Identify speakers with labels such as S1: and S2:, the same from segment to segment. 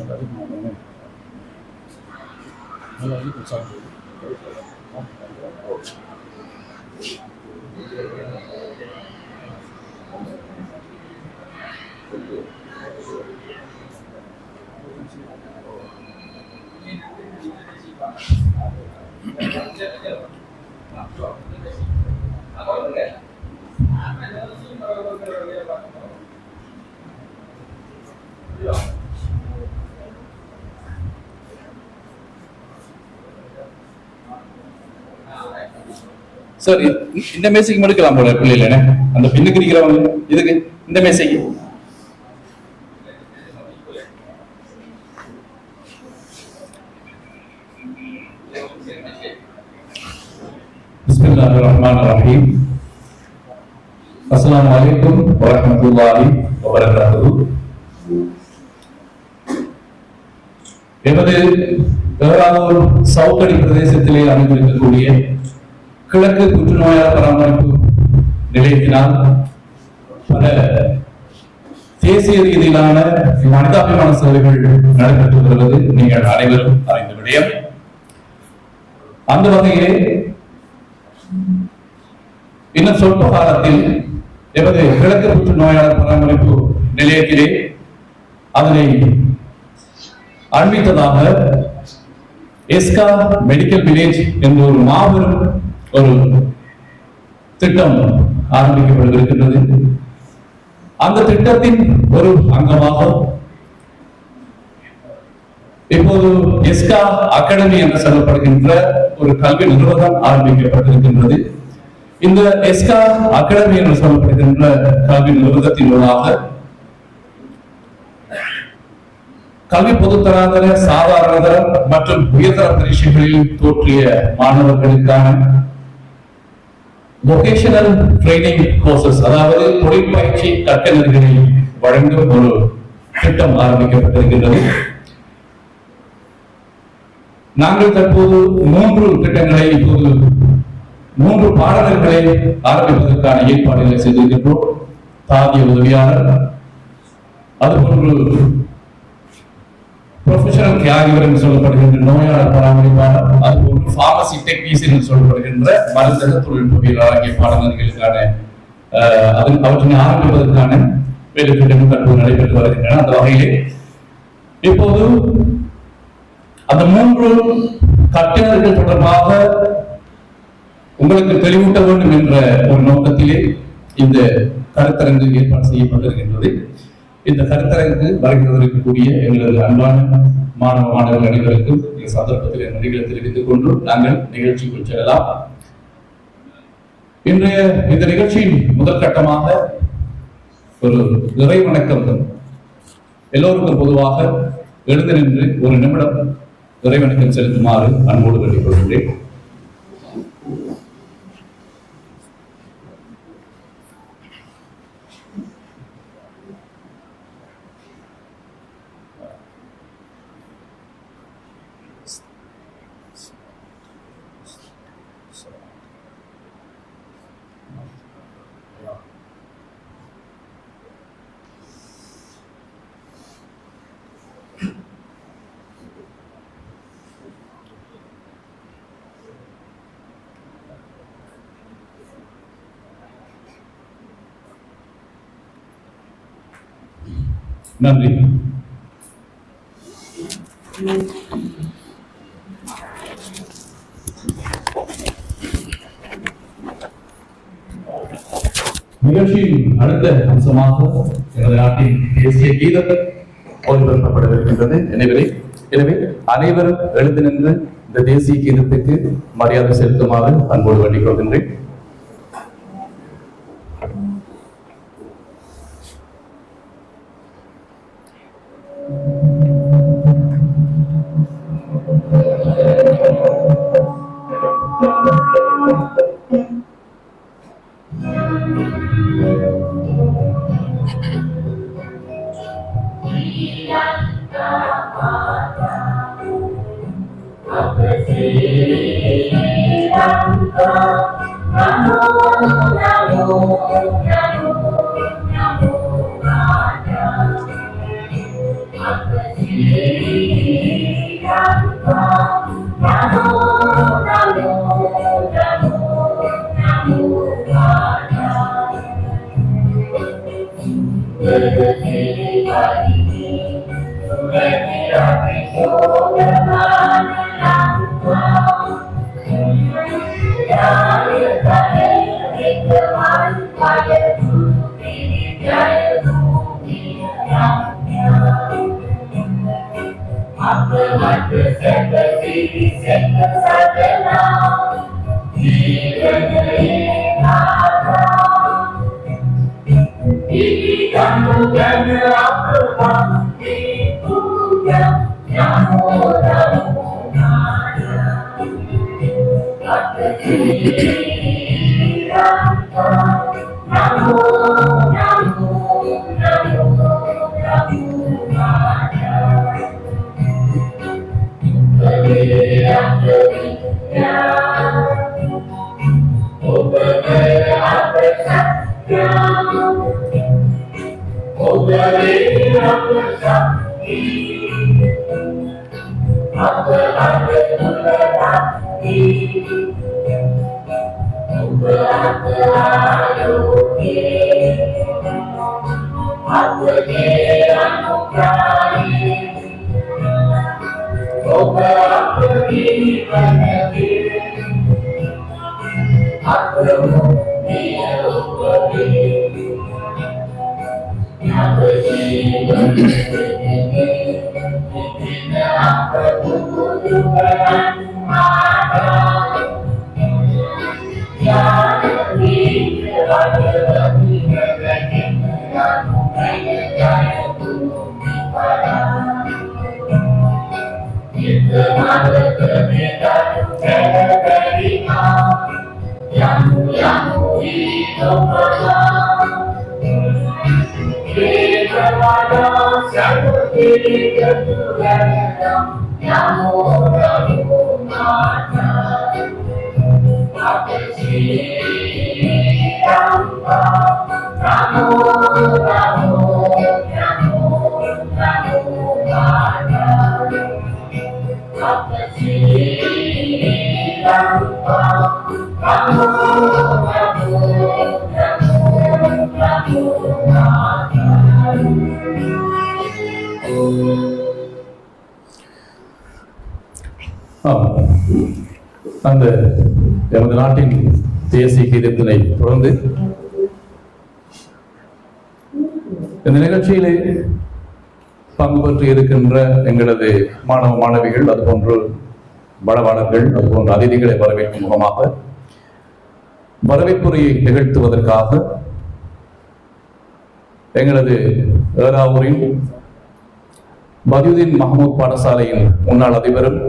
S1: Sir, இந்த மேசைக்கு மடுக்கலாம் போல பிள்ளைல அந்த பின்னுக்கு இருக்கிறவங்க இதுக்கு இந்த மேசைக்கு பிஸ்மில்லாஹிர் ரஹ்மானிர் ரஹீம். அஸ்ஸலாமு அலைக்கும் வரஹ்மத்துல்லாஹி வபரகாத்துஹு. எமது பேராவூர் சவுக்கடி பிரதேசத்திலே அமைந்திருக்கக்கூடிய கிழக்கு புற்றுநோயாளர் பராமரிப்பு நிலையத்தினால் பல தேசிய ரீதியிலான மனிதாபிமான சேவைகள் நடைபெற்று வருவது நீங்கள் அனைவரும் அறிந்த விடயம். அந்த வகையிலே இன்னும் சொற்ப காலத்தில் எமது கிழக்கு புற்றுநோயாளர் பராமரிப்பு நிலையத்திலே அதனை அண்மித்ததாக எஸ்கா மெடிக்கல் வில்லேஜ் என்ற ஒரு மாபெரும் ஒரு திட்டம் ஆரம்பிக்கப்பட்டிருக்கின்றது. அந்த திட்டத்தின் ஒரு அங்கமாக இப்போது எஸ்கா அகாடமி என்று சொல்லப்படுகின்ற ஒரு கல்வி நிறுவனம் ஆரம்பிக்கப்பட்டிருக்கின்றது. இந்த எஸ்கா அகாடமி என்று சொல்லப்படுகின்ற கல்வி நிறுவனத்தினூடாக கல்வி பொதுத்தராதர, சாதாரணதர மற்றும் உயர்தர பரீட்சைகளில் தோற்றிய மாணவர்களுக்கான வொகேஷனல் ட்ரைனிங் கோர்சஸ், அதாவது தொழிற்பயிற்சி கற்கநெறிகளை வழங்கும் ஒரு திட்டம் ஆரம்பிக்கப்பட்டிருக்கின்றது. நாங்கள் தற்போது 3 திட்டங்களை, இப்போது 3 பாடநெறிகளை ஆரம்பிப்பதற்கான ஏற்பாடுகளை செய்திருக்கின்றோம். தாதிய உதவியாளர், அதுபோன்று ப்ரொஃபஷனல் கேர் என்று சொல்லப்படுகின்ற நோயாளர் பராமரிப்பாளர், அதுபோன்று பார்மசி டெக்னீசியன் என்று சொல்லப்படுகின்ற மருந்தக தொழில்நுட்பவியல் ஆகிய பாடநெறிகளுக்கான அவற்றினை ஆரம்பிப்பதற்கான வேலைத்திட்டங்கள் தற்போது நடைபெற்று வருகின்றன. அந்த வகையிலே இப்போது அந்த 3 கட்டணங்கள் தொடர்பாக உங்களுக்கு தெளிவூட்ட வேண்டும் என்ற ஒரு நோக்கத்திலே இந்த கருத்தரங்கு ஏற்பாடு செய்யப்பட்டிருக்கின்றது. இந்த கருத்தரங்கு வருகிறதற்கக்கூடிய எங்களது அன்பான மாணவ மாணவர்கள் அனைவருக்கும் இந்த சந்தர்ப்பத்தில் நன்றிகளை தெரிவித்துக் கொண்டு நாங்கள் நிகழ்ச்சிக்குள் செல்லலாம். இன்றைய இந்த நிகழ்ச்சியின் முதல் கட்டமாக ஒரு இறை வணக்கம் எல்லோருக்கும் பொதுவாக எழுந்து நின்று ஒரு நிமிடம் இறை வணக்கம் செலுத்துமாறு அன்போடு வேண்டிக் கொள்கின்றேன். நன்றி. நிகழ்ச்சியின் அடுத்த அம்சமாக எனது நாட்டின் தேசிய கீதம் ஒளிபரப்பப்படவிருக்கின்றது. எனவே அனைவரும் எழுந்து நின்று இந்த தேசிய கீதத்துக்கு மரியாதை செலுத்துமாறு அன்போடு வேண்டிக் கொள்கின்றேன். அந்த எமது நாட்டின் தேசிய கீதத்தினை தொடர்ந்து இந்த நிகழ்ச்சியிலே பங்கு பெற்று இருக்கின்ற எங்களது மாணவ மாணவிகள், அதுபோன்று பலவாளர்கள், அதுபோன்ற அதிதிகளை வரவேற்கும் முகமாக வரவேற்புரையை நிகழ்த்துவதற்காக எங்களது ஏறாவூரின் பதியுதீன் மஹமூத் பாடசாலையின் முன்னாள் அதிபரும்,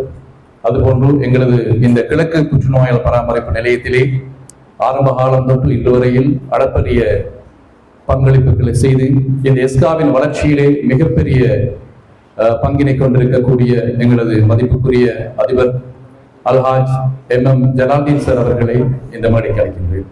S1: அதுபோன்று எங்களது இந்த கிழக்கு புற்றுநோயால் பராமரிப்பு நிலையத்திலே ஆரம்ப காலம் தொட்டு இன்று வரையில் அளப்பரிய பங்களிப்புகளை செய்து இந்த எஸ்காவின் வளர்ச்சியிலே மிகப்பெரிய பங்கினை கொண்டிருக்கக்கூடிய எங்களது மதிப்புக்குரிய அதிபர் அல்ஹாஜ் MM ஜலால்தீன் சார் அவர்களை இந்த மேடைக்கு அழைக்கின்றேன்.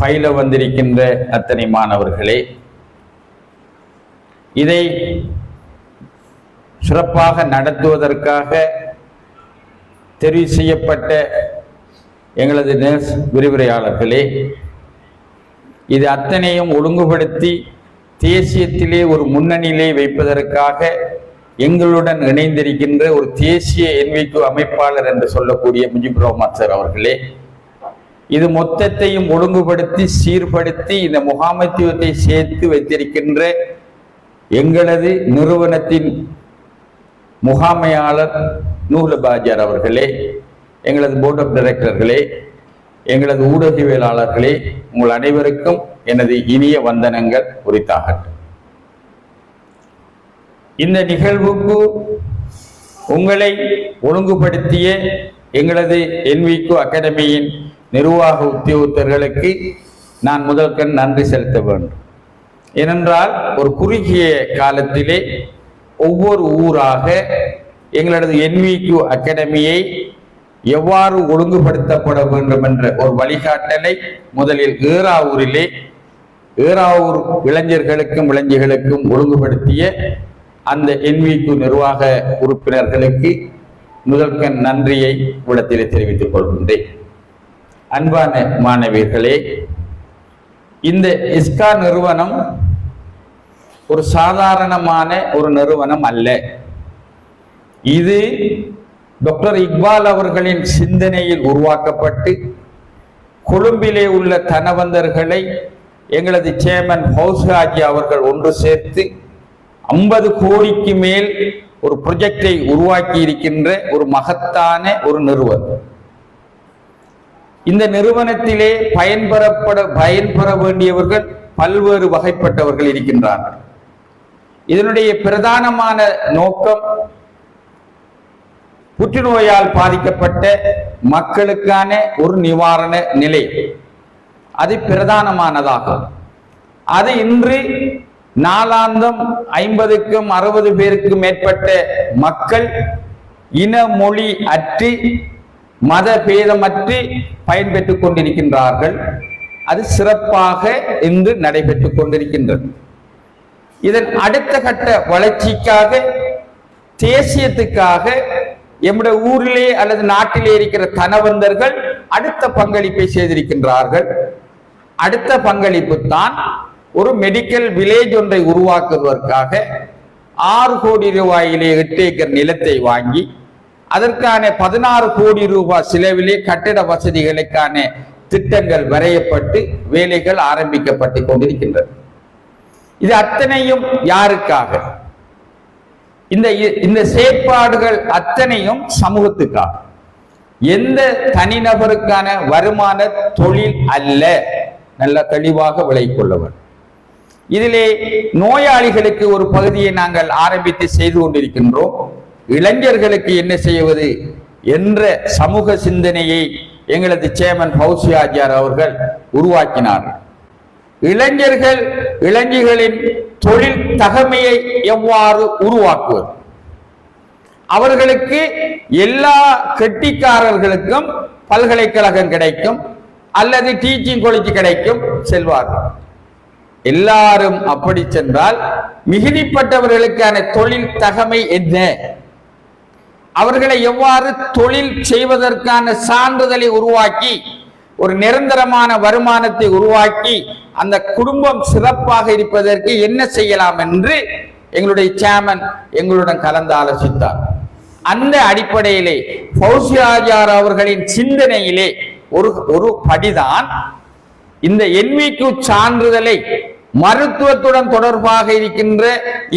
S2: பயில வந்திருக்கின்ற அத்தனை மாணவர்களே, இதை சிறப்பாக நடத்துவதற்காக தெரிவு செய்யப்பட்ட எங்களது நர்ஸ் விரிவுரையாளர்களே, இது அத்தனையும் ஒழுங்குபடுத்தி தேசியத்திலே ஒரு முன்னணியிலே வைப்பதற்காக எங்களுடன் இணைந்திருக்கின்ற ஒரு தேசிய என்விக்கு அமைப்பாளர் என்று சொல்லக்கூடிய முஜிபுர் ரஹ்மான் சார் அவர்களே, இது மொத்தத்தையும் ஒழுங்குபடுத்தி சீர்படுத்தி இந்த முகாமைத்துவத்தை சேர்த்து வைத்திருக்கின்ற எங்களது நிறுவனத்தின் முகாமையாளர் நூஹ் பாஜார் அவர்களே, எங்களது போர்ட் ஆஃப் டைரக்டர்களே, எங்களது ஊடகவியலாளர்களே, உங்கள் அனைவருக்கும் எனது இனிய வந்தனங்கள் உரித்தாகட்டும். இந்த நிகழ்வுக்கு உங்களை ஒழுங்குபடுத்திய எங்களது NVQ அகாடமியின் நிர்வாக உத்தியோகத்தர்களுக்கு நான் முதல்கண் நன்றி செலுத்த வேண்டும். ஏனென்றால் ஒரு குறுகிய காலத்திலே ஒவ்வொரு ஊராக எங்களது NVQ அகாடமியை எவ்வாறு ஒழுங்குபடுத்தப்பட வேண்டும் என்ற ஒரு வழிகாட்டலை முதலில் ஏறாவூர் இளைஞர்களுக்கும் இளைஞர்களுக்கும் ஒழுங்குபடுத்திய அந்த NVQ நிர்வாக உறுப்பினர்களுக்கு முதல்கண் நன்றியை இடத்திலே தெரிவித்துக் கொள்கின்றேன். அன்பான மாணவியர்களே, இந்த ISKA நிறுவனம் ஒரு சாதாரணமான ஒரு நிறுவனம் அல்ல. இது டாக்டர் இக்பால் அவர்களின் சிந்தனையில் உருவாக்கப்பட்டு கொழும்பிலே உள்ள தனவந்தர்களை எங்களது சேர்மன் ஹவுஸ்ஹாஜி அவர்கள் ஒன்று சேர்த்து 50 கோடிக்கு மேல் ஒரு ப்ரொஜெக்டை உருவாக்கி இருக்கின்ற ஒரு மகத்தான ஒரு நிறுவனம். இந்த நிறுவனத்திலே பயன்பெற வேண்டியவர்கள் பல்வேறு வகைப்பட்டவர்கள் இருக்கின்றார்கள். இதனுடைய பிரதானமான நோக்கம் புற்றுநோயால் பாதிக்கப்பட்ட மக்களுக்கான ஒரு நிவாரண நிலையம். அது பிரதானமானதாகும். அது இன்று நாளாந்தம் 50க்கும் 60 பேருக்கும் மேற்பட்ட மக்கள் இன மொழி அற்று மத பேதமற்று பயன்பெற்றுக் கொண்டிருக்கின்றார்கள். அது சிறப்பாக இன்று நடைபெற்றுக் கொண்டிருக்கின்றது. இதன் அடுத்த கட்ட வளர்ச்சிக்காக, தேசியத்துக்காக எம்முடைய ஊரிலே அல்லது நாட்டிலே இருக்கிற தனவந்தர்கள் அடுத்த பங்களிப்பை செய்திருக்கின்றார்கள். அடுத்த பங்களிப்பு தான் ஒரு மெடிக்கல் வில்லேஜ் ஒன்றை உருவாக்குவதற்காக 6 கோடி ரூபாயிலே 8 ஏக்கர் நிலத்தை வாங்கி அதற்கான 16 கோடி ரூபாய் செலவிலே கட்டிட வசதிகளுக்கான திட்டங்கள் வரையப்பட்டு வேலைகள் ஆரம்பிக்கப்பட்டு கொண்டிருக்கின்றன. இது அத்தனையும் யாருக்காக? இந்த செயற்பாடுகள் அத்தனையும் சமூகத்துக்காக. எந்த தனிநபருக்கான வருமான தொழில் அல்ல. நல்ல தெளிவாக விளங்கிக் கொள்ளவர். இதிலே நோயாளிகளுக்கு ஒரு பகுதியை நாங்கள் ஆரம்பித்து செய்து கொண்டிருக்கின்றோம். இளைஞர்களுக்கு என்ன செய்வது என்ற சமூக சிந்தனையை எங்களது சேர்மன் ஹவுஸ்ஹாஜி அவர்கள் உருவாக்கினார்கள். இளைஞர்களின் தொழில் தகமையை எவ்வாறு உருவாக்குவது? அவர்களுக்கு எல்லா கெட்டிக்காரர்களுக்கும் பல்கலைக்கழகம் கிடைக்கும் அல்லது டீச்சிங் காலேஜ் கிடைக்கும், செல்வார்கள். எல்லாரும் அப்படி சென்றால் மிகுதிப்பட்டவர்களுக்கான தொழில் தகமை என்ன? அவர்களை எவ்வாறு தொழில் செய்வதற்கான சான்றிதழை உருவாக்கி ஒரு நிரந்தரமான வருமானத்தை உருவாக்கி அந்த குடும்பம் சிறப்பாக இருப்பதற்கு என்ன செய்யலாம் என்று எங்களுடைய சேர்மன் எங்களுடன் கலந்து ஆலோசித்தார். அந்த அடிப்படையிலே ஹவுஸ்ஹாஜி அவர்களின் சிந்தனையிலே ஒரு படிதான் இந்த NVQ சான்றிதழை, மருத்துவத்துடன் தொடர்பாக இருக்கின்ற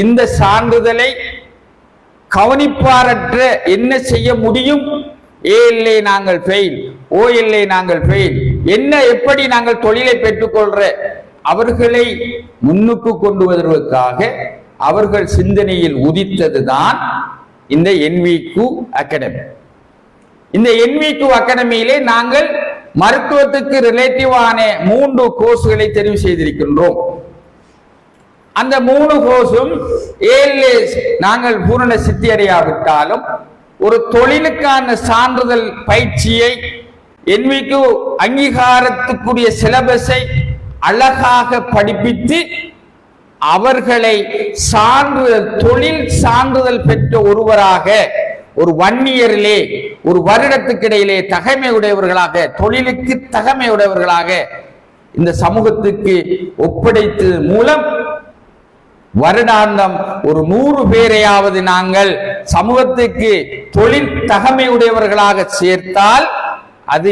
S2: இந்த சான்றிதழை கவனிப்பாரற்ற என்ன செய்ய முடியும்? ஏஎல்ஏ நாங்கள் ஃபெயில், ஓஎல்ஏ நாங்கள் ஃபெயில், என்ன எப்படி நாங்கள் தொழிலை பெற்றுக்கொள்ற அவர்களை முன்னுக்கு கொண்டு வருவதற்காக அவர்கள் சிந்தனையில் உதித்ததுதான் இந்த NVQ அகாடமி. இந்த NVQ அகாடமியிலே நாங்கள் மருத்துவத்துக்கு ரிலேட்டிவான 3 கோர்ஸ்களை தெரிவு செய்திருக்கின்றோம். அந்த 3 கோர்ஸும் ஏஎல்ஏ நாங்கள் பூரண சித்தி அடையாவிட்டாலும் ஒரு தொழிலுக்கான சான்றிதழ் பயிற்சியை NVQ அங்கீகாரத்துக்குரிய சிலபஸை அழகாக படிப்பித்து அவர்களை தொழில் சான்றிதழ் பெற்ற ஒருவராக ஒரு 1 இயரிலே ஒரு வருடத்துக்கு இடையிலே தகமை உடையவர்களாக, தொழிலுக்கு தகமை உடையவர்களாக இந்த சமூகத்துக்கு ஒப்படைத்தது மூலம் வருடாந்தம் ஒரு 100 பேரையாவது நாங்கள் சமூகத்துக்கு தொழில் தகமை உடையவர்களாக சேர்த்தால் அது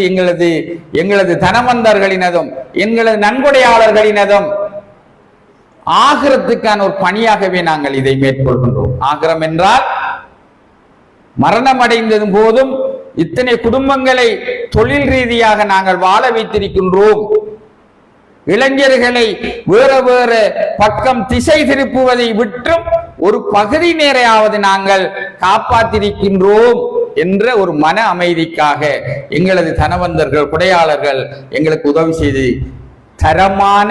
S2: எங்களது தனவந்தர்களினதும் எங்களது நன்கொடையாளர்களினதும் ஆகிரத்துக்கான ஒரு பணியாகவே நாங்கள் இதை மேற்கொள்கின்றோம். ஆகிரம் என்றால் மரணம் அடைந்ததும் போதும் இத்தனை குடும்பங்களை தொழில் ரீதியாக நாங்கள் வாழ வைத்திருக்கின்றோம். இளைஞர்களை வேற வேற பக்கம் திசை திருப்புவதை விட்டும் ஒரு பகுதி நேரையாவது நாங்கள் காப்பாற்றிருக்கின்றோம் என்ற ஒரு மன அமைதிக்காக எங்களது தனவந்தர்கள் கொடையாளர்கள் எங்களுக்கு உதவி செய்து தரமான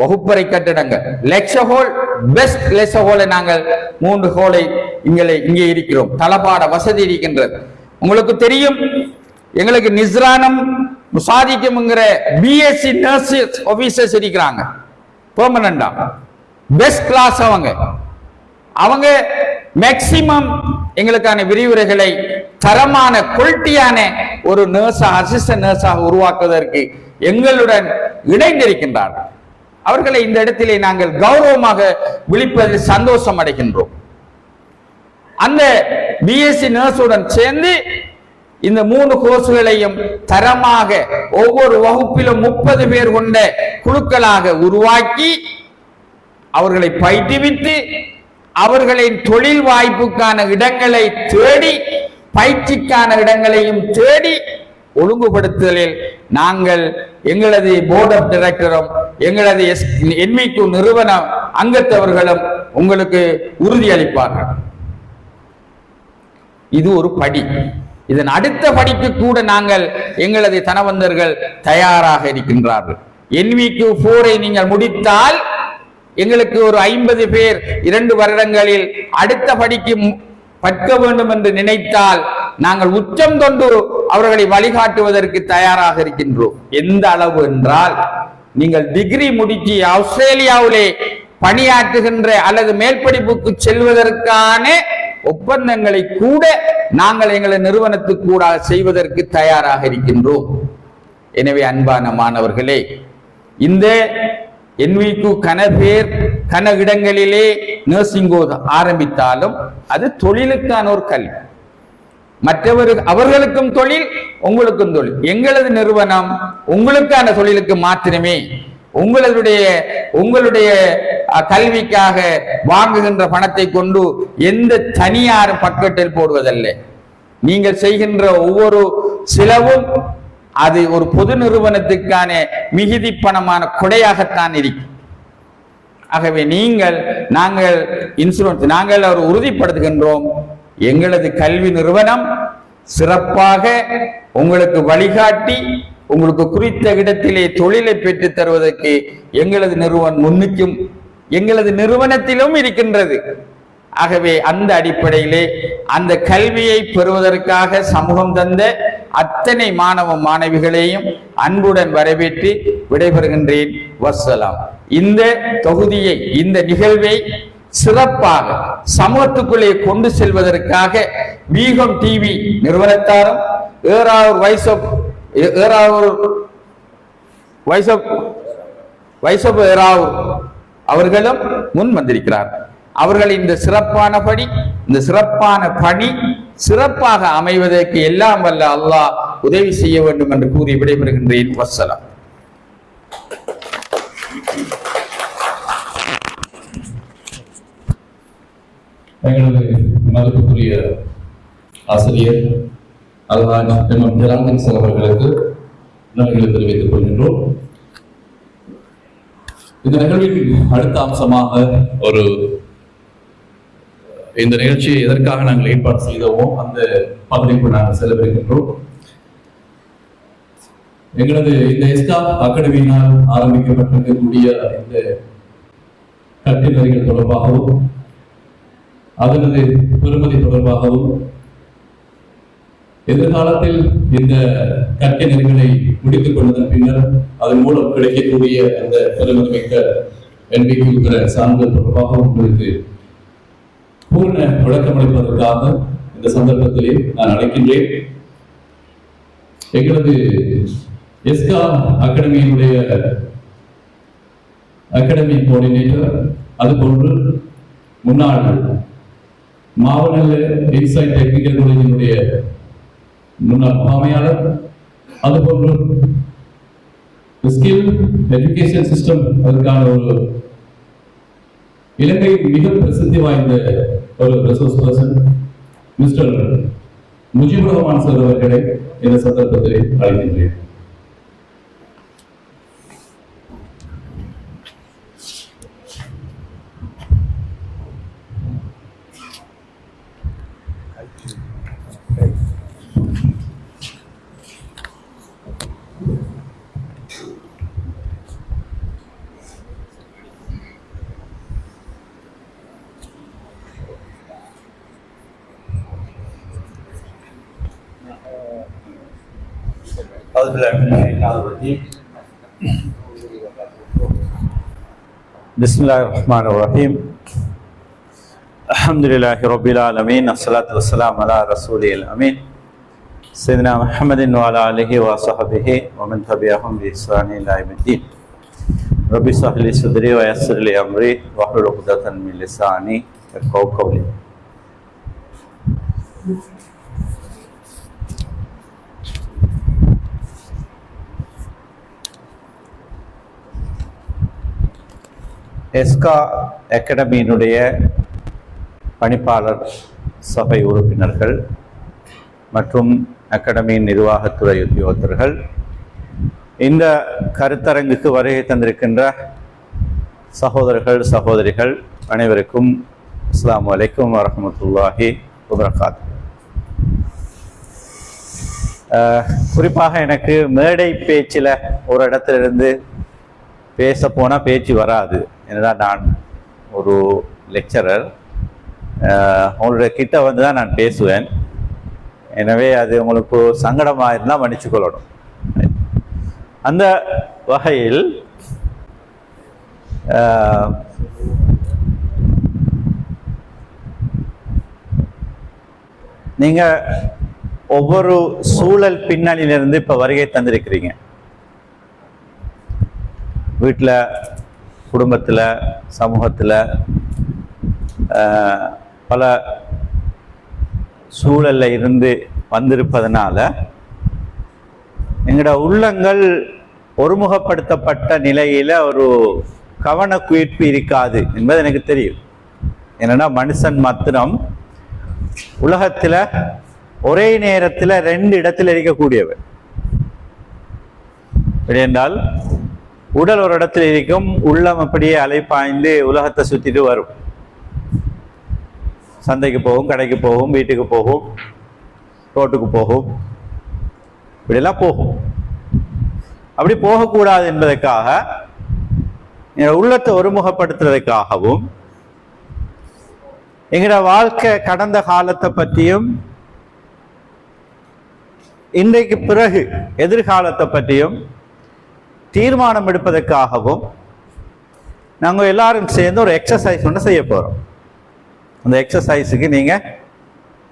S2: வகுப்பறை கட்டிடங்கள் லெக்சர் பெஸ்ட் லெக்சர் ஹாலை நாங்கள் 3 ஹாலை இங்கே இருக்கிறோம். தளபாட வசதி இருக்கின்றது. உங்களுக்கு தெரியும், எங்களுக்கு நிஸ்ரானம் முசாதிக்கும்ங்கிற பிஎஸ்சி நர்ஸ் ஆபீசர்ஸ் இருக்கிறாங்க. பெர்மனண்டா பெஸ்ட் கிளாஸ் அவங்க மேக்சிமம் எங்களுக்கான விரிவுரைகளை தரமான குவாலிட்டியான ஒரு நர்ஸாக அசிஸ்டன்ட் நர்ஸாக உருவாக்குவதற்கு எங்களுடன் இணைந்திருக்கின்றார்கள். அவர்களை இந்த இடத்திலே நாங்கள் கௌரவமாக விழிப்பதில் சந்தோஷம் அடைகின்றோம். அந்த பிஎஸ்சி நர்ஸுடன் சேர்ந்து இந்த 3 கோர்ஸ்களையும் தரமாக ஒவ்வொரு வகுப்பிலும் 30 பேர் கொண்ட குழுக்களாக உருவாக்கி அவர்களை பயிற்றுவித்து அவர்களின் தொழில் வாய்ப்புக்கான இடங்களை தேடி பயிற்சிக்கான இடங்களையும் தேடி ஒழுங்குபடுத்துதலில் நாங்கள் எங்களது போர்ட் ஆஃப் டைரக்டரும் எங்களது என்மிக்கு நிறுவன அங்கத்தவர்களும் உங்களுக்கு உறுதியளிப்பார்கள். இது ஒரு படி. இதன் அடுத்த படிக்கு கூட நாங்கள் எங்களது தனவந்தர்கள் தயாராக இருக்கின்றார்கள். என்விக்கு 4 நீங்கள் முடித்தால் எங்களுக்கு ஒரு 50 பேர் 2 வருடங்களில் அடுத்த படிக்கு பற்க வேண்டும் என்று நினைத்தால் நாங்கள் உச்சம் தொண்டு அவர்களை வழிகாட்டுவதற்கு தயாராக இருக்கின்றோம். எந்த அளவு என்றால், நீங்கள் டிகிரி முடிச்சு ஆஸ்திரேலியாவிலே பணியாற்றுகின்ற அல்லது மேல்படிப்புக்கு செல்வதற்கான ஒப்பந்தங்களை கூட நாங்கள் எங்கள் நிறுவனத்துக்கு கூட செய்வதற்கு தயாராக இருக்கின்றோம். எனவே அன்பான மாணவர்களே, இந்த என்விக்கு கன இடங்களிலே நர்சிங் ஆரம்பித்தாலும் அது தொழிலுக்கான ஒரு கல்வி. அவர்களுக்கும் தொழில், உங்களுக்கும் தொழில். எங்களது நிறுவனம் உங்களுக்கான தொழிலுக்கு மாத்திரமே, உங்களுடைய கல்விக்காக வாங்குகின்ற பணத்தை கொண்டு எந்த தனியார் பக்கெட்டில் போடுவதல்ல. நீங்கள் செய்கின்ற ஒவ்வொரு செலவும் அது ஒரு பொது நிறுவனத்துக்கான மிகுதி பணமான கொடையாகத்தான் இருக்கும். ஆகவே நாங்கள் இன்சூரன்ஸ் நாங்கள் ஒரு உறுதிப்படுத்துகின்றோம், எங்களது கல்வி நிறுவனம் சிறப்பாக உங்களுக்கு வழிகாட்டி உங்களுக்கு குறித்த இடத்திலே தொழிலை பெற்றுத் தருவதற்கு எங்களது நிறுவனம் முன்னுக்கும் எங்களது நிறுவனத்திலும் இருக்கின்றது. ஆகவே அந்த அடிப்படையிலே அந்த கல்வியை பெறுவதற்காக சமூகம் தந்த அத்தனை மாணவ மாணவிகளையும் அன்புடன் வரவேற்று விடைபெறுகின்றேன். வஸ்ஸலாம். இந்த தொகுதியை, இந்த நிகழ்வை சிறப்பாக சமூகத்துக்குள்ளே கொண்டு செல்வதற்காக வீகம் டிவி நிறுவனத்தாரும் அவர்களும் முன் வந்திருக்கிறார்கள். அவர்கள் இந்த சிறப்பான பணி சிறப்பாக அமைவதற்கு எல்லாம் வல்ல அல்லாஹ் உதவி செய்ய வேண்டும் என்று கூறி விடைபெறுகின்றேன். வஸ்ஸலாம்.
S1: எங்களது மதிப்புக்குரிய ஆசிரியர் அல்ஹாஜ் ஜலாலுதீன் சார் அவர்களுக்கு நன்றிகளை தெரிவித்துக் கொள்கின்றோம். இந்த நிகழ்வின் அடுத்த அம்சமாக இந்த நிகழ்ச்சியை எதற்காக நாங்கள் ஏற்பாடு செய்தோமோ அந்த பங்களிப்பு நாங்கள் செலவழிக்கின்றோம். எங்களது இந்த எஸ்கா அகாடமியினால் ஆரம்பிக்கப்பட்டிருக்கக்கூடிய இந்த கட்டிடங்கள் தொடர்பாகவும் அதனது பெருமதி தொடர்பாகவும் எதிர்காலத்தில் இந்த கற்கை நெறிகளை முடித்துக் கொண்டதன் பின்னர் அதன் மூலம் கிடைக்கக்கூடிய அந்த பெருமதிமிக்க என்பிக்கு சான்றிதழ் தொடர்பாக உங்களுக்கு பூர்ண விளக்கம் அளிப்பதற்காக இந்த சந்தர்ப்பத்திலே நான் அழைக்கின்றேன். எங்களது எஸ்கா அகாடமியினுடைய அகாடமி கோஆர்டினேட்டர், அதுபோன்று முன்னாள் மாவனல்ல இன்சைட் டெக்னிக்கல் காலேஜினுடைய முன்னாள் முகாமையாளர், அதுபோன்று ஸ்கில் எஜுகேஷன் சிஸ்டம் அதற்கான ஒரு இலங்கை மிக பிரசித்தி வாய்ந்த ஒரு resource person mister Mujibur Rahman sir அவர்களை இந்த சந்தர்ப்பத்தில் அழைக்கின்றேன்.
S3: Bismillahirrahmanirrahim. Alhamdulillahi Rabbil Alamin. Assalatu wassalamu ala Rasulil Amin. Sayyidina Muhammadin wa ala alihi wa sahbihi wa man tabi'ahum bi ihsani ila yawmiddin. Rabbi shrah li sadri wa yassir li amri wahlul 'uqdatan min lisani yafqahu qawli. எஸ்கா அகாடமியினுடைய பணிப்பாளர் சபை உறுப்பினர்கள் மற்றும் அகாடமியின் நிர்வாகத்துறை உத்தியோகத்தர்கள், இந்த கருத்தரங்குக்கு வருகை தந்திருக்கின்ற சகோதரர்கள் சகோதரிகள் அனைவருக்கும் அஸ்ஸலாமு அலைக்கும் வரஹ்மத்துல்லாஹி வபரகாத்துஹு. குறிப்பாக எனக்கு மேடை பேச்சில் ஒரு இடத்திலிருந்து பேச போனால் பேச்சு வராது. ஏன்னா நான் ஒரு லெக்சரர், உங்களுடைய கிட்ட வந்து தான் நான் பேசுவேன். எனவே அது உங்களுக்கு சங்கடமாக இருந்தால் மன்னிச்சுக்கொள்ளணும். அந்த வகையில் நீங்கள் ஒவ்வொரு சூழல் பின்னணியிலிருந்து இப்போ வருகை தந்திருக்கிறீங்க. வீட்டில், குடும்பத்தில், சமூகத்தில் பல சூழலில் இருந்து வந்திருப்பதனால எங்களோட உள்ளங்கள் ஒருமுகப்படுத்தப்பட்ட நிலையில் ஒரு கவனக்குவிப்பு இருக்காது என்பது எனக்கு தெரியும். என்னன்னா, மனுஷன் மாத்திரம் உலகத்தில் ஒரே நேரத்தில் 2 இடத்தில் இருக்கக்கூடியவர். என்றால் உடல் ஒரு இடத்துல இருக்கும், உள்ளம் அப்படியே அலைப்பாய்ந்து உலகத்தை சுத்திட்டு வரும். சந்தைக்கு போகும், கடைக்கு போகும், வீட்டுக்கு போகும், ரோட்டுக்கு போகும், இப்படியெல்லாம் போகும். அப்படி போகக்கூடாது என்பதற்காக, உள்ளத்தை ஒருமுகப்படுத்துறதுக்காகவும், எங்களோட வாழ்க்கை கடந்த காலத்தை பற்றியும் இன்றைக்கு பிறகு எதிர்காலத்தை பற்றியும் தீர்மானம் எடுப்பதற்காகவும் நாங்கள் எல்லாரும் சேர்ந்து ஒரு எக்ஸசைஸ் ஒன்று செய்ய போகிறோம். அந்த எக்ஸசைஸுக்கு நீங்கள்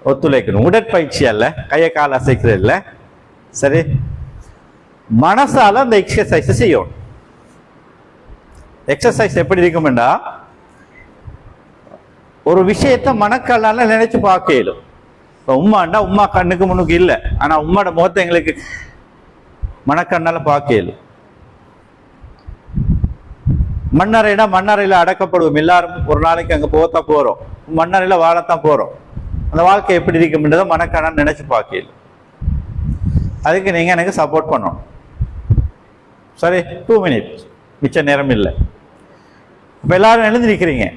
S3: ஒத்துழைக்கணும். உடற்பயிற்சி அல்ல, கையை கால் அசைக்கிறது இல்லை, சரி, மனசால அந்த எக்ஸசைஸை செய்யணும். எக்ஸசைஸ் எப்படி இருக்கும்னா, ஒரு விஷயத்தை மனக்கல்லால நினைச்சு பார்க்க இயலும். இப்போ உம்மாண்டா உம்மா கண்ணுக்கு முன்னுக்கு இல்லை, ஆனால் உம்மாட முகத்தை எங்களுக்கு மனக்கண்ணால பார்க்க இயலும். மண்ணறைனா மண்ணறையில் அடக்கப்படுவோம். எல்லாரும் ஒரு நாளைக்கு அங்கே போகத்தான் போகிறோம், மண்ணறையில் வாழத்தான் போகிறோம். அந்த வாழ்க்கை எப்படி இருக்கும்ன்றதை மனக்கண்ணால் நினைச்சு பார்க்க. அதுக்கு நீங்கள் எனக்கு சப்போர்ட் பண்ணணும். சரி, 2 மினிட்ஸ், மிச்ச நேரம் இல்லை. இப்போ எல்லாரும் எழுந்திருக்கிறீங்க.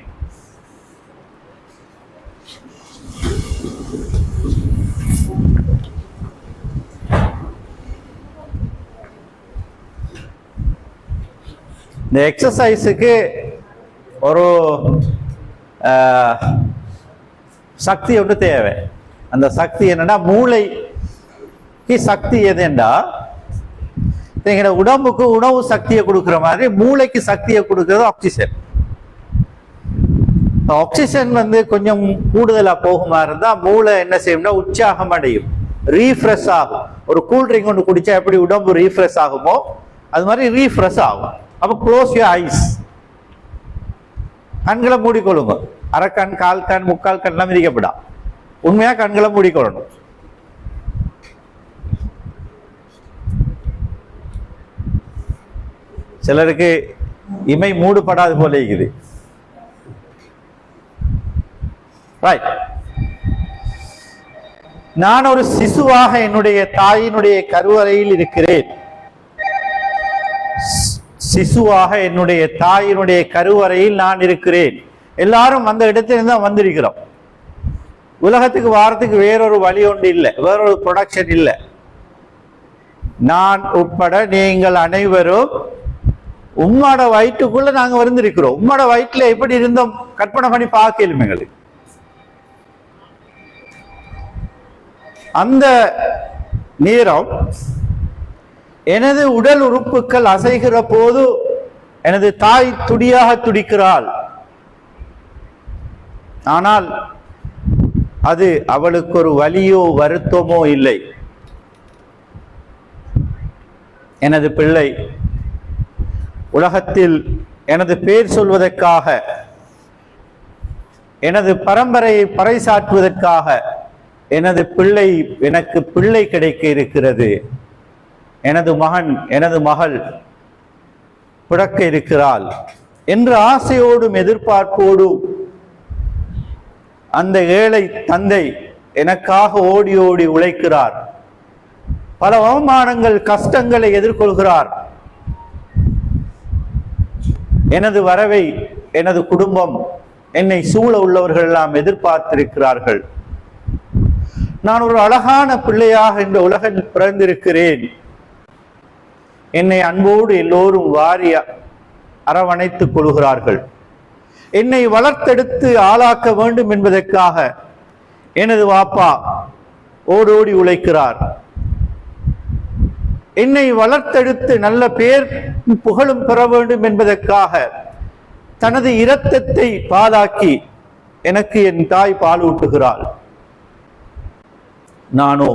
S3: இந்த எக்ஸசைஸுக்கு ஒரு சக்தி ஒன்று தேவை. அந்த சக்தி என்னன்னா, மூளைக்கு சக்தி எதுண்டா, எங்களோட உடம்புக்கு உணவு சக்தியை கொடுக்குற மாதிரி மூளைக்கு சக்தியை கொடுக்கறது ஆக்சிஜன். ஆக்சிஜன் கொஞ்சம் கூடுதலா போகுமா இருந்தா மூளை என்ன செய்யும்னா, உற்சாகம் அடையும், ரீஃப்ரெஷ் ஆகும். ஒரு கூல் ட்ரிங்க் ஒன்று குடிச்சா எப்படி உடம்பு ரீஃப்ரெஷ் ஆகுமோ அது மாதிரி ரீஃப்ரெஷ் ஆகும். அப்போ க்ளோஸ் யுவர் ஐஸ், கண்களை மூடிக்கொள்ளுங்க. அரைக்கண், கால் கண், முக்கால் கண்லாம் விதிக்கப்படா, உண்மையா கண்களை மூடிக்கொள்ளணும். சிலருக்கு இமை மூடுபடாது போல இருக்குது. ரைட். நான் ஒரு சிசுவாக என்னுடைய தாயினுடைய கருவறையில் இருக்கிறேன். சிசுவாக என்னுடைய தாயினுடைய கருவறையில் நான் இருக்கிறேன். எல்லாரும் அந்த இடத்திலிருந்து தான் வந்திருக்கிறோம். உலகத்துக்கு வாரத்துக்கு வேறொரு வழி ஒன்று இல்லை, வேறொரு ப்ரொடக்ஷன் இல்லை. நான் உட்பட நீங்கள் அனைவரும் உம்மோட வயிற்றுக்குள்ள நாங்க வந்திருக்கிறோம். உம்மோட வயிற்றுல எப்படி இருந்தோம் கற்பனை பண்ணி பார்க்கலும் எங்களுக்கு. அந்த நேரம் எனது உடல் உறுப்புகள் அசைகிற போது எனது தாய் துடியாக துடிக்கிறாள். ஆனால் அது அவளுக்கு ஒரு வலியோ வருத்தமோ இல்லை. எனது பிள்ளை உலகத்தில் எனது பேர் சொல்வதற்காக, எனது பரம்பரையை பறைசாற்றுவதற்காக எனது பிள்ளை, எனக்கு பிள்ளை கிடைக்க இருக்கிறது, எனது மகன் எனது மகள் பிறக்க இருக்கிறாள் என்ற ஆசையோடும் எதிர்பார்ப்போடும் அந்த ஏழை தந்தை எனக்காக ஓடி ஓடி உழைக்கிறார். பல அவமானங்கள் கஷ்டங்களை எதிர்கொள்கிறார். எனது வரவை எனது குடும்பம், என்னை சூழ உள்ளவர்கள் எல்லாம் எதிர்பார்த்திருக்கிறார்கள். நான் ஒரு அழகான பிள்ளையாக இந்த உலகில் பிறந்திருக்கிறேன். என்னை அன்போடு எல்லோரும் வாரி அரவணைத்துக் கொள்கிறார்கள். என்னை வளர்த்தெடுத்து ஆளாக்க வேண்டும் என்பதற்காக எனது வாப்பா ஓடோடி உழைக்கிறார். என்னை வளர்த்தெடுத்து நல்ல பேர் புகழும் பெற வேண்டும் என்பதற்காக தனது இரத்தத்தை பாலாக்கி எனக்கு என் தாய் பால் ஊட்டுகிறாள். நானோ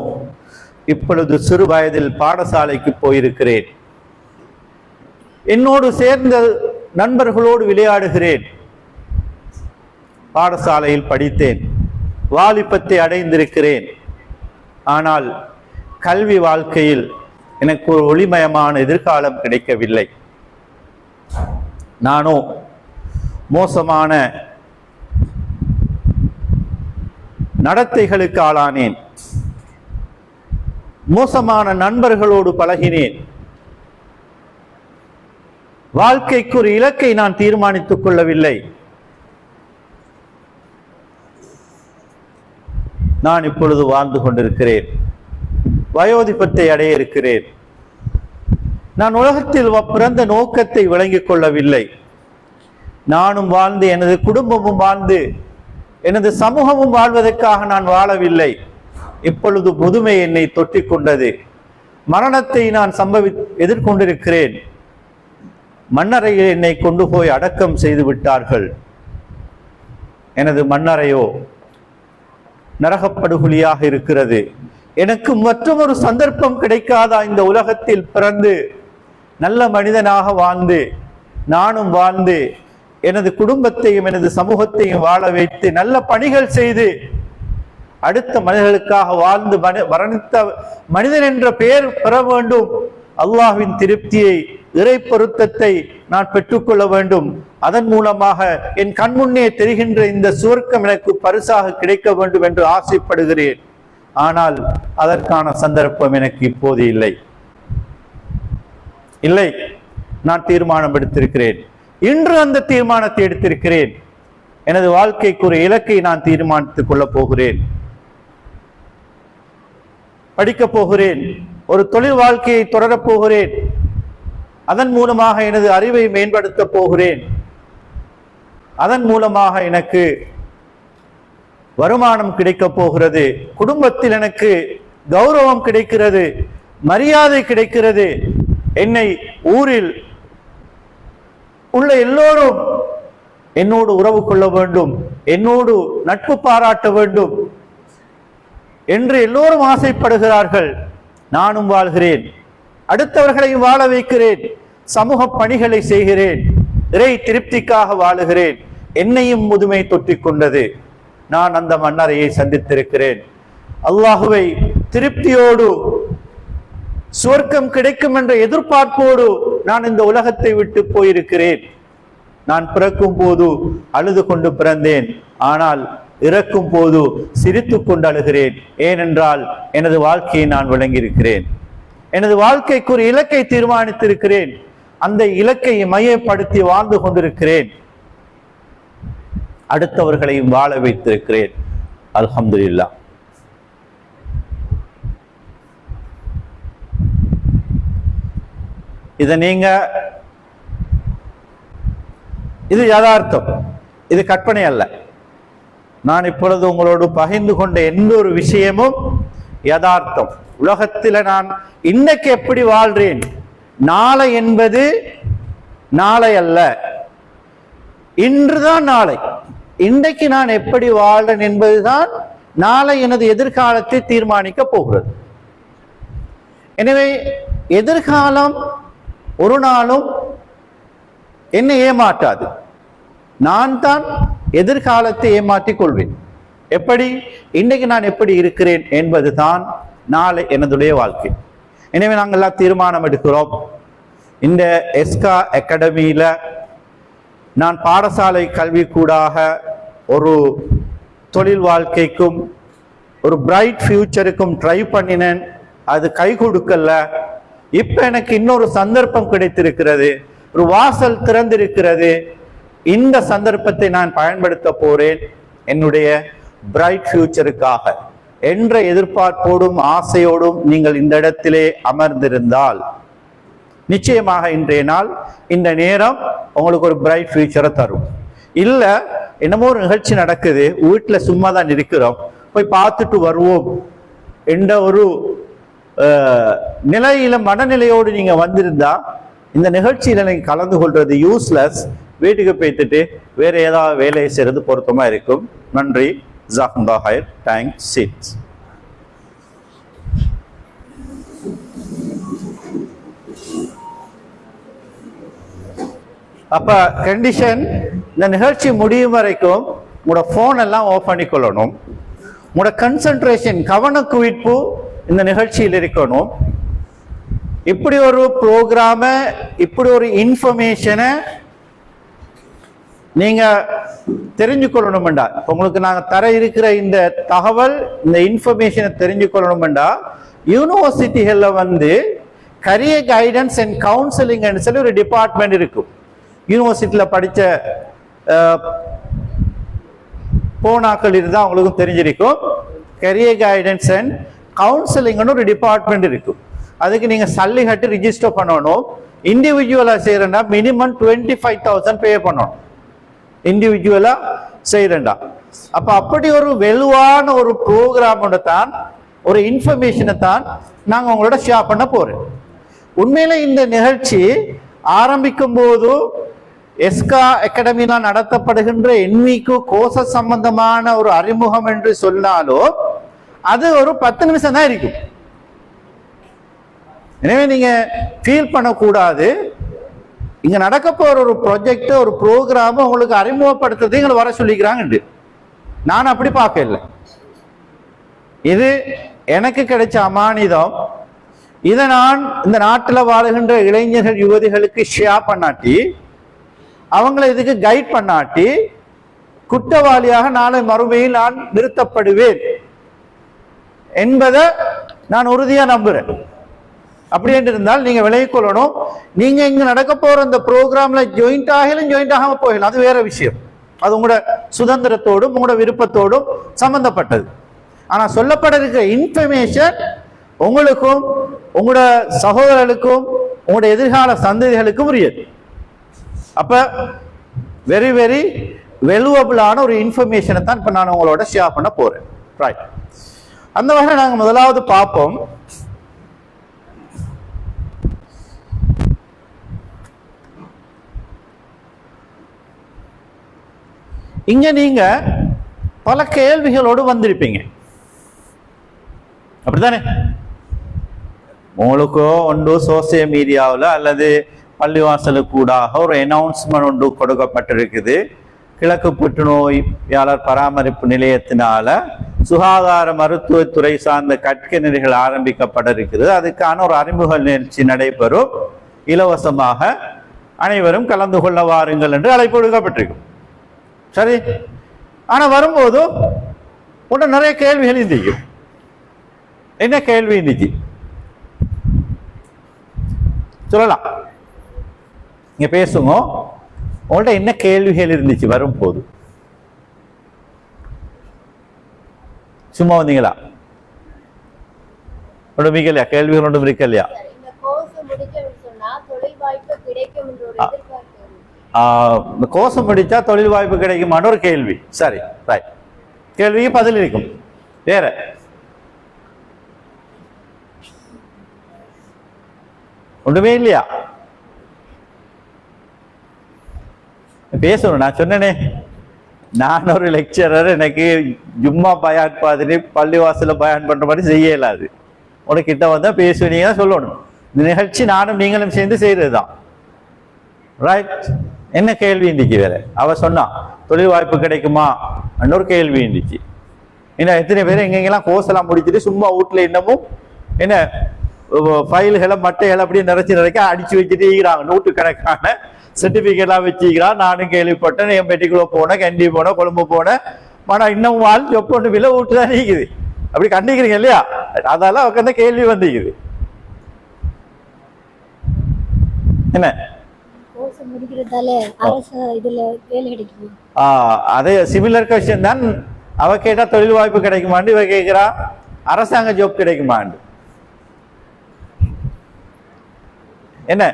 S3: இப்பொழுது சிறு வயதில் பாடசாலைக்கு போயிருக்கிறேன். என்னோடு சேர்ந்த நண்பர்களோடு விளையாடுகிறேன். பாடசாலையில் படித்தேன், வாலிபத்தை அடைந்திருக்கிறேன். ஆனால் கல்வி வாழ்க்கையில் எனக்கு ஒரு ஒளிமயமான எதிர்காலம் கிடைக்கவில்லை. நானோ மோசமான நடத்தைகளுக்கு ஆளானேன். மோசமான நண்பர்களோடு பழகினேன். வாழ்க்கைக்கு ஒரு இலக்கை நான் தீர்மானித்துக் கொள்ளவில்லை. நான் இப்பொழுது வாழ்ந்து கொண்டிருக்கிறேன். வயோதிபத்தை அடைய இருக்கிறேன். நான் உலகத்தில் பிறந்த நோக்கத்தை விளங்கிக் கொள்ளவில்லை. நானும் வாழ்ந்து, எனது குடும்பமும் வாழ்ந்து, எனது சமூகமும் வாழ்வதற்காக நான் வாழவில்லை. இப்பொழுது முதுமை என்னை தொட்டிக் கொண்டது. மரணத்தை நான் எதிர்கொண்டிருக்கிறேன். மண்ணறையில் என்னை கொண்டு போய் அடக்கம் செய்து விட்டார்கள். எனது மண்ணறையோ நரகப்படுகொலியாக இருக்கிறது. எனக்கு மற்றொரு சந்தர்ப்பம் கிடைக்காதா இந்த உலகத்தில் பிறந்து நல்ல மனிதனாக வாழ்ந்து, நானும் வாழ்ந்து, எனது குடும்பத்தையும் எனது சமூகத்தையும் வாழ வைத்து நல்ல பணிகள் செய்து அடுத்த மனிதர்களுக்காக வாழ்ந்து மரணித்த மனிதன் என்ற பெயர் பெற வேண்டும். அல்லாஹ்வின் திருப்தியை, இறை பொருத்தத்தை நான் பெற்றுக்கொள்ள வேண்டும். அதன் மூலமாக என் கண்முன்னே தெரிகின்ற இந்த சுவர்க்கம் எனக்கு பரிசாக கிடைக்க வேண்டும் என்று ஆசைப்படுகிறேன். ஆனால் அதற்கான சந்தர்ப்பம் எனக்கு இப்போது இல்லை. நான் தீர்மானம் எடுத்திருக்கிறேன். இன்று அந்த தீர்மானத்தை எடுத்திருக்கிறேன். எனது வாழ்க்கைக்கு ஒரு இலக்கை நான் தீர்மானித்துக் கொள்ளப் போகிறேன். படிக்கப் போகிறேன். ஒரு தொழில் வாழ்க்கையை தொடரப் போகிறேன். அதன் மூலமாக எனது அறிவை மேம்படுத்த போகிறேன். அதன் மூலமாக எனக்கு வருமானம் கிடைக்கப் போகிறது. குடும்பத்தில் எனக்கு கௌரவம் கிடைக்கிறது, மரியாதை கிடைக்கிறது. என்னை ஊரில் உள்ள எல்லோரும் என்னோடு உறவு கொள்ள வேண்டும், என்னோடு நட்பு பாராட்ட வேண்டும் என்று எல்லோரும் ஆசைப்படுகிறார்கள். நானும் வாழ்கிறேன். அடுத்தவர்களையும் வாழ வைக்கிறேன். சமூக பணிகளை செய்கிறேன். இறை திருப்திக்காக வாழுகிறேன். என்னையும் முதுமை தொற்றிக் கொண்டது. நான் அந்த மன்னரையை சந்தித்திருக்கிறேன். அல்லாஹுவை திருப்தியோடு சுவர்க்கம் கிடைக்கும் என்ற எதிர்பார்ப்போடு நான் இந்த உலகத்தை விட்டு போயிருக்கிறேன். நான் பிறக்கும் போது அழுது கொண்டு பிறந்தேன். ஆனால் இறக்கும் போது சிரித்து கொண்டு அழுகிறேன். ஏனென்றால் எனது வாழ்க்கையை நான் விளங்கியிருக்கிறேன், எனது வாழ்க்கைக்கு ஒரு இலக்கை தீர்மானித்திருக்கிறேன், அந்த இலக்கை மையப்படுத்தி வாழ்ந்து கொண்டிருக்கிறேன், அடுத்தவர்களையும் வாழ வைத்திருக்கிறேன். அல்ஹம்துலில்லாஹ். இதை நீங்க, இது யதார்த்தம், இது கற்பனை அல்ல. நான் இப்பொழுது உங்களோடு பகிர்ந்து கொண்ட எந்த ஒரு விஷயமும் யதார்த்தம். உலகத்தில் நான் இன்னைக்கு எப்படி வாழ்றேன், நாளை என்பது நாளை அல்ல, இன்றுதான் நாளை. இன்றைக்கு நான் எப்படி வாழ்றேன் என்பதுதான் நாளை எனது எதிர்காலத்தை தீர்மானிக்க போகிறது. எனவே எதிர்காலம் ஒரு நாளும் என்னை ஏமாற்றாது. நான் தான் எதிர்காலத்தை ஏமாற்றிக் கொள்வேன். எப்படி? இன்றைக்கு நான் எப்படி இருக்கிறேன் என்பதுதான் நாளை எனதுடைய வாழ்க்கை. எனவே நாங்கள் எல்லாம் தீர்மானம் எடுக்கிறோம். இந்த எஸ்கா அகாடமியில நான் பாடசாலை கல்வி கூடாக ஒரு தொழில் வாழ்க்கைக்கும் ஒரு பிரைட் ஃபியூச்சருக்கும் ட்ரை பண்ணினேன். அது கை கொடுக்கல. இப்ப எனக்கு இன்னொரு சந்தர்ப்பம் கிடைத்திருக்கிறது, ஒரு வாசல் திறந்திருக்கிறது. இந்த சந்தர்ப்பத்தை நான் பயன்படுத்த போறேன் என்னுடைய பிரைட் ஃபியூச்சருக்காக என்ற எதிர்பார்ப்போடும் ஆசையோடும் நீங்கள் இந்த இடத்திலே அமர்ந்திருந்தால் நிச்சயமாக இன்றைய நாள் இந்த நேரம் உங்களுக்கு ஒரு பிரைட் ஃபியூச்சரை தரும். இல்ல என்னமோ ஒரு நிகழ்ச்சி நடக்குது, வீட்டுல சும்மா தான் இருக்கிறோம், போய் பார்த்துட்டு வருவோம் என்ற ஒரு நிலையில மனநிலையோடு நீங்க வந்திருந்தா இந்த நிகழ்ச்சியில நீங்க கலந்து கொள்றது யூஸ்லெஸ். வீட்டுக்கு போய்த்துட்டு வேற ஏதாவது வேலையை செய்யறது பொருத்தமா இருக்கும். நன்றி. ஜாக்குல்லா ஹைர். தேங்க்ஸ். சீட்ஸ். அப்ப கண்டிஷன், இந்த நிகழ்ச்சி முடியும் வரைக்கும் உங்களோட போன் எல்லாம் ஆஃப் பண்ணிக்கொள்ளணும். உங்களோட கன்சன்ட்ரேஷன், கவன குவிப்பு இந்த நிகழ்ச்சியில் இருக்கணும். இப்படி ஒரு ப்ரோக்ராம, இப்படி ஒரு இன்ஃபர்மேஷனை நீங்க தெரிஞ்சுக்கொள்ளணும்டா. உங்களுக்கு நாங்க தர இருக்கிற இந்த தகவல், இந்த இன்ஃபர்மேஷனை தெரிஞ்சுக்கொள்ளணும்டா யூனிவர்சிட்டிகள்ல வந்து கரியர் கைடன்ஸ் அண்ட் கவுன்சிலிங் சொல்லி ஒரு டிபார்ட்மெண்ட் இருக்கும். யூனிவர்சிட்டியில் படித்த போனாக்கள் இருந்தால் அவங்களுக்கும் தெரிஞ்சிருக்கும். கரியர் கைடன்ஸ் அண்ட் கவுன்சிலிங்னு ஒரு டிபார்ட்மெண்ட் இருக்கும். அதுக்கு நீங்கள் சல்லி கட்டி ரிஜிஸ்டர் பண்ணணும். இண்டிவிஜுவலாக செய்கிறேன்டா மினிமம் 25,000 பே பண்ணணும். இண்டிவிஜுவலாக செய்கிறேன்டா. அப்போ அப்படி ஒரு வெளுவான ஒரு ப்ரோக்ராமோட தான், ஒரு இன்ஃபர்மேஷனை தான் நாங்கள் உங்களோட ஷேர் பண்ண போகிறோம். உண்மையில இந்த நிகழ்ச்சி ஆரம்பிக்கும் போது எஸ்கா அகாடமியில் நடத்தப்படுகின்ற என்விக்கு கோர்ஸ் சம்பந்தமான ஒரு அறிமுகம் என்று சொன்னாலும் அது ஒரு 10 நிமிஷம் தான் இருக்கும். எனவே நீங்க ஃபீல் பண்ணக்கூடாது. இங்க நடக்க போற ஒரு ப்ராஜெக்ட், ஒரு ப்ரோக்ராம் உங்களுக்கு அறிமுகப்படுத்துறது எங்களை வர சொல்லிக்கிறாங்க. நான் அப்படி பார்க்கல. இது எனக்கு கிடைச்ச அமானிதம். இதை நான் இந்த நாட்டில் வாழுகின்ற இளைஞர்கள், யுவதிகளுக்கு ஷேர் பண்ணாட்டி, அவங்களை இதுக்கு கைட் பண்ணாட்டி, குற்றவாளியாக நாளை மறுமையில் நான் நிறுத்தப்படுவேன் என்பதை நான் உறுதியா நம்புறேன். அப்படி என்று இருந்தால் நீங்க விலகிக் கொள்ளணும். நீங்க இங்க நடக்க போற இந்த ப்ரோக்ராம்ல ஜாயிண்ட் ஆகலும் ஜாயிண்ட் ஆகாம போகலாம், அது வேற விஷயம். அது உங்களோட சுதந்திரத்தோடும் உங்களோட விருப்பத்தோடும் சம்பந்தப்பட்டது. ஆனா சொல்லப்பட இருக்கிற இன்ஃபர்மேஷன் உங்களுக்கும் உங்களோட சகோதரர்களுக்கும் உங்களோட எதிர்கால சந்ததிகளுக்கும் உரியது. அப்ப வெரி வெரி வேல்யூபிளான ஒரு இன்ஃபர்மேஷனை தான் இப்ப நான் உங்களோட ஷேர் பண்ண போறேன். ரைட். அந்த வகையில் நாங்கள் முதலாவது பார்ப்போம். இங்க நீங்க பல கேள்விகளோடு வந்திருப்பீங்க, அப்படித்தானே? உங்களுக்கோ ஒன்று சோசியல் மீடியாவில் அல்லது பள்ளிவாசலுக்கு கூடாக ஒரு அனௌன்ஸ்மெண்ட் ஒன்று கொடுக்கப்பட்டிருக்குது. கிழக்கு புற்றுநோயாளர் பராமரிப்பு நிலையத்தினால சுகாதார மருத்துவத்துறை சார்ந்த கற்கை நெறிகள் ஆரம்பிக்கப்பட இருக்குது. அதுக்கான ஒரு அறிமுக நிகழ்ச்சி நடைபெறும். இலவசமாக அனைவரும் கலந்து கொள்ள வாருங்கள் என்று அழைப்பு விடுக்கப்பட்டிருக்கும். சரி. ஆனா வரும்போது உன்ன நிறைய கேள்விகள் இருந்துச்சு. என்ன கேள்வி இருந்துச்சு சொல்லலாம், இங்க பேசுங்க. உங்கள்ட்ட என்ன கேள்விகள் இருந்துச்சு வரும்போது? சும்மா வந்தீங்களா? ஒன்றும் மிகலையா? கேள்விகள் ஒன்றும் இருக்கலையா? இந்த கோர்ஸ் முடிச்சா தொழில் வாய்ப்பு கிடைக்குமான ஒரு கேள்வி. சரி, ரைட். கேள்விக்கு பதில் இருக்கும். வேற ஒன்றுமே இல்லையா? பேசணும். நான் சொன்னேனே, நான் ஒரு லெக்சரர், எனக்கு ஜும்மா பயான் மாதிரி பள்ளிவாசல பயான் பண்ற மாதிரி செய்ய இயலாது. உனக்கிட்ட வந்தா பேசுவீங்க தான் சொல்லணும். இந்த நிகழ்ச்சி நானும் நீங்களும் சேர்ந்து செய்யறது தான். ரைட். என்ன கேள்வி இருந்துச்சு வேற? அவ சொன்னா தொழில் வாய்ப்பு கிடைக்குமா ஒரு கேள்வி இருந்துச்சு. ஏன்னா எத்தனை பேர் எங்கெங்கெல்லாம் கோர்ஸ் எல்லாம் முடிச்சுட்டு சும்மா வீட்டுல இன்னமும் என்ன ஃபைல்களை மட்டைகளை அப்படியே நிறைக்க அடிச்சு வச்சுட்டு இருக்கிறாங்க. நூற்றுக்கணக்கான சர்டிபிகேட்லாம் வச்சுக்கிறான். நானும் கேள்விப்பட்டேன். என் பெட்டிக்குள்ள போனேன், கண்டி போனேன், கொழும்பு போனேன். ஆனா இன்னும் வாழ் ஒப்பொண்டு விலை வீட்டு தான் நீக்குது. அப்படி கண்டிக்கிறீங்க இல்லையா? அதெல்லாம் உட்காந்து கேள்வி வந்துக்குது. என்ன அதே சிமிலர் கொஸ்டின் தான். அவ கேட்டா தொழில் வாய்ப்பு கிடைக்குமாண்டு, இவ கேட்கிறா அரசாங்க ஜாப் கிடைக்குமாண்டு. என்ன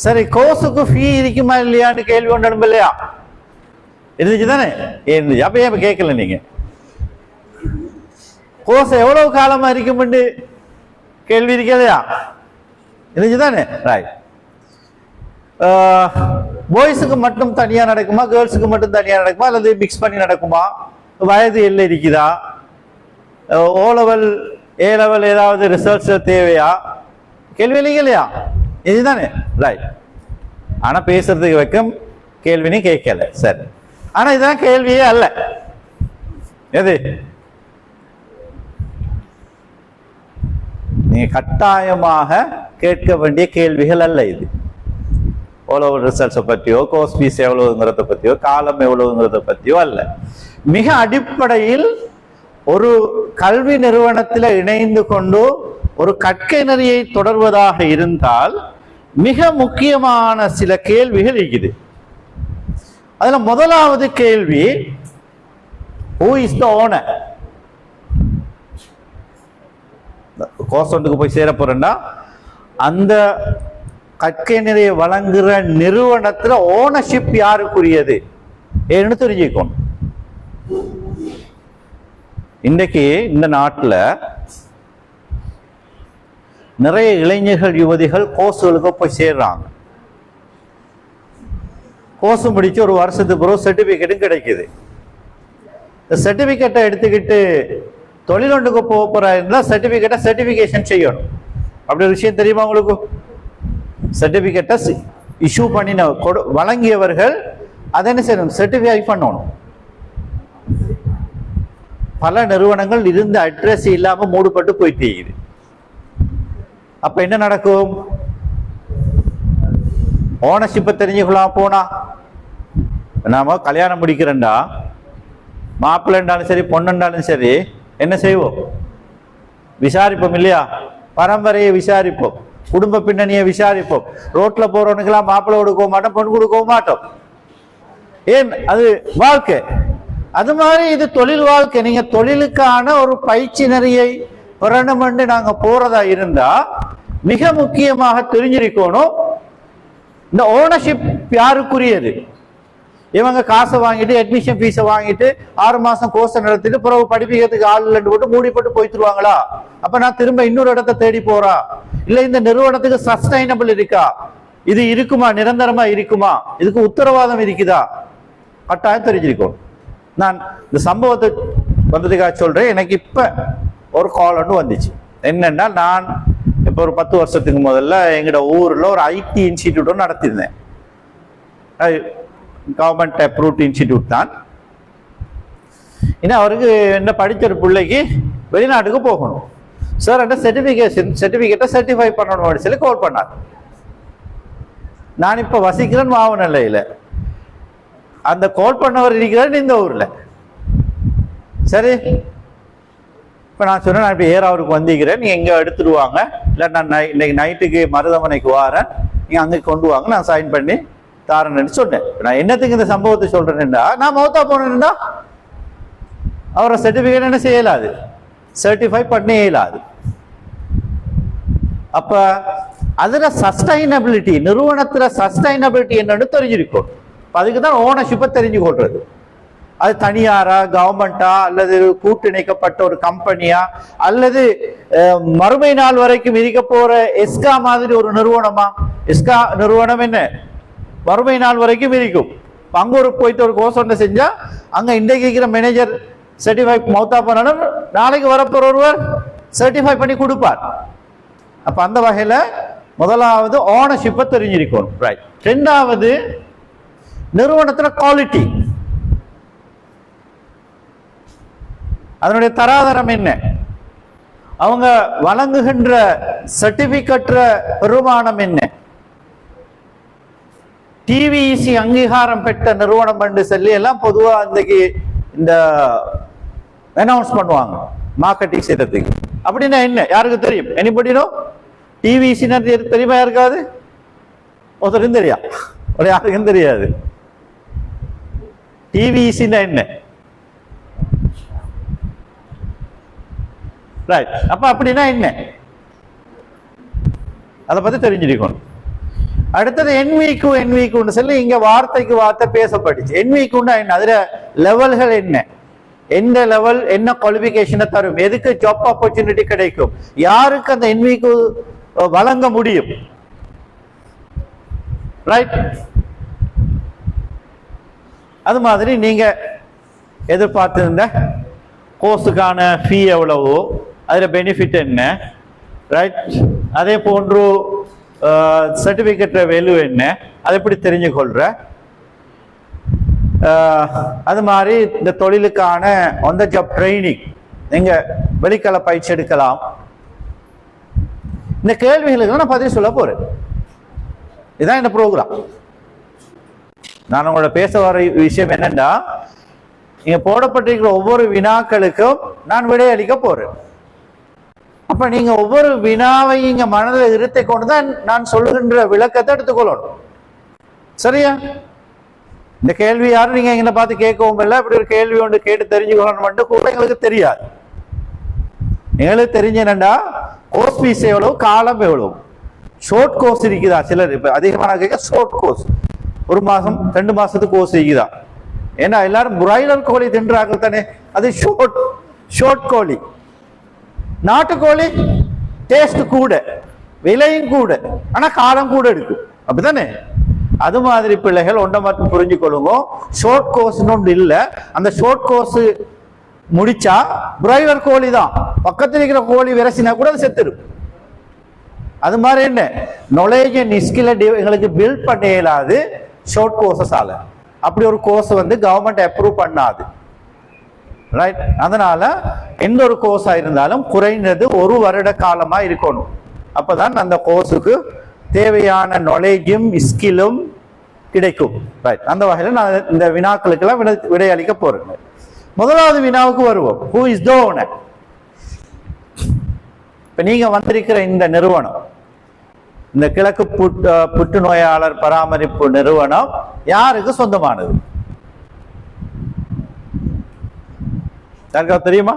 S3: சரி, கோர்ஸுக்கு ஃபீ இருக்குமா இல்லையான்னு கேள்வி ஒன்று இல்லையா? இருந்துச்சு தானே? இருந்துச்சு. அப்ப ஏன் கேட்கல நீங்க? கோர்ஸ் எவ்வளவு காலமா இருக்கும்னு கேள்வி இருக்கலையா? இருந்துச்சு தானே? ரைட். பாய்ஸுக்கு மட்டும் தனியா நடக்குமா, கேர்ள்ஸுக்கு மட்டும் தனியா நடக்குமா, அல்லது மிக்ஸ் பண்ணி நடக்குமா? வயது எல்லை இருக்குதா? ஓ லெவல் ஏ லெவல் ஏதாவது ரிசல்ட்ஸ் தேவையா? கேள்வி இல்லையா? இதுதானே? ரைட். ஆனா பேசுறதுக்கு வைக்கும் கேள்வினே கேட்கல. சரி, ஆனா இதுதான் கேள்வியே அல்ல. எது நீங்க கட்டாயமாக கேட்க வேண்டிய கேள்விகள் அல்ல இது. ஓலோவர் ரிசல்ட்ஸை பற்றியோ, கோர்ஸ் ஃபீஸ் எவ்வளவுங்கிறத பற்றியோ, காலம் எவ்வளவுங்கிறத பற்றியோ அல்ல. மிக அடிப்படையில் ஒரு கல்வி நிறுவனத்தில் இணைந்து கொண்டு ஒரு கற்கை நெறியை தொடர்வதாக இருந்தால் மிக முக்கியமான சில கேள்விகள் இருக்குது. அதுல முதலாவது கேள்வி, who is the owner? Course ஒன்றுக்கு போய் சேர போறேன்னா அந்த கற்கை நெறியை வழங்குற நிறுவனத்துல ஓனர்ஷிப் யாருக்குரியது ஏன்னு தெரிஞ்சுக்கணும். இன்றைக்கு இந்த நாட்டில் நிறைய இளைஞர்கள் யுவதிகள் கோர்ஸுகளுக்கு போய் சேர்றாங்க. கோர்ஸ் முடிச்சு ஒரு வருஷத்துக்கு பிறகு சர்டிபிகேட்டும் கிடைக்குது. இந்த சர்டிபிகேட்டை எடுத்துக்கிட்டு தொழில் ஒன்றுக்கு போக போறாருன்னா சர்டிபிகேட்டை சர்டிபிகேஷன் செய்யணும். அப்படி ஒரு விஷயம் தெரியுமா உங்களுக்கு? சர்டிபிகேட்டை இஷ்யூ பண்ணின வழங்கியவர்கள் அதை என்ன செய்யணும்? சர்டிஃபை பண்ணணும். பல நிறுவனங்கள் இருந்த அட்ரஸ் இல்லாம மூடப்பட்டு போயிட்டு. அப்ப என்ன நடக்கும்? ஓனர்ஷிப்பை தெரிஞ்சுக்கலாம். போனா நாம கல்யாணம் முடிக்கிறேன்டா, மாப்பிள்ளைண்டாலும் சரி பொண்ணுண்டாலும் சரி என்ன செய்வோம்? விசாரிப்போம் இல்லையா? பரம்பரையை விசாரிப்போம், குடும்ப பின்னணியை விசாரிப்போம். ரோட்ல போறவனுக்கெல்லாம் மாப்பிள்ளை கொடுக்கவும் மாட்டோம், பொண்ணு கொடுக்கவும் மாட்டோம். ஏன்? அது வாழ்க்கை. அது மாதிரி இது தொழில் வாழ்க்கை. நீங்க தொழிலுக்கான ஒரு பயிற்சி நெறியை பெறணும் என்று நாங்க போறதா இருந்தா மிக முக்கியமாக தெரிஞ்சிருக்கணும், இந்த ஓனர்ஷிப் யாருக்குரியது. இவங்க காசை வாங்கிட்டு அட்மிஷன் ஃபீஸை வாங்கிட்டு 6 மாசம் கோர்ஸ் நடத்திட்டு பிறகு படிப்பிக்கிறதுக்கு ஆள் இல்லைன்னு போட்டு மூடிப்பட்டு போயிட்டுருவாங்களா? அப்ப நான் திரும்ப இன்னொரு இடத்தை தேடி போறா? இல்ல இந்த நிறுவனத்துக்கு சஸ்டைனபிள் இருக்கா? இது இருக்குமா? நிரந்தரமா இருக்குமா? இதுக்கு உத்தரவாதம் இருக்குதா? கட்டாயம் தெரிஞ்சிருக்கணும். நான் இந்த சம்பவத்தை வந்ததுக்காக சொல்றேன். எனக்கு இப்ப ஒரு கால் ஒன்று வந்துச்சு. என்னன்னா, நான் இப்ப ஒரு 10 வருஷத்துக்கு முதல்ல எங்கட ஊர்ல ஒரு ஐடி இன்ஸ்டிடியூட் நடத்திருந்தேன். கவர்மெண்ட் அப்ரூவ்ட் இன்ஸ்டிடியூட் தான். ஏன்னா அவருக்கு என்ன படிச்ச ஒரு பிள்ளைக்கு வெளிநாட்டுக்கு போகணும் சார், அந்த சர்டிஃபிகேட்டை சர்டிஃபை பண்ணணும் சொல்லி கால் பண்ணார். நான் இப்ப வசிக்கிறேன் மாவனல்லையில, அந்த கால் பண்ணவர் இருக்கிறார் இந்த ஊர்ல. சரி, இப்ப நான் சொன்னேன் நான் இப்ப ஏறாவூருக்கு வந்திக்கிறேன், நீங்க எங்க எடுத்துடுவாங்க, இல்ல நான் இன்னைக்கு நைட்டுக்கு மருதமனைக்கு வாரேன், நீங்க அங்கே கொண்டு வாங்க, நான் சைன் பண்ணி தாரேன்னு சொன்னேன். நான் என்னத்துக்கு இந்த சம்பவத்தை சொல்றேன்னா, நான் மௌத்தா போனேன்னா அவரை சர்டிபிகேட் என்ன செய்யலாது, சர்டிஃபை பண்ண இயலாது. அப்ப அதுல சஸ்டைனபிலிட்டி, நிறுவனத்துல சஸ்டைனபிலிட்டி என்னன்னு தெரிஞ்சிருக்கும். அதுக்கு தான் ஓனர்ஷிப்பை தெரிஞ்சு கொள்றது. அது தனியாரா, கவர்மெண்டா, அல்லது கூட்டிணைக்கப்பட்ட ஒரு கம்பெனியா, அல்லது மறுமை நாள் வரைக்கும் இருக்க போற எஸ்கா மாதிரி ஒரு நிறுவனமா? எஸ்கா நிறுவனம் என்ன மறுமை நாள் வரைக்கும் இருக்கும். அங்க ஒரு போயிட்டு ஒரு கோர்ஸ் ஒன்று செஞ்சா அங்க இன்றைக்கு இருக்கிற மேனேஜர் சர்டிஃபை மௌத்தா பண்ணணும், நாளைக்கு வரப்போற ஒருவர் சர்டிஃபை பண்ணி கொடுப்பார். அப்ப அந்த வகையில முதலாவது ஓனர்ஷிப்பை தெரிஞ்சிருக்கும். ரைட். ரெண்டாவது நிறுவனத்துல குவாலிட்டி, அதனுடைய தராதரம் என்ன, அவங்க வழங்குகின்ற சர்டிபிகேட் பெருமானம் என்ன, டிவிஇசி அங்கீகாரம் பெற்ற நிறுவனம் என்று சொல்லி எல்லாம் பொதுவா இன்றைக்கு இந்த அனௌன்ஸ் பண்ணுவாங்க மார்க்கெட்டிங் செய்யறதுக்கு. அப்படின்னா என்ன, யாருக்கு தெரியும்? Anybody no? டிவிஇசி தெரியுமா யாருக்காவது? ஒருத்தருக்கும் தெரியா? ஒரு யாருக்கும் தெரியாது. டிவிஇசின்னா என்ன? ரைட். அப்ப அப்படின்னா என்ன, அதை பத்தி தெரிஞ்சிருக்கணும். அடுத்தது என்விக்குன்னு சொல்லி இங்க வார்த்தைக்கு வார்த்தை பேசப்பட்டுச்சு. என்விக்குன்னா என்ன, அதுல லெவல்கள் என்ன, எந்த லெவல் என்ன குவாலிபிகேஷனை தரும், எதுக்கு ஜாப் ஆப்பர்ச்சுனிட்டி கிடைக்கும், யாருக்கு அந்த என்விக்கு வழங்க முடியும். ரைட். அது மாதிரி நீங்க எதிர்பார்த்திருந்த கோர்ஸுக்கான ஃபீ எவ்வளவோ, அதுல பெனிஃபிட் என்ன, ரைட், அதே போன்று சர்டிபிகேட் வேல்யூ என்ன, அதை எப்படி தெரிஞ்சு கொள்ற, அது மாதிரி இந்த தொழிலுக்கான ஆன் த ஜாப் ட்ரைனிங், நீங்க வெளிக்கள பயிற்சி எடுக்கலாம். இந்த கேள்விகளுக்கு நான் பதில் சொல்ல போறேன். இதுதான் இந்த ப்ரோக்ராம். நான் உங்களோட பேச வர விஷயம் என்னன்னா, இங்க போடப்பட்டிருக்கிற ஒவ்வொரு வினாக்களுக்கும் நான் விடையளிக்க போறேன். அப்ப நீங்க ஒவ்வொரு வினாவை இங்க மனதில் இருத்தை கொண்டுதான் நான் சொல்லுகின்ற விளக்கத்தை எடுத்துக்கொள்ளணும். சரியா? இந்த கேள்வி யாரும் நீங்க எங்களை பார்த்து கேட்கவும் இல்லை, இப்படி ஒரு கேள்வி ஒன்று கேட்டு தெரிஞ்சுக்கணும் கூட எங்களுக்கு தெரியாது. எங்களுக்கு தெரிஞ்ச என்னன்னா, கோர்ஸ் ஃபீஸ் எவ்வளவு, காலம் எவ்வளவு, ஷார்ட் கோர்ஸ் இருக்குதா, சிலர் இப்ப அதிகமான கேட்க ஷார்ட் கோர்ஸ், 1 மாசம் 2 மாசத்துக்கு கோர்ஸ் இருக்குதா. ஏன்னா எல்லாரும் பிராய்லர் கோழி தின்றாங்க தானே, அது ஷார்ட் கோழி. நாட்டுக்கோழி டேஸ்ட் கூட, விலையும் கூட, ஆனா காலம் கூட எடுக்கும். அப்படித்தானே? அது மாதிரி பிள்ளைகள் ஒன்றை மட்டும் புரிஞ்சு கொள்ளுங்க, ஷார்ட் கோர்ஸ் ஒன்று இல்லை. அந்த ஷார்ட் கோர்ஸ் முடிச்சா பிராய்லர் கோழி தான், பக்கத்தில் இருக்கிற கோழி விரசினா கூட அது செத்துடும். அது மாதிரி என்ன, நாலேஜ் அண்ட் ஸ்கில் எங்களுக்கு பில்ட் பண்ண இயலாது ஷார்ட் கோர்ஸஸ் ஆல. அப்படி ஒரு கோர்ஸ் கவர்மெண்ட் அப்ரூவ் பண்ணாது. ரைட். அதனால எந்த ஒரு கோர்ஸா இருந்தாலும் குறைந்தது 1 வருட காலமா இருக்கணும். அப்பதான் அந்த கோர்ஸுக்கு தேவையான நாலேஜும் ஸ்கில்லும் கிடைக்கும். ரைட். அந்த வகையில் நான் இந்த வினாக்களுக்கெல்லாம் விடையளிக்க போறேன். முதலாவது வினாவுக்கு வருவோம். Who is the owner? இப்ப நீங்க வந்திருக்கிற இந்த நிறுவனம், இந்த கிழக்கு புற்றுநோயாளர் பராமரிப்பு நிறுவனம் யாருக்கு சொந்தமானது? யாருக்கா தெரியுமா?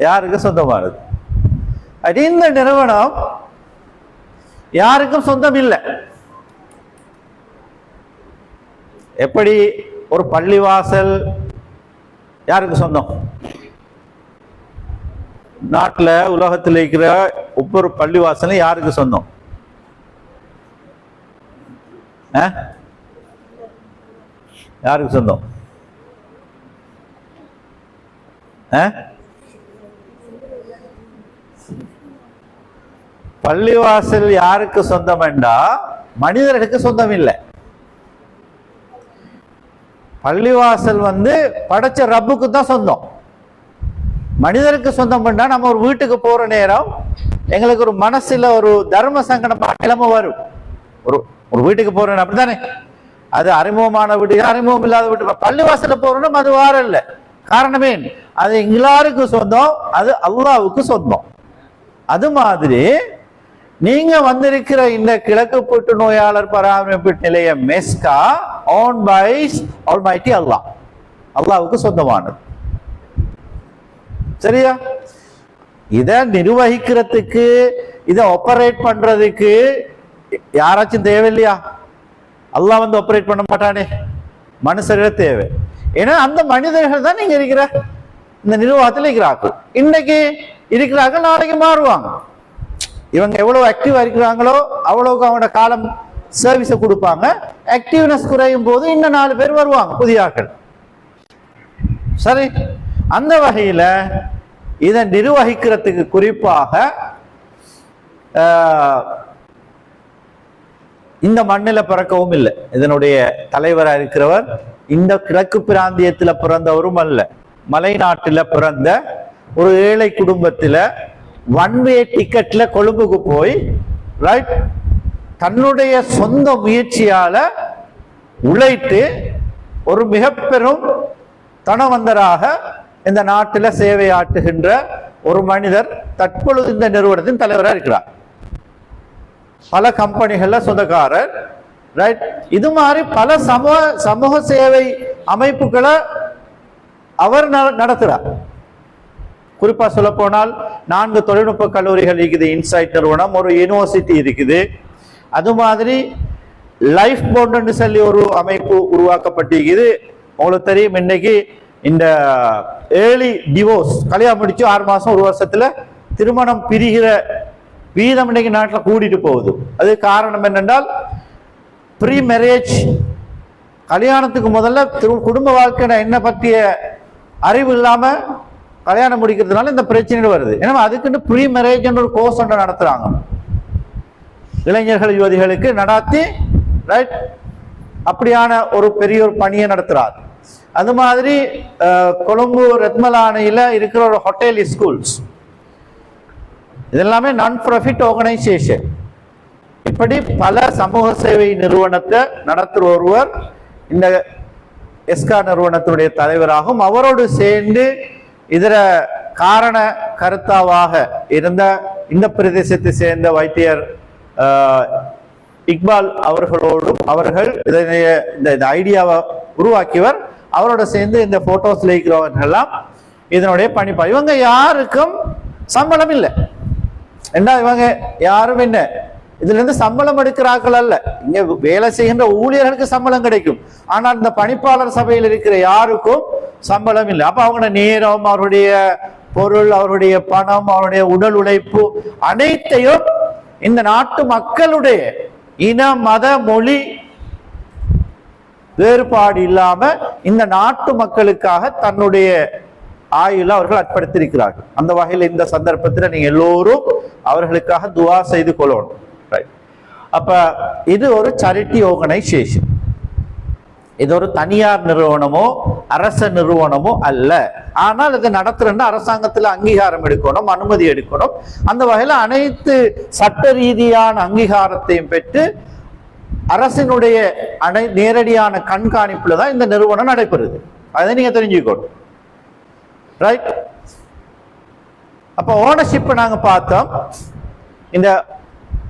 S3: யாருக்கு சொந்தமானது? இந்த நிறுவனம் யாருக்கும் சொந்தம் இல்லை. எப்படி ஒரு பள்ளிவாசல் யாருக்கு சொந்தம்? நாட்டில் உலகத்தில் இருக்கிற ஒவ்வொரு பள்ளிவாசலும் யாருக்கு சொந்தம்? யாருக்கு சொந்தம்? பள்ளிவாசல் யாருக்கு சொந்தம் என்றா மனிதர்களுக்கு சொந்தம் இல்லை. பள்ளிவாசல் படைச்ச ரப்புக்கு தான் சொந்தம். மனிதருக்கு சொந்தம் பண்ணா நம்ம ஒரு வீட்டுக்கு போற நேரம் எங்களுக்கு ஒரு மனசுல ஒரு தர்ம சங்கடம் கிளம்ப வரும். ஒரு ஒரு வீட்டுக்கு போறேன் அப்படித்தானே, அது அறிமுகமான வீடு அறிமுகம் இல்லாத வீட்டு, பள்ளிவாசல போறோம் அது வாரம் இல்லை. காரணமே அது எல்லாருக்கும் சொந்தம், அது அல்லாஹ்வுக்கு சொந்தம். அது மாதிரி நீங்க வந்திருக்கிற இந்த கிழக்கு புற்று நோயாளர் பராமரிப்பு நிலையம் மெஸ்கா ஓன் பை ஆல்மைட்டி அல்லாஹ், அல்லாஹ்வுக்கு சொந்தமானது. சரியா? இத நிர்வகிக்கிறதுக்கு, இதை ஆபரேட் பண்றதுக்கு யாராச்சும் தேவையில்லையா? அல்லாஹ் வந்து ஆபரேட் பண்ண மாட்டானே, மனுஷர்கள் தேவை. ஏன்னா அந்த மனிதர்கள் தான் நீங்க இருக்கிற இந்த நிர்வாகத்தில் இருக்கிறார்கள். இன்னைக்கு இருக்கிறார்கள், நாளைக்கு மாறுவாங்க. இவங்க எவ்வளவு ஆக்டிவா இருக்கிறாங்களோ அவ்வளவுக்கு அவங்களோட காலம் சர்வீஸை கொடுப்பாங்க. ஆக்டிவ்னஸ் குறையும் போது இன்னும் 4 பேர் வருவாங்க, புதிய ஆட்கள். சரி, அந்த வகையில இதை நிர்வகிக்கிறதுக்கு குறிப்பாக இந்த மண்ணில் பிறக்கவும் இல்லை. இதனுடைய தலைவராக இருக்கிறவர் இந்த கிழக்கு பிராந்தியத்துல பிறந்தவரும் அல்ல, மலை நாட்டுல பிறந்த ஒரு ஏழை குடும்பத்துல ஒன்வே டிக்கெட்ல கொழும்புக்கு போய் ரைட் தன்னுடைய சொந்த முயற்சியால உழைத்து ஒரு மிக பெரும் தனவந்தராக இந்த நாட்டில் சேவையாற்றுகின்ற ஒரு மனிதர் தற்பொழுது இந்த நிறுவனத்தின் தலைவராக இருக்கிறார். பல கம்பெனிகள்ல சொந்தக்காரர். ரைட், இது மாதிரி பல சமூக சேவை அமைப்புகளை அவர் நடத்துறார். குறிப்பா சொல்ல போனால் 4 தொழில்நுட்ப கல்லூரிகள் இருக்குது, இன்சைட் நிறுவனம், ஒரு யூனிவர்சிட்டி இருக்குது. அது மாதிரி லைஃப் போர்டுன்னு சொல்லி ஒரு அமைப்பு உருவாக்கப்பட்டிருக்குது. உங்களுக்கு தெரியும், இன்னைக்கு இந்த ஏர்லி டிவோர்ஸ், கல்யாணம் முடிச்சு 6 மாசம் 1 வருஷத்துல திருமணம் பிரிகிற வீதம் இன்னைக்கு நாட்டில் கூட்டிட்டு போகுது. அது காரணம் என்னென்றால் ப்ரீ மேரேஜ், கல்யாணத்துக்கு முதல்ல குடும்ப வாழ்க்கை என்ன பற்றிய அறிவு இல்லாம கல்யாணம் முடிக்கிறதுனால இந்த பிரச்சனை வருது. ஏன்னா அதுக்குன்னு ப்ரீ மேரேஜ் ஒரு கோர்ஸ் ஒன்று நடத்துறாங்க இளைஞர்கள் யுவதிகளுக்கு நடத்தி, ரைட், அப்படியான ஒரு பெரிய ஒரு பணியை நடத்துறார். அது மாதிரி கொழும்பு ரத்மலானையில இருக்கிற ஒரு ஹோட்டல் ஸ்கூல்ஸ், இதெல்லாமே நான் ப்ராஃபிட் ஆர்கனைசேஷன். இப்படி பல சமூக சேவை நிறுவனத்தை நடத்துற ஒருவர் இந்த எஸ்கா நிறுவனத்துடைய தலைவராகும். அவரோடு சேர்ந்து இதர காரண கருத்தாவாக இருந்த இந்த பிரதேசத்தை சேர்ந்த வைத்தியர் இக்பால் அவர்களோடும் அவர்கள் இந்த ஐடியாவை உருவாக்கியவர். அவரோட சேர்ந்து இந்த போட்டோஸ்ல இருக்கிறவர்கள்லாம் இதனுடைய பணிப்பா. இவங்க யாருக்கும் சம்பளம் இல்லை. என்ன, இவங்க யாரும் என்ன இதுல இருந்து சம்பளம் எடுக்கிறார்கள் அல்ல. இங்க வேலை செய்கின்ற ஊழியர்களுக்கு சம்பளம் கிடைக்கும், ஆனால் இந்த பணிப்பாளர் சபையில் இருக்கிற யாருக்கும் சம்பளம் இல்லை. அப்ப அவங்களோட நேரம், அவருடைய பொருள், அவருடைய பணம், அவருடைய உடல் உழைப்பு அனைத்தையும் இந்த நாட்டு மக்களுடைய இன மத மொழி வேறுபாடு இல்லாம இந்த நாட்டு மக்களுக்காக தன்னுடைய ஆயுள அவர்கள் அர்ப்பணித்திருக்கிறார்கள். அந்த வகையில் இந்த சந்தர்ப்பத்தில் நீங்க எல்லோரும் அவர்களுக்காக துவா செய்து கொள்ளணும். அப்ப இது ஒரு சேரிட்டி ஆர்கனைசேஷன், இது ஒரு தனியார் நிறுவனமோ அரச நிறுவனமோ அல்ல. ஆனால் இதை நடத்துறேன்னா அரசாங்கத்துல அங்கீகாரம் எடுக்கணும், அனுமதி எடுக்கணும். அந்த வகையில அனைத்து சட்ட ரீதியான அங்கீகாரத்தையும் பெற்று அரசினுடைய நேரடியான கண்காணிப்புல தான் இந்த நிறுவனம் நடைபெறுது. அதை நீங்க தெரிஞ்சுக்கணும். ரைட், அப்ப ஓனர்ஷிப் நாங்க பார்த்தோம். இந்த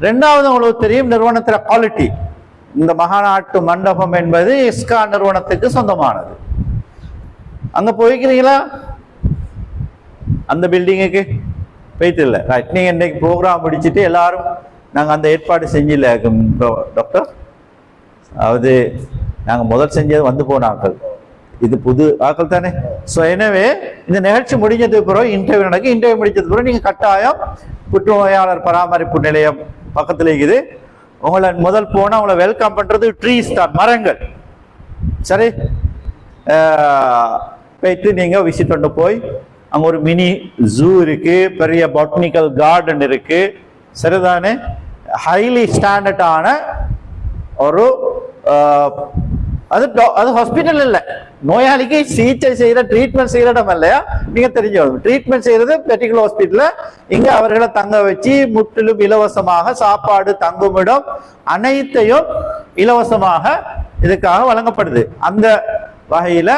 S3: 2வது உங்களுக்கு தெரியும், நிறுவனத்துல குவாலிட்டி. இந்த மகாநாட்டு மண்டபம் என்பது எஸ்கா நிறுவனத்துக்கு சொந்தமானது. அங்க போய்க்கிறீங்களா? அந்த பில்டிங்குக்கு போயிட்டு இல்லை. ரைட், நீங்க இன்னைக்கு ப்ரோக்ராம் முடிச்சுட்டு எல்லாரும் நாங்க அந்த ஏற்பாடு செஞ்சில்ல டாக்டர், அதாவது நாங்க முதல் செஞ்சது வந்து போன ஆக்கள், இது புது ஆக்கள் தானே. ஸோ எனவே இந்த நிகழ்ச்சி முடிஞ்சதுக்கு பிறகு இன்டர்வியூ நடக்கும். இன்டர்வியூ முடிச்சதுக்கு பிறகு நீங்க கட்டாயம் புற்றுநோயாளர் பராமரிப்பு நிலையம் பக்கத்துல இருக்குது. உங்களை முதல் போனா உங்களை வெல்கம் பண்றது ட்ரீஸ் தான், மரங்கள். சரி, போயிட்டு நீங்க விசிட் பண்ண போய் அங்க ஒரு மினி ஜூ இருக்கு, பெரிய பாட்னிக்கல் கார்டன் இருக்கு. சரிதானே, ஹைலி ஸ்டாண்டர்டான ஒரு அது ஹாஸ்பிட்டல் இல்லை, நோயாளிக்கு சிகிச்சை செய்யற ட்ரீட்மெண்ட் செய்யற இடம் இல்லையா? நீங்க தெரிஞ்சு ட்ரீட்மெண்ட் செய்யறது பெர்டிகுலர் ஹாஸ்பிட்டல்ல. இங்க அவர்களை தங்க வச்சு முற்றிலும் இலவசமாக சாப்பாடு, தங்குமிடம் அனைத்தையும் இலவசமாக இதுக்காக வழங்கப்படுது. அந்த வகையில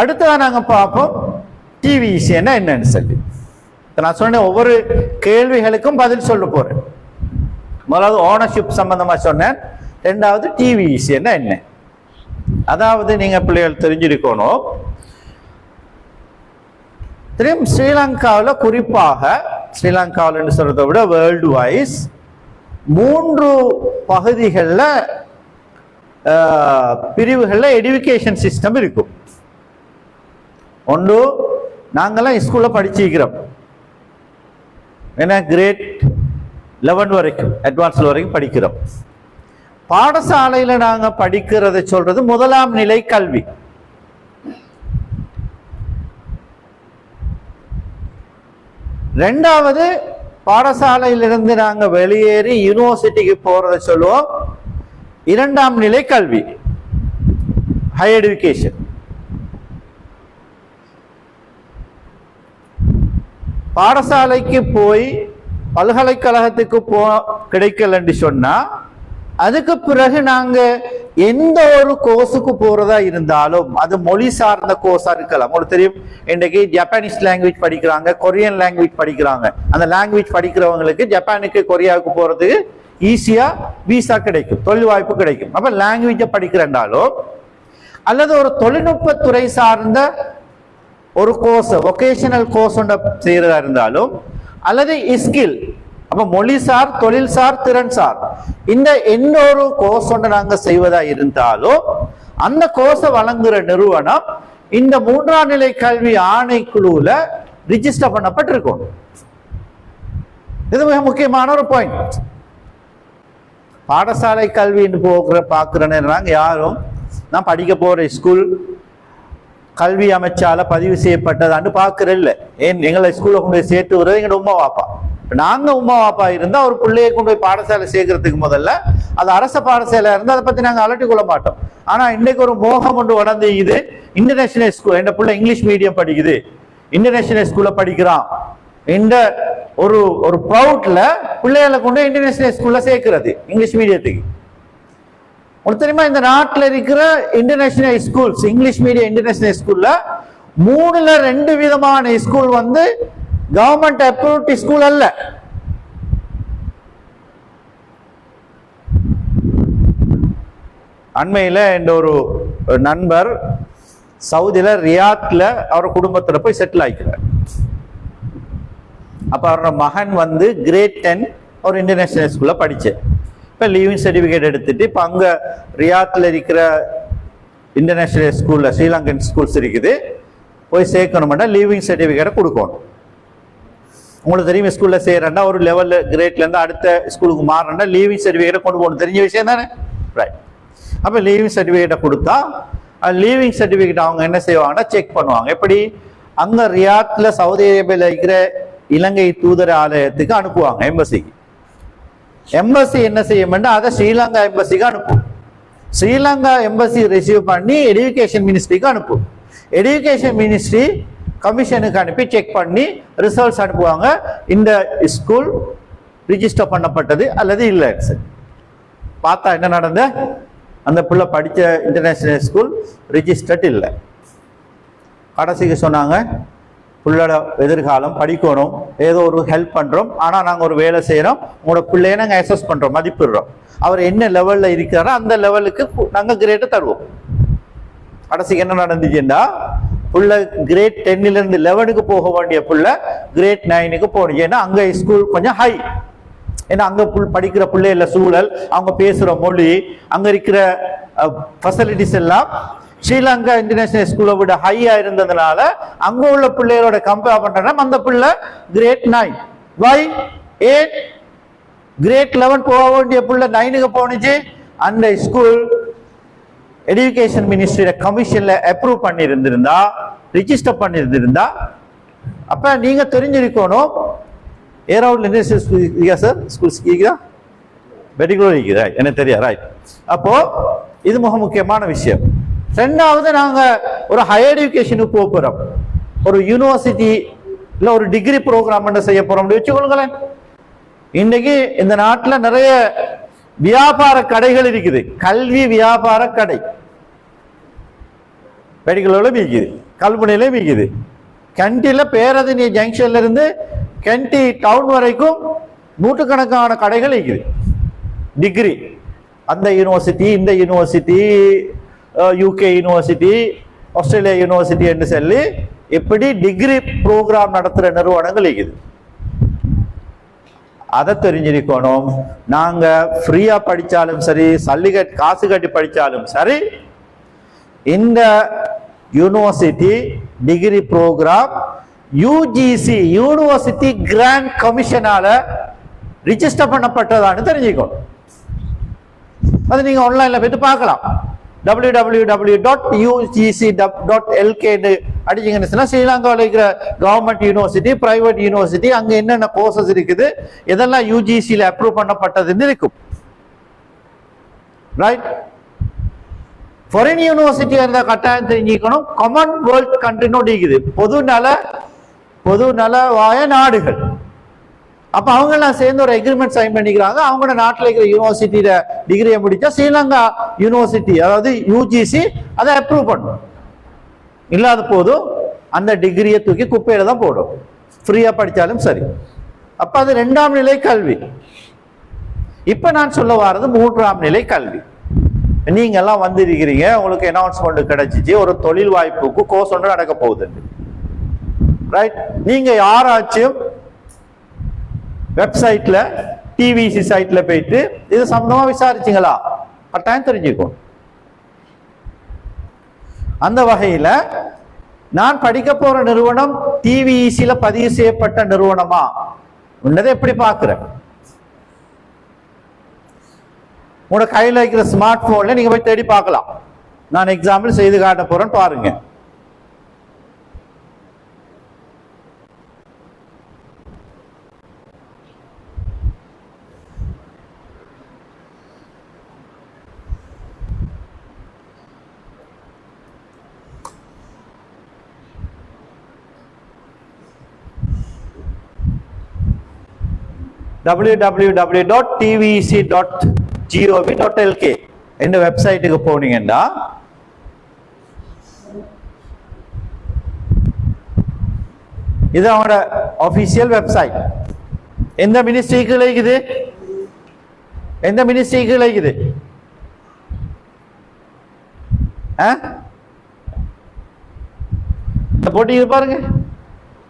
S3: அடுத்ததான் நாங்க பார்ப்போம் டிவிஇசின்னா என்னன்னு சொல்லி. நான் சொன்ன ஒவ்வொரு கேள்விகளுக்கும் பதில் சொல்ல போறேன். முதலாவது ஓனர்ஷிப் சம்பந்தமா சொன்னேன். ரெண்டாவது டிவிஇசின்னா என்ன. அதாவது நீங்க பிள்ளைகள் தெரிஞ்சிருக்கணும், தெரியும் ஸ்ரீலங்காவில், குறிப்பாக ஸ்ரீலங்காவில் சொல்றதை விட வேர்ல்டு வைஸ் 3 பகுதிகளில் பிரிவுகளில் எடுகேஷன் சிஸ்டம் இருக்கும். ஒன்று நாங்கெல்லாம் ஸ்கூல்ல படிச்சிருக்கிறோம், ஏன்னா கிரேட் 11 வரைக்கும் அட்வான்ஸ் வரைக்கும் படிக்கிறோம். பாடசாலையில நாங்க படிக்கிறத சொல்றது 1ஆம் நிலை கல்வி. ரெண்டாவது பாடசாலையிலிருந்து நாங்க வெளியேறி யூனிவர்சிட்டிக்கு போறத சொல்லுவோம் 2ஆம் நிலை கல்வி, ஹையர் எஜுகேஷன். பாடசாலைக்கு போய் பல்கலைக்கழகத்துக்கு கிடைக்கலன்னு சொன்னா அதுக்கு பிறகு நாங்க எந்த ஒரு கோர்ஸுக்கு போறதா இருந்தாலும், அது மொழி சார்ந்த கோர்ஸா இருக்கலாம். உங்களுக்கு தெரியும், இன்றைக்கு ஜப்பானீஸ் லாங்குவேஜ் படிக்கிறாங்க, கொரியன் லாங்குவேஜ் படிக்கிறாங்க. அந்த லாங்குவேஜ் படிக்கிறவங்களுக்கு ஜப்பானுக்கு கொரியாவுக்கு போறதுக்கு ஈஸியா விசா கிடைக்கும், தொழில் வாய்ப்பு கிடைக்கும். அப்ப லாங்குவேஜை படிக்கிறண்டாலும், அல்லது ஒரு தொழில்நுட்பத்துறை சார்ந்த ஒரு கோர்ஸ், வொகேஷனல் கோர்ஸ் ஒன்றை செய்யறதா இருந்தாலும், அல்லது ஸ்கில், அப்ப மொழிசார், தொழில்சார், திறன்சார், இந்த எந்த ஒரு கோர்ஸ் ஒன்றை நாங்க செய்வதா இருந்தாலும் அந்த கோர்ஸை வழங்குற நிறுவனம் இந்த 3ஆம் நிலை கல்வி ஆணைக்குழுல ரிஜிஸ்டர் பண்ணப்பட்டிருக்கும். இது மிக முக்கியமான ஒரு பாயிண்ட். பாடசாலை கல்வின்னு பார்க்கிற நேரம் யாரும் நான் படிக்க போற ஸ்கூல் கல்வி அமைச்சால பதிவு செய்யப்பட்டதான்னு பார்க்கறதில்ல. ஏன் எங்களை ஸ்கூல்ல கொண்டு போய் சேர்த்து வருவது எங்களோட உமா வாப்பா. நாங்க உமா வாப்பா இருந்தா ஒரு பிள்ளையை கொண்டு போய் பாடசாலை சேர்க்கறதுக்கு முதல்ல அது அரச பாடசாலை இருந்தா அதை பத்தி நாங்க அலட்டி கொள்ள மாட்டோம். ஆனா இன்னைக்கு ஒரு மோகம் கொண்டு வளர்ந்து இது இன்டர்நேஷனல் ஸ்கூல், என் பிள்ளை இங்கிலீஷ் மீடியம் படிக்குது, இன்டர்நேஷனல் ஸ்கூல்ல படிக்கிறான், இந்த ஒரு ஒரு ப்ரௌட்ல பிள்ளைகளை கொண்டு இன்டர்நேஷனல் ஸ்கூல்ல சேர்க்கிறது இங்கிலீஷ் மீடியத்துக்கு. உங்களுக்கு தெரியுமா, இந்த நாட்டில் இருக்கிற international schools, English medium international ஸ்கூல்ல 3ல் 2 விதமான ஸ்கூல் வந்து கவர்மெண்ட் அப்ரூவ்ட் ஸ்கூல் அல்ல. அண்மையில என்ற ஒரு நண்பர் சவுதியில ரியாத்ல அவர் குடும்பத்துல போய் செட்டில் ஆகிக்கிறார். அப்ப அவரோட மகன் வந்து கிரேட் 10 ஒரு இன்டர்நேஷனல் ஸ்கூல்ல படிச்சேன். இப்போ லீவிங் சர்டிஃபிகேட் எடுத்துட்டு இப்போ அங்கே ரியாத்தில் இருக்கிற இன்டர்நேஷனல் ஸ்கூலில் ஸ்ரீலங்கன் ஸ்கூல்ஸ் இருக்குது, போய் சேர்க்கணும்னா லீவிங் சர்டிஃபிகேட்டை கொடுக்கணும். உங்களுக்கு தெரியும், ஸ்கூலில் செய்கிறேன்னா ஒரு லெவலில் கிரேட்லேருந்து அடுத்த ஸ்கூலுக்கு மாறணும்னா லீவிங் சர்டிஃபிகேட்டை கொண்டு போகணும். தெரிஞ்ச விஷயம் தானே, ரைட்? அப்போ லீவிங் சர்டிஃபிகேட்டை கொடுத்தா லீவிங் சர்டிஃபிகேட் அவங்க என்ன செய்வாங்கன்னா செக் பண்ணுவாங்க. எப்படி? அங்கே ரியாத்தில் சவுதி அரேபியாவில் இருக்கிற இலங்கை தூதர் ஆலயத்துக்கு அனுப்புவாங்க, எம்பசிக்கு. எம்பசி என்ன செய்யும், அதை ஸ்ரீலங்கா எம்பசிக்கு அனுப்பும். ஸ்ரீலங்கா எம்பசி ரிசீவ் பண்ணி எடுகேஷன் மினிஸ்ட்ரிக்கு அனுப்பும். எடுகேஷன் மினிஸ்ட்ரி கமிஷனுக்கு அனுப்பி செக் பண்ணி ரிசல்ட்ஸ் அனுப்புவாங்க, இந்த ஸ்கூல் ரிஜிஸ்டர் பண்ணப்பட்டது அல்லது இல்லை. பார்த்தா என்ன நடந்த, அந்த பிள்ளை படித்த இன்டர்நேஷனல் ஸ்கூல் ரிஜிஸ்டர்ட் இல்லை. கடைசிக்கு சொன்னாங்க, பிள்ளையோட எதிர்காலம் படிக்கணும், ஏதோ ஒரு ஹெல்ப் பண்றோம், ஆனா நாங்க ஒரு வேலை செய்யறோம், உங்களோட பிள்ளைய நாங்க அசஸ் பண்றோம், மதிப்பிடுறோம், அவர் என்ன லெவல்ல இருக்கிறாரோ அந்த லெவலுக்கு நாங்க கிரேட்டை தருவோம். கடைசிக்கு என்ன நடந்துச்சுன்னா, புள்ள கிரேட் 10ல இருந்து 11க்கு போக வேண்டிய புள்ள கிரேட் 9க்கு போகணும். ஏன்னா அங்க ஸ்கூல் கொஞ்சம் ஹை, ஏன்னா அங்க படிக்கிற பிள்ளைகள சூழல், அவங்க பேசுற மொழி, அங்க இருக்கிற ஃபெசிலிட்டிஸ் எல்லாம் ஸ்ரீலங்கா இன்டர்நேஷனல் ஸ்கூலை விட ஹையா இருந்ததுனால அங்க உள்ள பிள்ளைகளோட கம்பேர் பண்றோம்னா அந்த பிள்ளை கிரேட் 9. வை? ஏன் கிரேட் 11 போக வேண்டிய பிள்ளை 9க்கு போனுச்சு? அந்த ஸ்கூல் எடுகேஷன் மினிஸ்ட்ரியோட கமிஷன்ல அப்ரூவ் பண்ணி இருந்திருந்தா, ரிஜிஸ்டர் பண்ணி இருந்திருந்தா, அப்ப நீங்க தெரிஞ்சிருக்கணும். ஏராவூர்ல சார் ஸ்கூல்ஸ் கேக்குதா? பெட்டிகுலர் இருக்குது, ரைட், எனக்கு தெரியாது, ரைட். அப்போ இது மிக முக்கியமான விஷயம். ரெண்டாவது, நாங்க ஒரு ஹையர் எஜுகேஷனுக்கு போக போறோம், ஒரு யூனிவர்சிட்டி இல்ல ஒரு டிகிரி ப்ரோக்ராம் என்ன செய்ய போறோம் வச்சுக்கொள்ளுங்களேன். இன்னைக்கு இந்த நாட்டில் நிறைய வியாபார கடைகள் இருக்குது, கல்வி வியாபார கடை பெட்டிகுலர்ல மீக்குது, கல்முனையில மீக்குது. கண்டில பேரதினி ஜங்ஷன்ல இருந்து கண்டி டவுன் வரைக்கும் நூற்றுக்கணக்கான கடைகள் இருக்குது. டிகிரி, அந்த யூனிவர்சிட்டி, இந்த university, UK university, Australia university என்று சொல்லி இப்படி டிகிரி ப்ரோக்ராம் நடத்துற நிறுவனங்கள் இருக்குது. அதை தெரிஞ்சிருக்கணும். நாங்க ஃப்ரீயா படிச்சாலும் சரி, காசு கட்டி படிச்சாலும் சரி, இந்த university degree program UGC university grant கமிஷனால ரிஜிஸ்டர் பண்ணப்பட்டதான்னு தெரிஞ்சுக்கணும். அது நீங்க ஆன்லைன்ல போயிட்டு பார்க்கலாம். www.ugc.lk அடிச்சிங்கன்னா ஸ்ரீலங்காவில் இருக்கிற கவர்மெண்ட் யூனிவர்சிட்டி, பிரைவேட் யூனிவர்சிட்டி, அங்க என்னென்ன கோர்சஸ் இருக்குது, இதெல்லாம் யூஜிசியில அப்ரூவ் பண்ணப்பட்டதுன்னு இருக்கும். ரைட். ஃபாரின் யூனிவர்சிட்டி இருந்த கட்டாயம் தெரிஞ்சுக்கணும். காமன்வெல்த் கண்ட்ரினோடு இருக்குது, பொதுநலவாய நாடுகள். அப்ப அவங்க எல்லாம் சேர்ந்து ஒரு அக்ரிமெண்ட் சைன் பண்ணிக்கிறாங்க. அவங்களோட நாட்டில் இருக்கிற யூனிவர்சிட்டியில டிகிரியை முடிச்சா ஸ்ரீலங்கா யூனிவர்சிட்டி, அதாவது யூஜிசி, அதை அப்ரூவ் பண்ணும். இல்லாத போதும் அந்த டிகிரியை தூக்கி குப்பையில தான் போடும், ஃப்ரீயா படிச்சாலும் சரி. அப்ப அது 2ஆம் நிலை கல்வி. இப்ப நான் சொல்ல வர்றது 3ஆம் நிலை கல்வி. நீங்க எல்லாம் வந்திருக்கிறீங்க, உங்களுக்கு அனௌன்ஸ்மெண்ட் கிடைச்சிச்சு, ஒரு தொழில் வாய்ப்புக்கு கோர்ஸ் ஒன்று நடக்க போகுது, ரைட். நீங்க யாராச்சும் வெப்சைட்ல, டிவிசி சைட்ல போயிட்டு இது சம்பந்தமா விசாரிச்சீங்களா? கட்டாயம் தெரிஞ்சுக்கும். அந்த வகையில நான் படிக்க போற நிறுவனம் டிவிசில பதிவு செய்யப்பட்ட நிறுவனமா உன்னதை எப்படி பார்க்கிறேன்? உங்களோட கையில் இருக்கிற ஸ்மார்ட் போன்ல நீங்க போய் தேடி பார்க்கலாம். நான் எக்ஸாம்பிள் செய்து காட்ட போறேன், பாருங்க. www.tvec.gov.lk இந்த வெப்சைட்டுக்கு போனீங்கன்னா இது அவங்களோட ஆபீஷியல் வெப்சைட். எந்த மினிஸ்ட்ரிக்கு இருக்குது? எந்த மினிஸ்ட்ரிக்கு இருக்குது? போட்டு பாருங்க.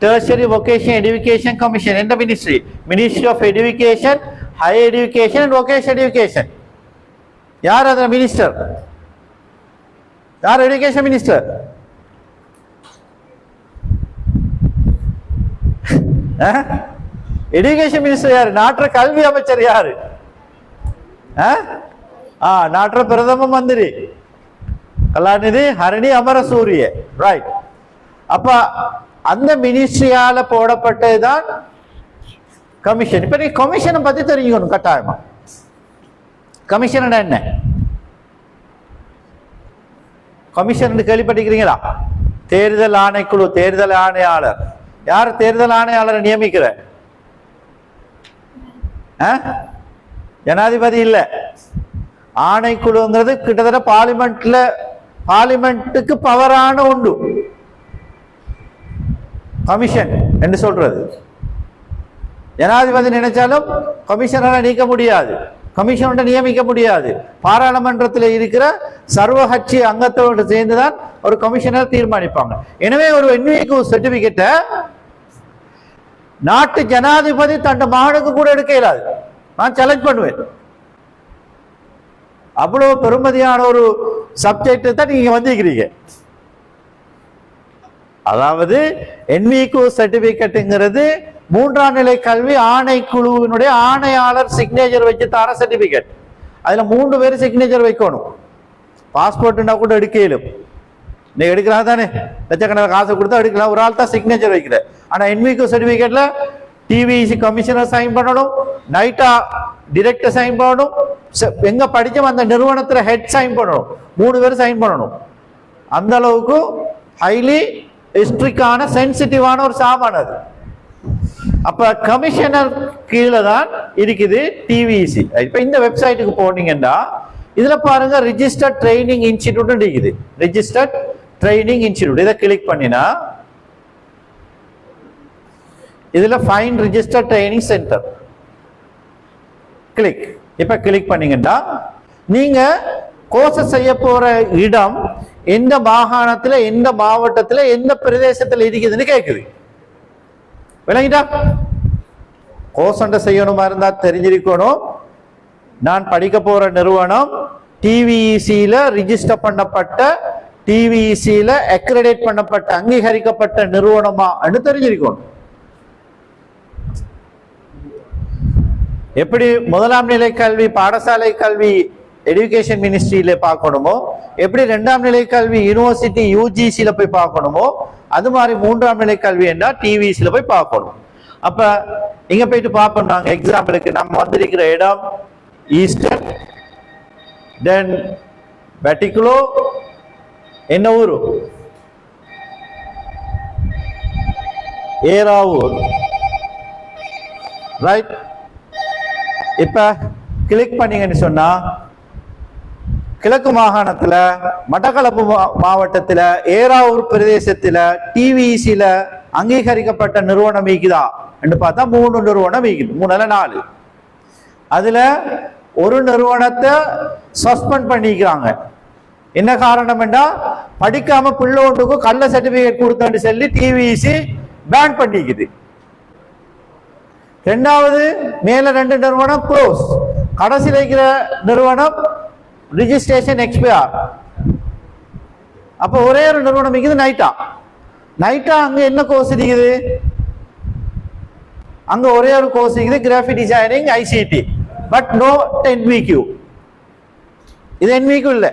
S3: Tertiary Vocational Education Commission in the Ministry, Ministry of Education, Higher Education and Vocational Education. யார் அந்த மினிஸ்டர்? யார் எஜுகேஷன் மினிஸ்டர்? எஜுகேஷன் மினிஸ்டர் யாரு? நாட்டு கல்வி அமைச்சர் யாரு? நாட்டு பிரதம மந்திரி கலாநிதி ஹரணி அமரசூரிய, ரைட். அப்ப அந்த மினிஸ்ட்ரியால போடப்பட்டதுதான் கமிஷன். இப்ப நீ கமிஷனை பத்தி தெரிஞ்சுக்கணும் கட்டாயமா. கமிஷன் என்ன? கமிஷன் கேள்விப்பட்டிருக்கிறீங்களா? தேர்தல் ஆணைக்குழு, தேர்தல் ஆணையாளர். யார் தேர்தல் ஆணையாளரை நியமிக்கிற? ஜனாதிபதி இல்ல. ஆணைக்குழுங்கிறது கிட்டத்தட்ட பார்லிமெண்ட்டுக்கு பவரான உண்டு. கமிஷன் என்று சொல்றது. ஜனாதிபதி நினைச்சாலும் கமிஷனரை நீக்க முடியாது, கமிஷனரை நியமிக்க முடியாது. பாராளுமன்றத்தில் இருக்கிற சர்வ கட்சி அங்கத்தோடு சேர்ந்துதான் ஒரு கமிஷனர் தீர்மானிப்பாங்க. எனவே ஒரு NVQ சர்டிபிகேட்டை நாட்டு ஜனாதிபதி தன் மகனுக்கு கூட எடுக்க இயலாது. நான் சேலஞ்ச் பண்ணுவேன். அவ்வளவு பெருமதியான ஒரு சப்ஜெக்ட் தான் நீங்க வந்திருக்கிறீங்க. அதாவது NVQ சர்டிபிகேட்ங்கிறது 3ஆம் நிலை கல்வி ஆணைக்குழுவினுடைய ஆணையாளர் சிக்னேச்சர் வச்சு தர சர்டிபிகேட். அதுல 3 பேர் சிக்னேச்சர் வைக்கணும். பாஸ்போர்ட்னா கூட எடுக்க இயலும். நீ எடுக்கிறா தானே, லட்சக்கணக்கான காசு கொடுத்தா எடுக்கலாம், ஒரு ஆள் தான் சிக்னேச்சர் வைக்கிற. ஆனா NVQ சர்டிபிகேட்ல டிவிசி கமிஷனர் சைன் பண்ணணும், நைட்டா டிரெக்டர் சைன் பண்ணணும், எங்க படிச்சோம் அந்த நிறுவனத்துல ஹெட் சைன் பண்ணணும், 3 பேர் சைன் பண்ணணும். அந்த அளவுக்கு ஹைலி ஹிஸ்ட்ரிக்கான சென்சிட்டிவான ஒரு சாமான் அது. அப்ப கமிஷனர் கீழே தான் இருக்குது டிவிசி. இப்ப இந்த வெப்சைட்டுக்கு போனீங்கன்னா இதுல பாருங்க ரிஜிஸ்டர்ட் ட்ரைனிங் இன்ஸ்டிடியூட் இருக்குது. ரிஜிஸ்டர்ட் ட்ரைனிங் இன்ஸ்டிடியூட் இதை கிளிக் பண்ணினா இதுல fine registered training centre click. இப்ப கிளிக் பண்ணீங்கன்னா நீங்க கோர்ஸ் செய்ய போற இடம் எந்த மாகாணத்துல, எந்த மாவட்டத்துல, எந்த பிரதேசத்துல இருக்குதுன்னு கேக்குது. விளங்கிட்டா? கோர்ஸ் செய்யணுமா இருந்தா தெரிஞ்சிருக்கணும், நான் படிக்க போற நிறுவனம் டிவிஇசியில ரிஜிஸ்டர் பண்ணப்பட்ட, டிவிஇசியில அக்ரெடிட் பண்ணப்பட்ட, அங்கீகரிக்கப்பட்ட நிறுவனமா தெரிஞ்சிருக்கணும். எப்படி முதலாம் நிலை கல்வி பாடசாலை கல்வி எஜுகேஷன் மினிஸ்ட்ரியில பார்க்கணுமோ, எப்படி 2ஆம் நிலை கல்வி யூனிவர்சிட்டி யூஜிசியில போய் பார்க்கணுமோ, அது மாதிரி 3ஆம் நிலை கல்வி என்றா டிவிசியில போய் பார்க்கணும். அப்ப இங்க போயிட்டு பார்ப்போம். நாங்க எக்ஸாம்பிளுக்கு நம்ம வந்திருக்கிற இடம் ஈஸ்டர்ன், தென் வெட்டிகுலோ, என்ன ஊரு? ஏராவூர், ரைட்? இப்ப கிளிக் பண்ணீங்கன்னு சொன்னா கிழக்கு மாகாணத்துல மட்டக்களப்பு மாவட்டத்துல ஏராவூர் பிரதேசத்துல டிவிசில அங்கீகரிக்கப்பட்ட நிறுவனம் இருக்குதா என்று பார்த்தா 3 நிறுவனம் இருக்குது, 3 அல்ல 4. அதுல ஒரு நிறுவனத்தை சஸ்பெண்ட் பண்ணிக்கிறாங்க. என்ன காரணம் என்றா படிக்காம பிள்ளோட்டுக்கு கள்ள சர்டிபிகேட் கொடுத்தேன்னு சொல்லி டிவிசி பேன் பண்ணிக்குது. 2வது மேல 2 நிறுவனம் க்ளோஸ், கடைசியில் இருக்கிற நிறுவனம் ரிஜிஸ்ட்ரேஷன் எக்ஸ்பயர். அப்ப ஒரே ஒரு நிறுவனம் இருக்குது நைட்டா. நைட்டா அங்க என்ன கோர்ஸ் இருக்குது? அங்க ஒரே ஒரு கோர்ஸ் இருக்குது, graphic designing ICT, but no NVQ. இது NVQ இல்ல.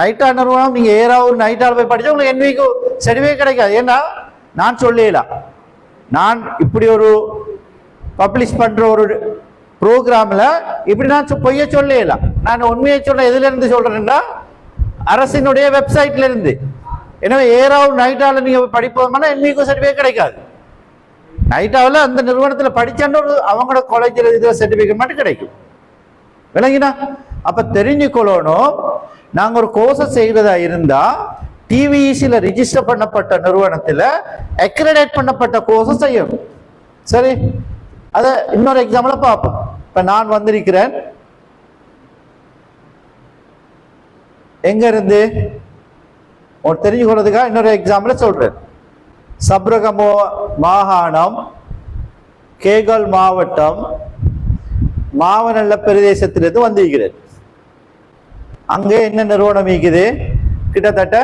S3: நைட்டா நிறுவனம் நீங்க ஏராவூர் நைட்டால போய் படிச்சா உங்களுக்கு NVQ சர்டிபிகேட் கிடைக்காது. ஏன்னா நான் சொல்லல, நான் இப்படி ஒரு பப்ளிஷ் பண்ற ஒரு ப்ரோக்ராம்ல இப்படி நான் பொய்ய சொல்லல, நான் உண்மையை சொல்ல. எதுல இருந்து சொல்றேன்னா அரசினுடைய வெப்சைட்ல இருந்து. எனவே ஏராவூர் நைட்டால நீங்க படிப்போம்னா NVQ சர்டிபிகேட் கிடைக்காது. நைட்டாவில் அந்த நிறுவனத்துல படிச்சேன்னு ஒரு அவங்களோட காலேஜில் இதுல சர்டிபிகேட் மட்டும் கிடைக்கும். விளங்கினா? அப்ப தெரிஞ்சுக்கொள்ளணும், நாங்க ஒரு கோர்ஸ் செய்யறதா இருந்தா டிவிசில ரிஜிஸ்டர் பண்ணப்பட்ட நிறுவனத்துல அக்ரெடிட் பண்ணப்பட்ட கோர்ஸ் செய்யணும். சரி, அத இன்னொரு எக்ஸாம்பிள பார்ப்போம். இப்ப நான் வந்திருக்கிறேன் எங்க இருந்து தெரிஞ்சுக்கிறதுக்காக இன்னொரு எக்ஸாம்பிள் சொல்றேன். சப்ரகமோ மாகாணம், கேகல் மாவட்டம், மாவனல்ல பிரதேசத்திலிருந்து வந்திருக்கிறேன். அங்கே என்ன நிறுவனம் இருக்குது? கிட்டத்தட்ட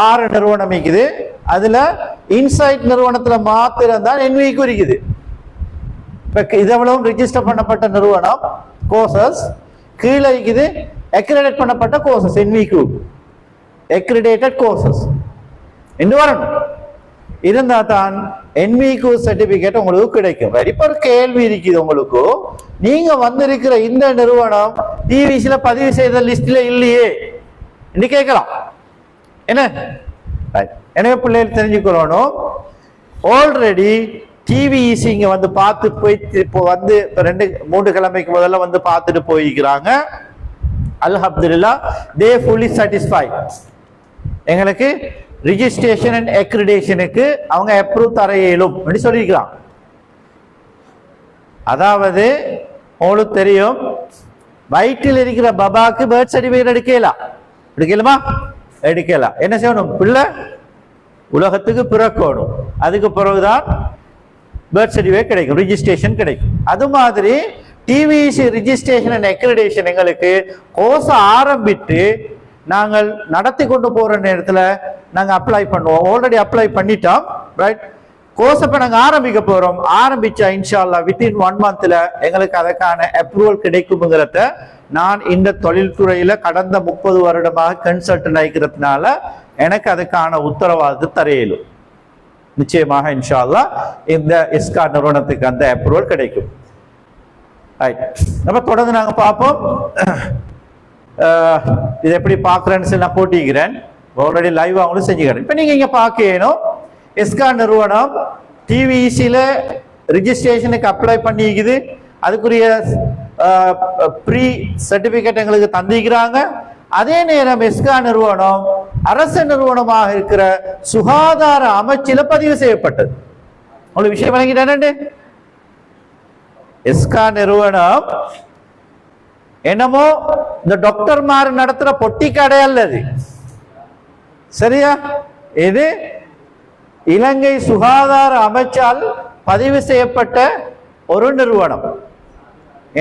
S3: 6 நிறுவனம் இருக்குது. அதுல இன்சைட் நிறுவனத்துல மாத்திரம் தான் NVQ இருக்குது. இதெல்லாம் ரிஜிஸ்டர் பண்ணப்பட்ட நிறுவனம் கோர்சஸ், கீழே இருக்குது அக்ரெடிட் பண்ணப்பட்ட கோர்சஸ், NVQ அக்ரெடிட்டட் கோர்சஸ் என்று வரணும். இருந்தா தான் NVQ சர்டிபிகேட் உங்களுக்கு கிடைக்கும். இப்ப ஒரு கேள்வி இருக்குது உங்களுக்கு, நீங்க வந்திருக்கிற இந்த நிறுவனம் டிவிசில பதிவு செய்த லிஸ்ட்ல இல்லையே என்று கேட்கலாம். என்ன? எனவே பிள்ளைகள் தெரிஞ்சுக்கணும், ஆல்ரெடி டிவிசி இங்க வந்து பார்த்து போய் இப்போ வந்து 2-3 கிழமைக்கு முதல்ல வந்து பார்த்துட்டு போயிருக்கிறாங்க. அல்ஹம்துலில்லாஹ், தே ஃபுல்லி சாட்டிஸ்ஃபைட். எங்களுக்கு ரிஜிஸ்ட்ரேஷன் அண்ட் அக்ரிடேஷனுக்கு அவங்க அப்ரூவ் தர இயலும் அப்படி சொல்லியிருக்கிறாங்க. அதாவது உங்களுக்கு தெரியும், வயிற்றில் இருக்கிற பாபாக்கு பர்த் சர்டிபிகேட் எடுக்கலாமா? எடுக்கலாம். என்ன செய்யணும்? பிள்ளை உலகத்துக்கு பிறக்கணும், அதுக்கு பிறகுதான் பர்த் சர்டிபிகேட் கிடைக்கும், ரிஜிஸ்ட்ரேஷன் கிடைக்கும். அது மாதிரி டிவிசி ரிஜிஸ்ட்ரேஷன் அண்ட் அக்ரிடேஷன் எங்களுக்கு கோர்ஸ் ஆரம்பித்து நாங்கள் நடத்தி கொண்டு போற நேரத்தில் நாங்கள் அப்ளை பண்ணுவோம். ஆல்ரெடி அப்ளை பண்ணிட்டோம், ரைட்? கோர்ஸ் இப்போ நாங்கள் ஆரம்பிக்க போறோம். ஆரம்பிச்சா இன்ஷா அல்லாஹ் வித்தின் 1 மந்த்ல எங்களுக்கு அதற்கான அப்ரூவல் கிடைக்கும்ங்கிறத நான் இந்த தொழில்துறையில கடந்த 30 வருடமாக கன்சல்டன்ட் ஆகிக்கிறதுனால எனக்கு அதுக்கான உத்தரவாதத்தை தரையிலும். நிச்சயமாக இன்ஷா அல்லாஹ் இந்த இஸ்கா நிறுவனத்துக்கு அந்த அப்ரூவல் கிடைக்கும். ரைட், நம்ம தொடர்ந்து நாங்க பார்ப்போம். இது எப்படி பார்க்குறேன்னு சொல்லி நான் போட்டிக்கிறேன். ஆல்ரெடி லைவ் அவங்களும் செஞ்சுக்கிறேன். இப்போ நீங்கள் இங்கே பார்க்கணும், எஸ்கா நிறுவனம் டிவிஇசியில் ரிஜிஸ்ட்ரேஷனுக்கு அப்ளை பண்ணிக்குது. அதுக்குரிய ப்ரீ சர்டிஃபிகேட் எங்களுக்கு தந்திக்கிறாங்க. அதே நேரம் எஸ்கா நிறுவனம் அரசு நிறுவனமாக இருக்கிற சுகாதார அமைச்சில் பதிவு செய்யப்பட்டது. உங்களுக்கு விஷயம் விளங்கிட்டானே? எஸ்கா நிறுவனம் என்னமோ இந்த டாக்டர்மார் நடத்துற பொட்டி கடை அல்லது, சரியா? இது இலங்கை சுகாதார அமைச்சால் பதிவு செய்யப்பட்ட ஒரு நிறுவனம்.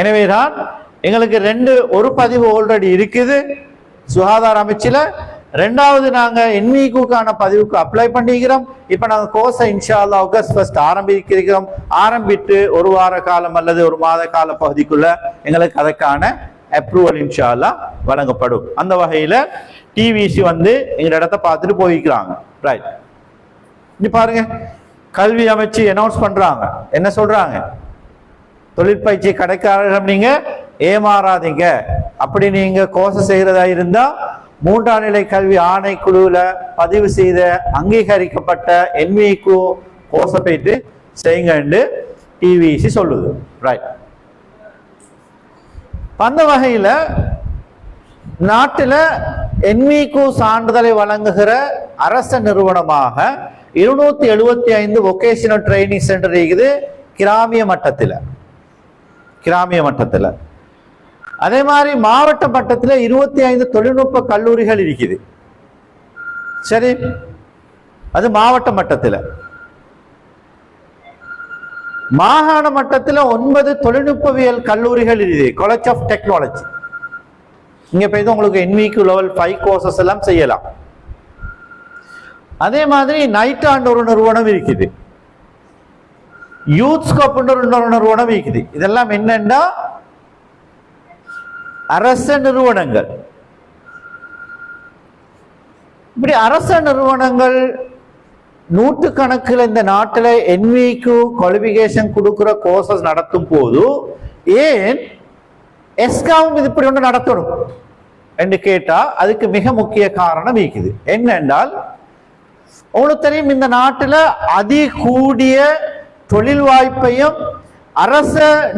S3: எனவேதான் எங்களுக்கு ஒரு பதிவு ஆல்ரெடி இருக்குது சுகாதார அமைச்சில். ரெண்டாவது நாங்க என்விக்குக்கான பதிவுக்கு அப்ளை பண்ணிக்கிறோம். இப்ப நாங்க கோர்ஸை இன்ஷா அல்லாஹ் ஆகஸ்ட் 1 ஆரம்பிக்கிறோம். ஆரம்பித்து ஒரு வார காலம் அல்லது ஒரு மாத கால பகுதிக்குள்ள எங்களுக்கு அதற்கான அப்ரூவல் இன்ஷா அல்லாஹ் வழங்கப்படும். அந்த வகையில டிவிசி வந்து எங்க இடத்தை பார்த்துட்டு போய்க்கிறாங்க. ரைட், இங்க பாருங்க, கல்வி அமைச்சு அனௌன்ஸ் பண்றாங்க. என்ன சொல்றாங்க? தொழிற்பயிற்சி கடைக்காரர்கள் நீங்க ஏமாறாதீங்க. அப்படி நீங்க கோர்ஸ் செய்யறதா இருந்தா 3ஆம் நிலை கல்வி ஆணைக்குழுல பதிவு செய்த அங்கீகரிக்கப்பட்ட என்விக்கு கோர்ஸை போயிட்டு செய்யுங்க டிவிசி சொல்லுது. ரைட், அந்த வகையில நாட்டில் என்விக்கு சான்றிதழை வழங்குகிற அரச நிறுவனமாக 275 வொகேஷனல் ட்ரைனிங் சென்டர் இருக்குது கிராமிய மட்டத்தில். அதே மாதிரி மாவட்ட மட்டத்தில் 25 தொழில்நுட்ப கல்லூரிகள் இருக்குது. சரி, அது மாவட்ட மட்டத்தில். மாகாண மட்டத்தில் 9 தொழில்நுட்பவியல் கல்லூரிகள் இருக்குது, காலேஜ் ஆஃப் டெக்னாலஜி. இங்க போய் உங்களுக்கு என்விக்கு லெவல் 5 கோர்சஸ் எல்லாம் செய்யலாம். அதே மாதிரி நைட்டாண்ட் ஒரு நிறுவனம் இருக்குது, யூத் ஸ்கோப் ஒரு நிறுவனம் இருக்குது. இதெல்லாம் என்னன்னா அரச நிறுவனங்கள். இப்படி அரச நிறுவனங்கள் நூற்றுக்கணக்கில் இந்த நாட்டில் என்விக்கு குவாலிஃபிகேஷன் கொடுக்கிற கோர்சஸ் நடத்தும் போது ஏன் எஸ்காவும் இது இப்படி ஒன்று நடத்தணும் என்று கேட்டா அதுக்கு மிக முக்கிய காரணம் இருக்குது. என்னென்றால் உங்களுக்கு தெரியும், இந்த நாட்டில் அதிகூடிய தொழில் வாய்ப்பையும் அரச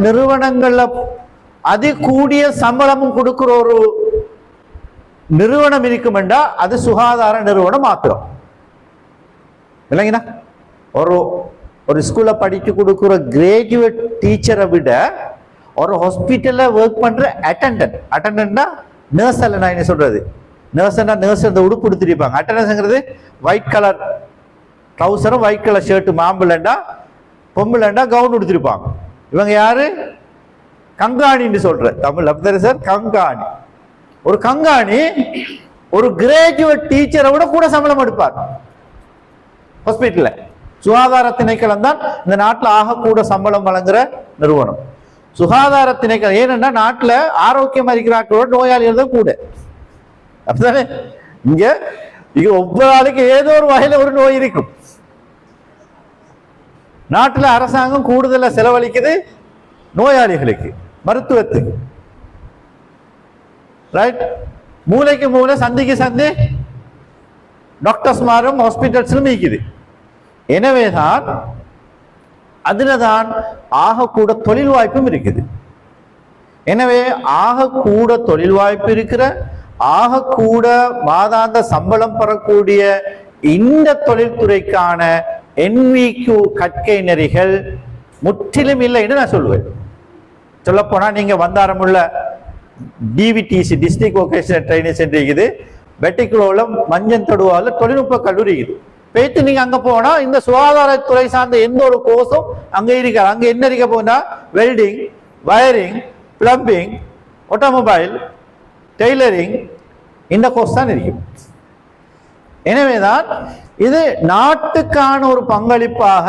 S3: நிறுவனங்கள்ல அதிகூடிய சம்பளமும் கொடுக்கிற ஒரு நிறுவனம் இருக்கும் என்றா அது சுகாதார நிறுவனம் மாத்திரம் இல்லைங்கண்ணா. ஒரு ஸ்கூல்ல படித்து கொடுக்கிற கிராஜுவேட் டீச்சரை விட ஒரு ஹாஸ்பிட்டல்ல ஒர்க் பண்ற அட்டண்டன்ட்னா நர்ஸ் அல்ல. நான் என்ன சொல்றது, நர்ஸ் அந்த உடுப்பு கொடுத்துருப்பாங்க. அட்டண்டன்ஸ்ங்கிறது ஒயிட் கலர் ட்ரௌசரும் ஒயிட் கலர் ஷர்ட், மாம்பிள்ளண்டா பொம்புலண்டா கவுன் கொடுத்துருப்பாங்க. இவங்க யாரு? கங்காணின்னு சொல்ற தமிழ் அப்படி சார், கங்காணி. ஒரு கங்காணி ஒரு கிராஜுவேட் டீச்சரை விட கூட சம்பளம் எடுப்பார் ஹாஸ்பிட்டல்ல. சுகாதார திணைக்களம் தான் இந்த நாட்டில் ஆக கூட சம்பளம் வழங்குற நிறுவனம் சுகாதார திணைக்களம். ஏனென்னா நாட்டில் ஆரோக்கியமா இருக்கிறார்களோட நோயாளிகள் தான் கூட. அப்படித்தானே? இங்க ஒவ்வொரு ஆளுக்கு ஏதோ ஒரு வகையில ஒரு நோய் இருக்கும். நாட்டில் அரசாங்கம் கூடுதலா செலவழிக்குது நோயாளிகளுக்கு, மருத்துவத்துக்கு. ரைட், மூளைக்கு மூளை, சந்திக்கு சந்தி டாக்டர்ஸ் மாரும் ஹாஸ்பிட்டல்ஸிலும் இருக்குது. எனவேதான் அதுலதான் ஆக கூட தொழில் வாய்ப்பும் இருக்குது. எனவே ஆக கூட தொழில் வாய்ப்பு இருக்கிற, ஆக கூட மாதாந்த சம்பளம் பெறக்கூடிய இந்த தொழில்துறைக்கான என்விக்கு கற்கை நெறிகள் முற்றிலும் இல்லை என்று நான் சொல்லுவேன். சொல்ல போனா நீங்க வந்தாரமுள்ள டிவிடிசி டிஸ்ட்ரிக்ட் வொகேஷனல் ட்ரைனிங் சென்டர் இருக்குது, வெட்டிக்குளோல மஞ்சள் தொடுவால தொழில்நுட்ப கல்லூரி இருக்குது. போயிட்டு நீங்க அங்க போனா இந்த சுகாதாரத்துறை சார்ந்த எந்த ஒரு கோர்ஸும் அங்க இருக்காது. அங்க என்ன இருக்க போனா welding, wiring, plumbing, automobile, tailoring, இந்த கோர்ஸ் தான் இருக்கும். எனவேதான் இது நாட்டுக்கான ஒரு பங்களிப்பாக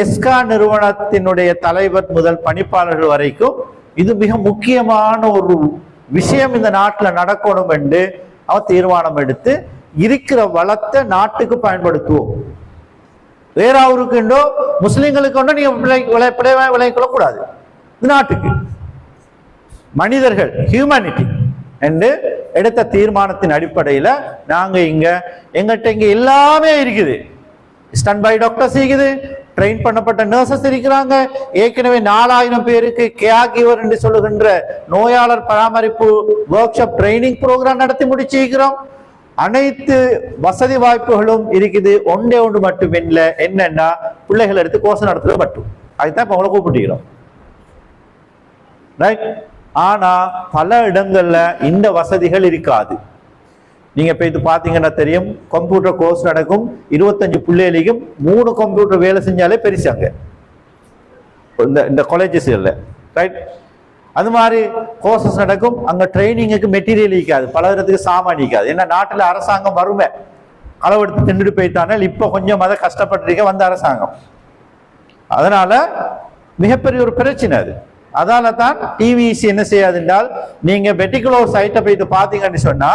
S3: எஸ்கா நிறுவனத்தினுடைய தலைவர் முதல் பணிப்பாளர்கள் வரைக்கும் இது மிக முக்கியமான ஒரு விஷயம் இந்த நாட்டில் நடக்கணும் என்று அவர் தீர்மானம் எடுத்து இருக்கிற வளத்தை நாட்டுக்கு பயன்படுத்துவோம். வேற அவருக்குண்டோ முஸ்லிம்களுக்கு நீங்க விளை கொள்ளக்கூடாது, இது நாட்டுக்கு. மனிதர்கள் ஹியூமனிட்டி என்று எடுத்த தீர்மானத்தின் அடிப்படையில் நாங்க எங்கிட்ட இங்க எல்லாமே இருக்குது. ஸ்டன் பை டாக்டர்ஸ் இருக்குது, ட்ரெயின் பண்ணப்பட்ட நர்சஸ் இருக்கிறாங்க, ஏற்கனவே 4000 பேருக்கு கேர் கிவர் என்று சொல்லுகின்ற நோயாளர் பராமரிப்பு ஒர்க் ஷாப் ட்ரைனிங் ப்ரோக்ராம் நடத்தி முடிச்சிருக்கிறோம். அனைத்து வசதி வாய்ப்புகளும் இருக்குது. ஒன்றே ஒன்று மட்டும் இல்லை, என்னன்னா பிள்ளைகள் எடுத்து கோர்ஸ் நடத்துறது மட்டும். அதுதான் இப்ப உங்களை கூப்பிட்டுக்கிறோம், ரைட்? ஆனா பல இடங்கள்ல இந்த வசதிகள் இருக்காது. நீங்க போய் இது பாத்தீங்கன்னா தெரியும், கம்ப்யூட்டர் கோர்ஸ் நடக்கும், 25 பிள்ளைகளையும் 3 கம்ப்யூட்டர் வேலை செஞ்சாலே பெருசாங்க இந்த காலேஜஸ்ல, ரைட்? அது மாதிரி கோர்சஸ் நடக்கும், அங்க ட்ரைனிங்குக்கு மெட்டீரியல் இருக்காது, பலருக்கு சாமான் இருக்காது. ஏன்னா நாட்டுல அரசாங்கம் வருமே அளவெடுத்து திண்டுட்டு போய்த்தானே இப்ப கொஞ்சம் அதை கஷ்டப்பட்டிருக்க வந்த அரசாங்கம். அதனால மிகப்பெரிய ஒரு பிரச்சனை அது. அதால தான் டிவிசி என்ன செய்யாது என்றால், நீங்க வெட்டிகுலோ சைட்டை போயிட்டு பாத்தீங்கன்னு சொன்னா,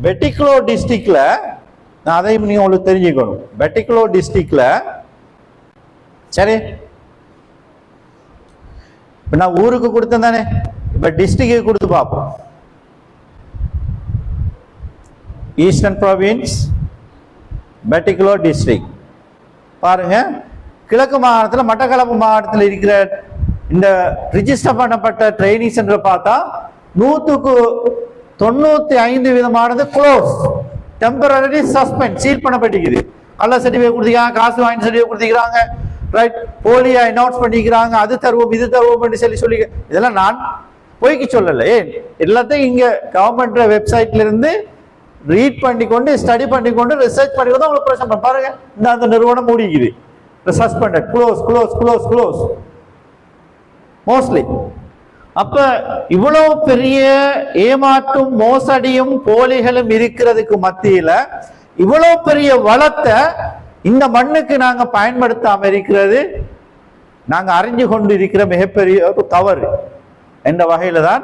S3: வெட்டிகுலோ டிஸ்ட்ரிக்ட்ல, நான் அதையும் நீங்க உங்களுக்கு தெரிஞ்சுக்கணும், வெட்டிகுலோ டிஸ்ட்ரிக்ட்ல, சரி இப்ப நான் ஊருக்கு கொடுத்தேன் தானே, இப்ப டிஸ்ட்ரிக்ட் கொடுத்து பார்ப்போம். ஈஸ்டர்ன் ப்ராவின்ஸ் வெட்டிகுலோ டிஸ்ட்ரிக்ட் பாருங்க, கிழக்கு மாகாணத்தில் மட்டக்களப்பு மாவட்டத்தில் இருக்கிற இந்த ரிஜிஸ்டர் பண்ணப்பட்ட ட்ரைனிங் சென்டர் பார்த்தா 195% க்ளோஸ், டெம்பரரி சஸ்பெண்ட், சீல் பண்ணப்பட்டிருக்குது. கள்ள சர்டிஃபிகேட் கொடுத்துக்கிறாங்க, காசு வாங்கி சர்டிஃபிகேட் கொடுத்துக்கிறாங்க, ரைட்? போலியா அனௌன்ஸ் பண்ணிக்கிறாங்க, அது தருவோம் இது தருவோம் சொல்லி இதெல்லாம் நான் போய்க்கு சொல்லல. எல்லாத்தையும் இங்க கவர்மெண்ட் வெப்சைட்ல இருந்து ரீட் பண்ணிக்கொண்டு, ஸ்டடி பண்ணிக்கொண்டு, ரிசர்ச் பண்ணிக்கொண்டு உங்களுக்கு பிரச்சனை பாருங்க. இந்த அந்த நிறுவனம் மூடிக்குது, suspended, close close close close mostly. அப்ப இவ்வளவு பெரிய ஏமாற்றும் மோசடியும் போலிகளும் இருக்கிறதுக்கு மத்தியில இவ்வளவு பெரிய வளத்தை இந்த மண்ணுக்கு நாங்க பயன்படுத்தாம இருக்கிறது நாங்க அறிஞ்சு கொண்டு இருக்கிற மிகப்பெரிய ஒரு தவறு என்ற வகையில தான்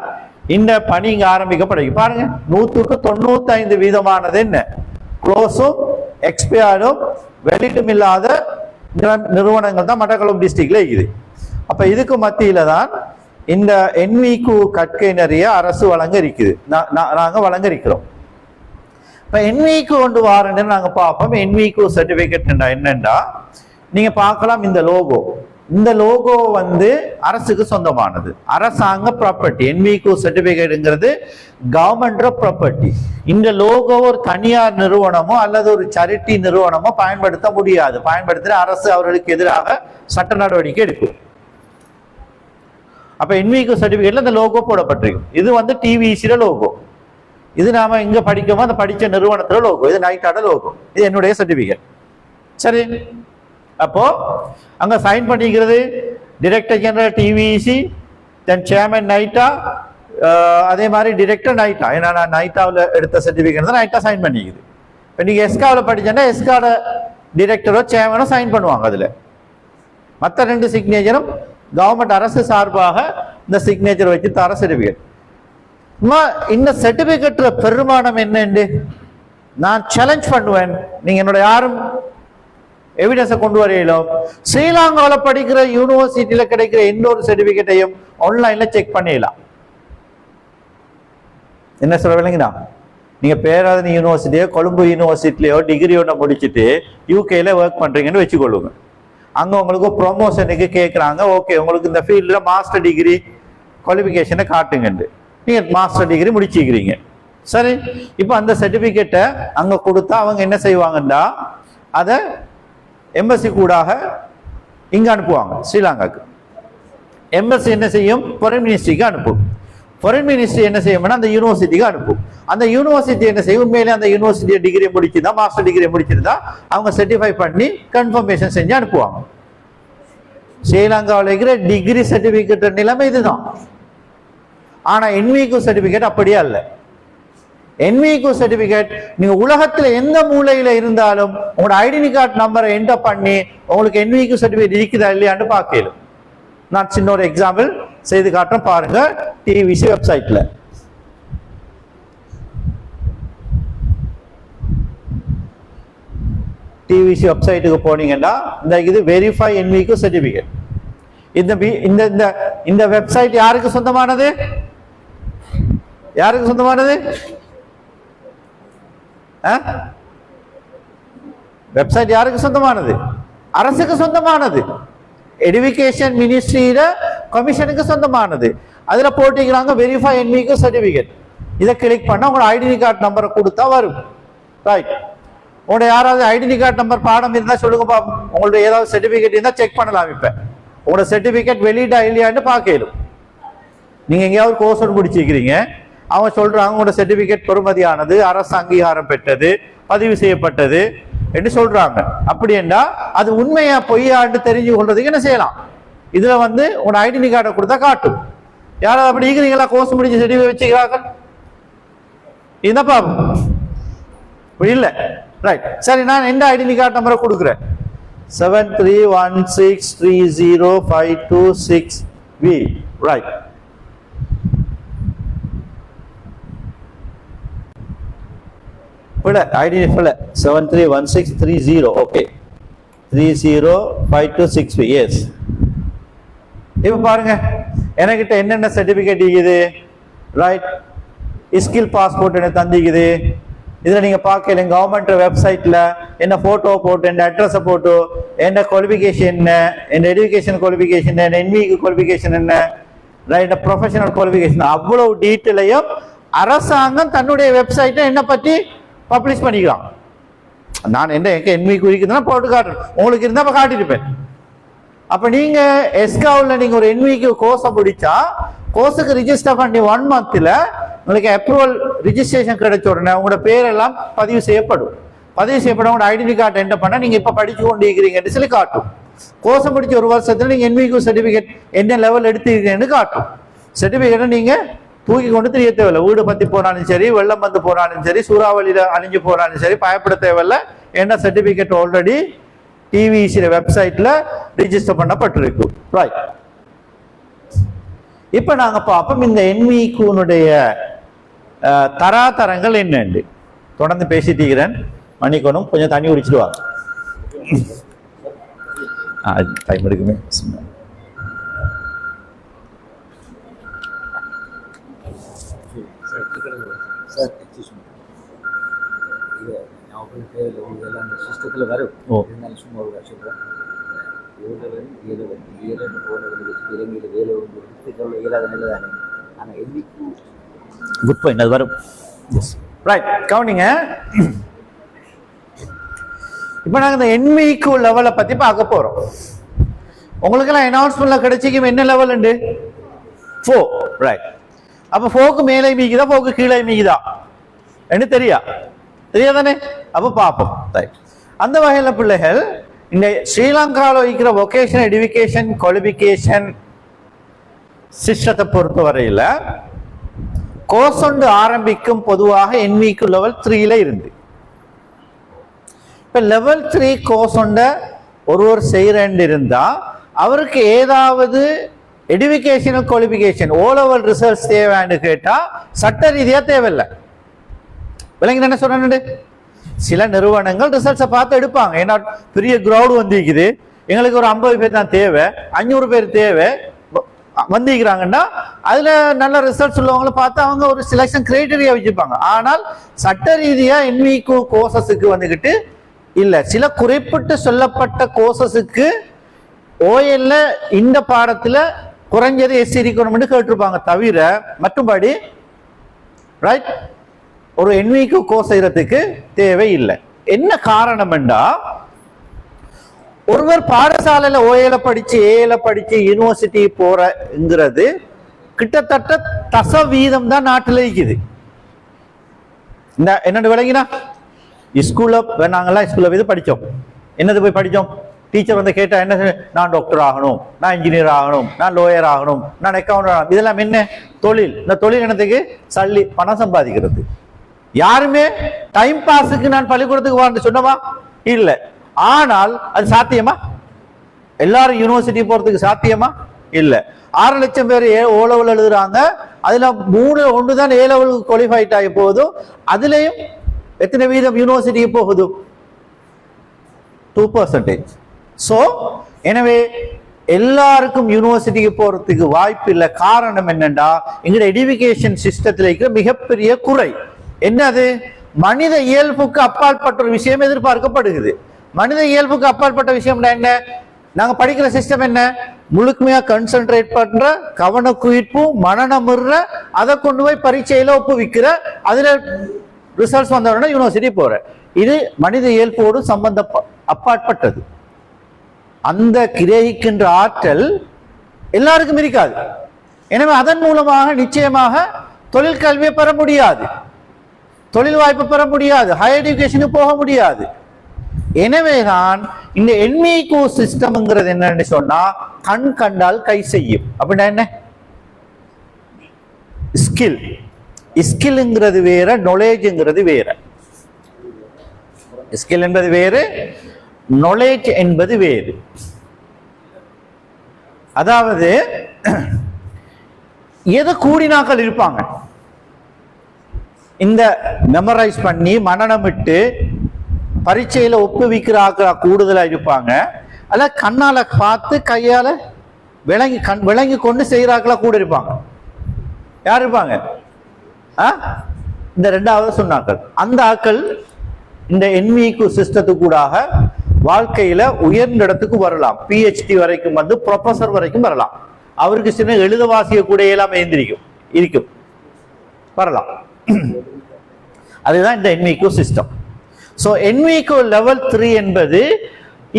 S3: இந்த பணி இங்க ஆரம்பிக்கப்படுது. பாருங்க, 195% என்ன க்ளோஸும் எக்ஸ்பயர்டும் வெளியிடும் இல்லாத நிறுவனங்கள் தான் மட்டக்களப்பு டிஸ்ட்ரிக்ட்ல இருக்குது. அப்ப இதுக்கு மத்தியில தான் இந்த என்விகு கற்கை நிறைய அரசு வழங்க இருக்குது, நாங்க வழங்க இருக்கிறோம். இப்ப என்விகு கொண்டு வாரன்னு நாங்க பார்ப்போம். என்விகு சர்டிபிகேட் என்னன்னா, நீங்க பார்க்கலாம் இந்த லோகோ, இந்த லோகோ அரசுக்கு சொந்தமானது, அரசாங்க ப்ராப்பர்ட்டி. என்விகு சர்டிபிகேட்ங்கிறது கவர்மெண்ட் ப்ராப்பர்ட்டி. இந்த லோகோ ஒரு தனியார் நிறுவனமோ அல்லது ஒரு சேரிட்டி நிறுவனமோ பயன்படுத்த முடியாது. பயன்படுத்தின அரசு அவர்களுக்கு எதிராக சட்ட நடவடிக்கை எடுக்கும். அப்ப என்விகு சர்டிபிகேட்ல இந்த லோகோ போடப்பட்டிருக்கும். இது டிவிசில லோகோ, இது நாம இங்க படிக்கமோ அந்த படிச்ச நிறுவனத்துல லோகோ, இது நைட்டாட லோகோ, இது என்னுடைய சர்டிபிகேட். சரி, அப்போ அங்க சைன் பண்ணிக்கிறது டைரக்டர் ஜெனரல் டிவிசி, தென் சேர்மன் நைட்டா, அதே மாதிரி டைரக்டர் நைட்டா. ஏன்னா நான் நைட்டாவில் எடுத்த சர்டிபிகேட் தான் நைட்டா சைன் பண்ணிக்குது. இப்போ நீங்க எஸ்காவில் படிச்சேன்னா எஸ்காட டைரக்டரோ சேர்மனோ சைன் பண்ணுவாங்க. அதுல மற்ற 2 சிக்னேச்சரும் கவர்மெண்ட் அரசு சார்பாக இந்த சிக்னேச்சர் வச்சு தர சர்டிபிகேட். இந்த சர்டிபிகேட்ல பெருமானம் என்னன்னு நான் சேலஞ்ச் பண்ணுவேன். நீங்க என்னோட யாரும் எவிடன்ஸை கொண்டு வரையிலும் ஸ்ரீலங்காவில் படிக்கிற யூனிவர்சிட்டியில கிடைக்கிற எந்த ஒரு சர்டிபிகேட்டையும் ஆன்லைன்ல செக் பண்ணிடலாம். என்ன சொல்ல விளங்கினா, நீங்க பேராதனி யூனிவர்சிட்டியோ கொழும்பு யூனிவர்சிட்டிலையோ டிகிரி ஒன்று முடிச்சுட்டு யூகேல ஒர்க் பண்றீங்கன்னு வச்சுக்கொள்ளுங்க. அங்க உங்களுக்கு ப்ரொமோஷனுக்கு கேட்குறாங்க, ஓகே உங்களுக்கு இந்த ஃபீல்ட்ல மாஸ்டர் டிகிரி குவாலிஃபிகேஷனை காட்டுங்கன்னு. நீங்க மாஸ்டர் டிகிரி முடிச்சுக்கிறீங்க, சரி. இப்போ அந்த சர்டிபிகேட்டை அங்க கொடுத்தா அவங்க என்ன செய்வாங்கன்னா அதை எம்பசி கூடாக இங்க அனுப்புவாங்க ஸ்ரீலங்காக்கு. எம்பசி என்ன செய்யும், ஃபாரின் மினிஸ்ட்ரிக்கு அனுப்பும். ஃபாரின் மினிஸ்ட்ரி என்ன செய்யும்னா அந்த யூனிவர்சிட்டிக்கு அனுப்பும். அந்த யூனிவர்சிட்டி என்ன செய்யும், உண்மையிலே அந்த யூனிவர்சிட்டியை டிகிரி முடிச்சுதான், மாஸ்டர் டிகிரி முடிச்சிருந்தா அவங்க சர்டிஃபை பண்ணி கன்ஃபர்மேஷன் செஞ்சு அனுப்புவாங்க. ஸ்ரீலங்காவில் இருக்கிற டிகிரி சர்டிபிகேட் நிலைமை இதுதான். ஆனா என்விகு சர்டிபிகேட் அப்படியே அல்ல. என்விகு சர்டிபிகேட் நீங்க உலகத்துல எந்த மூலையில இருந்தாலும் உங்களோட ஐடென்டி கார்டு நம்பரை என்டர் பண்ணி உங்களுக்கு என்விகு சர்டிபிகேட் இருக்குதா இல்லையான்னு பார்க்கலும். நான் சின்ன ஒரு எக்ஸாம்பிள் செய்து காட்டுறேன், பாருங்க. டிவிசி வெப்சைட்ல டிவிசி வெப்சைட்டுக்கு போனீங்கன்னா இது வெரிஃபை என்விகு சர்டிபிகேட். இந்த வெப்சைட் யாருக்கு சொந்தமானது? யாருக்கு சொந்தமானது? வெப்சைட் யாருக்கு சொந்தமானது? அரசுக்கு சொந்தமானது. எடுகேஷன் மினிஸ்ட்ரியில கமிஷனுக்கு சொந்தமானது. அதுல போட்டிக்கிறாங்க வெரிஃபை என்விக்கு சர்டிபிகேட். இதை கிளிக் பண்ண உங்களோட ஐடென்டி கார்டு நம்பரை கொடுத்தா வரும். ரைட். உங்களோட யாராவது ஐடென்டி கார்டு நம்பர் பாடம் இருந்தா சொல்லுங்க பாப்போம். உங்களோட ஏதாவது சர்டிபிகேட் இருந்தா செக் பண்ணலாம். இப்ப உங்களோட சர்டிபிகேட் வெளியிடா இல்லையான்னு பார்க்கலும். நீங்க எங்கேயாவது கோர்ஸ் ஒன்று முடிச்சிருக்கிறீங்க, அவங்க சொல்றாங்க உங்களோட சர்டிபிகேட் பெறுமதியானது, அரசு அங்கீகாரம் பெற்றது, பதிவு செய்யப்பட்டது என்று சொல்றாங்க. அப்படி என்றா அது உண்மையா பொய்யான்னு தெரிஞ்சு கொள்றதுக்கு என்ன செய்யலாம்? இதுல வந்து உங்களோட ஐடென்டி கார்டை கொடுத்தா காட்டும். யாராவது அப்படி இருக்கிறீங்களா? கோர்ஸ் முடிஞ்ச சர்டிபிகேட் வச்சுக்கிறார்கள் இந்த பாப்போம். இல்ல. ரைட். சரி, நான் எந்த ஐடென்டி கார்டு நம்பரை கொடுக்குறேன்? 7316305226V. Right. Identity 731630. Okay, 30526V. Yes. இப்ப பாருங்க என்கிட்ட என்னென்ன சர்டிபிகேட் இருக்குது. ரைட். ஸ்கில் பாஸ்போர்ட் என்ன தந்திக்குது. இதுல நீங்க பார்க்கல கவர்மெண்ட் வெப்சைட்ல என்ன போட்டோ போட்டு, என்ன அட்ரஸ் போட்டு, என்ன குவாலிஃபிகேஷன் என்ன, என்ன எஜுகேஷன் குவாலிஃபிகேஷன் என்ன, என்விக்கு குவாலிஃபிகேஷன் என்ன, ரைட், ப்ரொஃபஷனல் குவாலிஃபிகேஷன், அவ்வளவு டீட்டெயிலையும் அரசாங்கம் தன்னுடைய வெப்சைட்டை என்ன பற்றி பப்ளிஷ் பண்ணிக்கலாம். நான் என்ன என்விக்கு இருக்குதுன்னா போட்டு காட்டுறேன். உங்களுக்கு இருந்தா காட்டிருப்பேன். அப்ப நீங்க எஸ்காவுல நீங்க ஒரு என்விக்கு கோர்ஸை பிடிச்சா கோர்ஸுக்கு ரிஜிஸ்டர் பண்ணி 1 மந்த்ல உங்களுக்கு அப்ரூவல் ரிஜிஸ்ட்ரேஷன் கிடைச்ச உடனே உங்களோட பேரெல்லாம் பதிவு செய்யப்படும். பதிவு செய்யப்படும். உங்களோட ஐடென்டி கார்டு என்ன பண்ணா நீங்க இப்ப படிச்சு கொண்டு இருக்கிறீங்கன்னு சொல்லி காட்டும். கோர்ஸை முடிச்ச 1 வருஷத்துல நீங்க என்விக்கு சர்டிபிகேட் என்ன லெவல் எடுத்துருக்கீங்கன்னு காட்டும். சர்டிபிகேட்டை நீங்க தூக்கி கொண்டு தெரிய தேவையில்லை. வீடு பத்தி போனாலும் சரி, வெள்ளம் வந்து போனாலும் சரி, சூறாவளியில அழிஞ்சு போனாலும் சரி, பயப்பட தேவையில்லை. என்ன சர்டிபிகேட் ஆல்ரெடி டிவிசி வெப்சைட்ல ரிஜிஸ்டர் பண்ணப்பட்டிருக்கு. ரைட். இப்ப நாங்க பார்ப்போம் இந்த என்விக்குனுடைய தராதரங்கள் என்னண்டு. தொடர்ந்து பேசிட்டு இருக்கிறேன், மன்னிக்கணும். கொஞ்சம் தண்ணி குடிச்சிட்டு வாங்க. டைம் எடுக்குமே.
S4: சிஸ்டத்தில் வரும். சும்மா ஒரு சொல்கிறேன். இயலாத நிலை தானே. ஆனால் என்விக்கு
S3: குட் பாயிண்ட், அது வரும். ரைட். கவுனிங்க. இப்போ நாங்கள் இந்த என்விக்கு லெவலை பற்றி பார்க்க போகிறோம். உங்களுக்கெல்லாம் அனௌன்ஸ்மெண்ட்ல கிடைச்சிக்கும் என்ன லெவல் உண்டு? 4. ரைட். அப்போ 4க்கு மேலே மீக்குதா 4க்கு கீழே மீக்குதா என்ன தெரியாதானே? அப்போ பார்ப்போம். ரைட். அந்த வகையில் பிள்ளைகள் இந்த ஸ்ரீலங்காவில் இருக்கிற வொகேஷனல் எடுகேஷன் குவாலிஃபிகேஷன் சிஸ்டத்தை பொறுத்தவரையில் கோர்ஸ் ஒன்று ஆரம்பிக்கும் பொதுவாக என்விக்கு லெவல் 3ல இருந்து. இப்போ லெவல் 3 கோர்ஸ் ஒன்றை ஒருவர் செய்கிறேன்னு இருந்தால் அவருக்கு ஏதாவது educational qualification O level results தேவைன்னு கேட்டால் சட்ட ரீதியாக தேவையில்லை. விளங்கி என்ன சொன்னேன்? சில நிறுவனங்கள் ரிசல்ட்ஸை பார்த்து எடுப்பாங்க. ஏன்னா பெரிய கிரௌடு வந்திருக்குது, எங்களுக்கு ஒரு 50 பேர் தான் தேவை, 500 பேர் தேவை வந்திருக்கிறாங்கன்னா அதுல நல்ல ரிசல்ட்ஸ் உள்ளவங்களை பார்த்து அவங்க ஒரு செலெக்ஷன் கிரைட்டீரியா வச்சுப்பாங்க. ஆனால் சட்ட ரீதியா என்விக்கு கோர்சஸுக்கு வந்துகிட்டு இல்ல, சில குறிப்பிட்டு சொல்லப்பட்ட கோர்சஸுக்கு ஓஎல்ல இந்த பாடத்துல குறைஞ்சது எஸ் இருக்கணும்னு கேட்டிருப்பாங்க. தவிர மற்றபடி ரைட் ஒரு என்விக்கு கோர்ஸ் செய்யறதுக்கு தேவை இல்லை. என்ன காரணம் என்றா, ஒருவர் பாடசாலையில ஓஏல படிச்சு ஏல படிச்சு யூனிவர்சிட்டி போறங்கிறது கிட்டத்தட்ட தசவீதம் தான் நாட்டில் இருக்குது. இந்த என்னென்ன விளங்கினா ஸ்கூல்ல நாங்கெல்லாம் ஸ்கூல்ல போய் படித்தோம். என்னது போய் படித்தோம்? டீச்சர் வந்து கேட்டா என்ன, நான் டாக்டர் ஆகணும், நான் இன்ஜினியர் ஆகணும், நான் லோயர் ஆகணும், நான் அக்கௌண்டர் ஆகணும். இதெல்லாம் என்ன தொழில்? இந்த தொழில் என்னத்துக்கு? சல்லி பணம் சம்பாதிக்கிறது. யாருமே டைம் பாஸுக்கு நான் பள்ளிக்கூடத்துக்கு வான்னு சொன்னவா இல்லை. ஆனால் அது சாத்தியமா? எல்லாரும் யூனிவர்சிட்டி போறதுக்கு சாத்தியமா? இல்லை. 6 லட்சம் பேர் ஓ லெவல் எழுதுறாங்க. அதுல 3 தான் ஏ லெவலுக்கு குவாலிஃபைட் ஆகி போகுது. அதுலயும் எத்தனை வீதம் யூனிவர்சிட்டிக்கு போகுது? 2%. ஸோ எனவே எல்லாருக்கும் யூனிவர்சிட்டிக்கு போறதுக்கு வாய்ப்பு இல்லை. காரணம் என்னன்னா எங்களோட எஜுகேஷன் சிஸ்டத்தில் இருக்கிற மிகப்பெரிய குறை என்னது? மனித இயல்புக்கு அப்பாற்பட்ட ஒரு விஷயம் எதிர்பார்க்கப்படுகிறது. மனித இயல்புக்கு அப்பாற்பட்ட விஷயம் என்ன? நாங்க படிக்கிற சிஸ்டம் என்ன? முழுமையா கன்சென்ட்ரேட் பண்ற, கவனக்குவிப்பு, மனநமுற, அதை கொண்டு போய் பரீட்சையில ஒப்புவிக்கிற, அதுல ரிசல்ட்ஸ் வந்தவொடனே யூனிவர்சிட்டி போற. இது மனித இயல்போடு சம்பந்த அப்பாற்பட்டது. அந்த கிரகிக்கின்ற ஆற்றல் எல்லாருக்கும் இருக்காது. எனவே அதன் மூலமாக நிச்சயமாக தொழில் கல்வியை பெற முடியாது, தொழில் வாய்ப்பு பெற முடியாது, ஹையர் எஜுகேஷனுக்கு போக முடியாது. எனவேதான் இந்த என்மிகோ சிஸ்டம்ங்கிறது என்னன்னு சொன்னா கண் கண்டால் கை செய்யும். அப்படின்னா என்ன? ஸ்கில். ஸ்கில்ங்கிறது வேற, நாலேஜ்ங்கிறது வேற. ஸ்கில் என்பது வேறு, நாலேஜ் என்பது வேறு. அதாவது எது கூடினாக்கள் இருப்பாங்க, இந்த மெமரைஸ் பண்ணி மனநமிட்டு பரீட்சையில ஒப்புவிக்கிற ஆக்களா கூடுதலா இருப்பாங்க. அல்ல கண்ணால பார்த்து கையால விளங்கி கொண்டு செய்யறாக்களா கூட இருப்பாங்க. யார் இருப்பாங்க? இந்த ரெண்டாவது சொன்னாக்கள். அந்த ஆக்கள் இந்த என்விக்கு சிஸ்டத்துக்கு கூடாக வாழ்க்கையில உயர்ந்த இடத்துக்கு வரலாம். PhD வரைக்கும் வந்து ப்ரொஃபசர் வரைக்கும் வரலாம். அவருக்கு சின்ன எழுத வாசிய கூட எல்லாம் இருக்கும் வரலாம். அதுதான் இந்த என்விக்கு சிஸ்டம். ஸோ என்விக்கு லெவல் 3 என்பது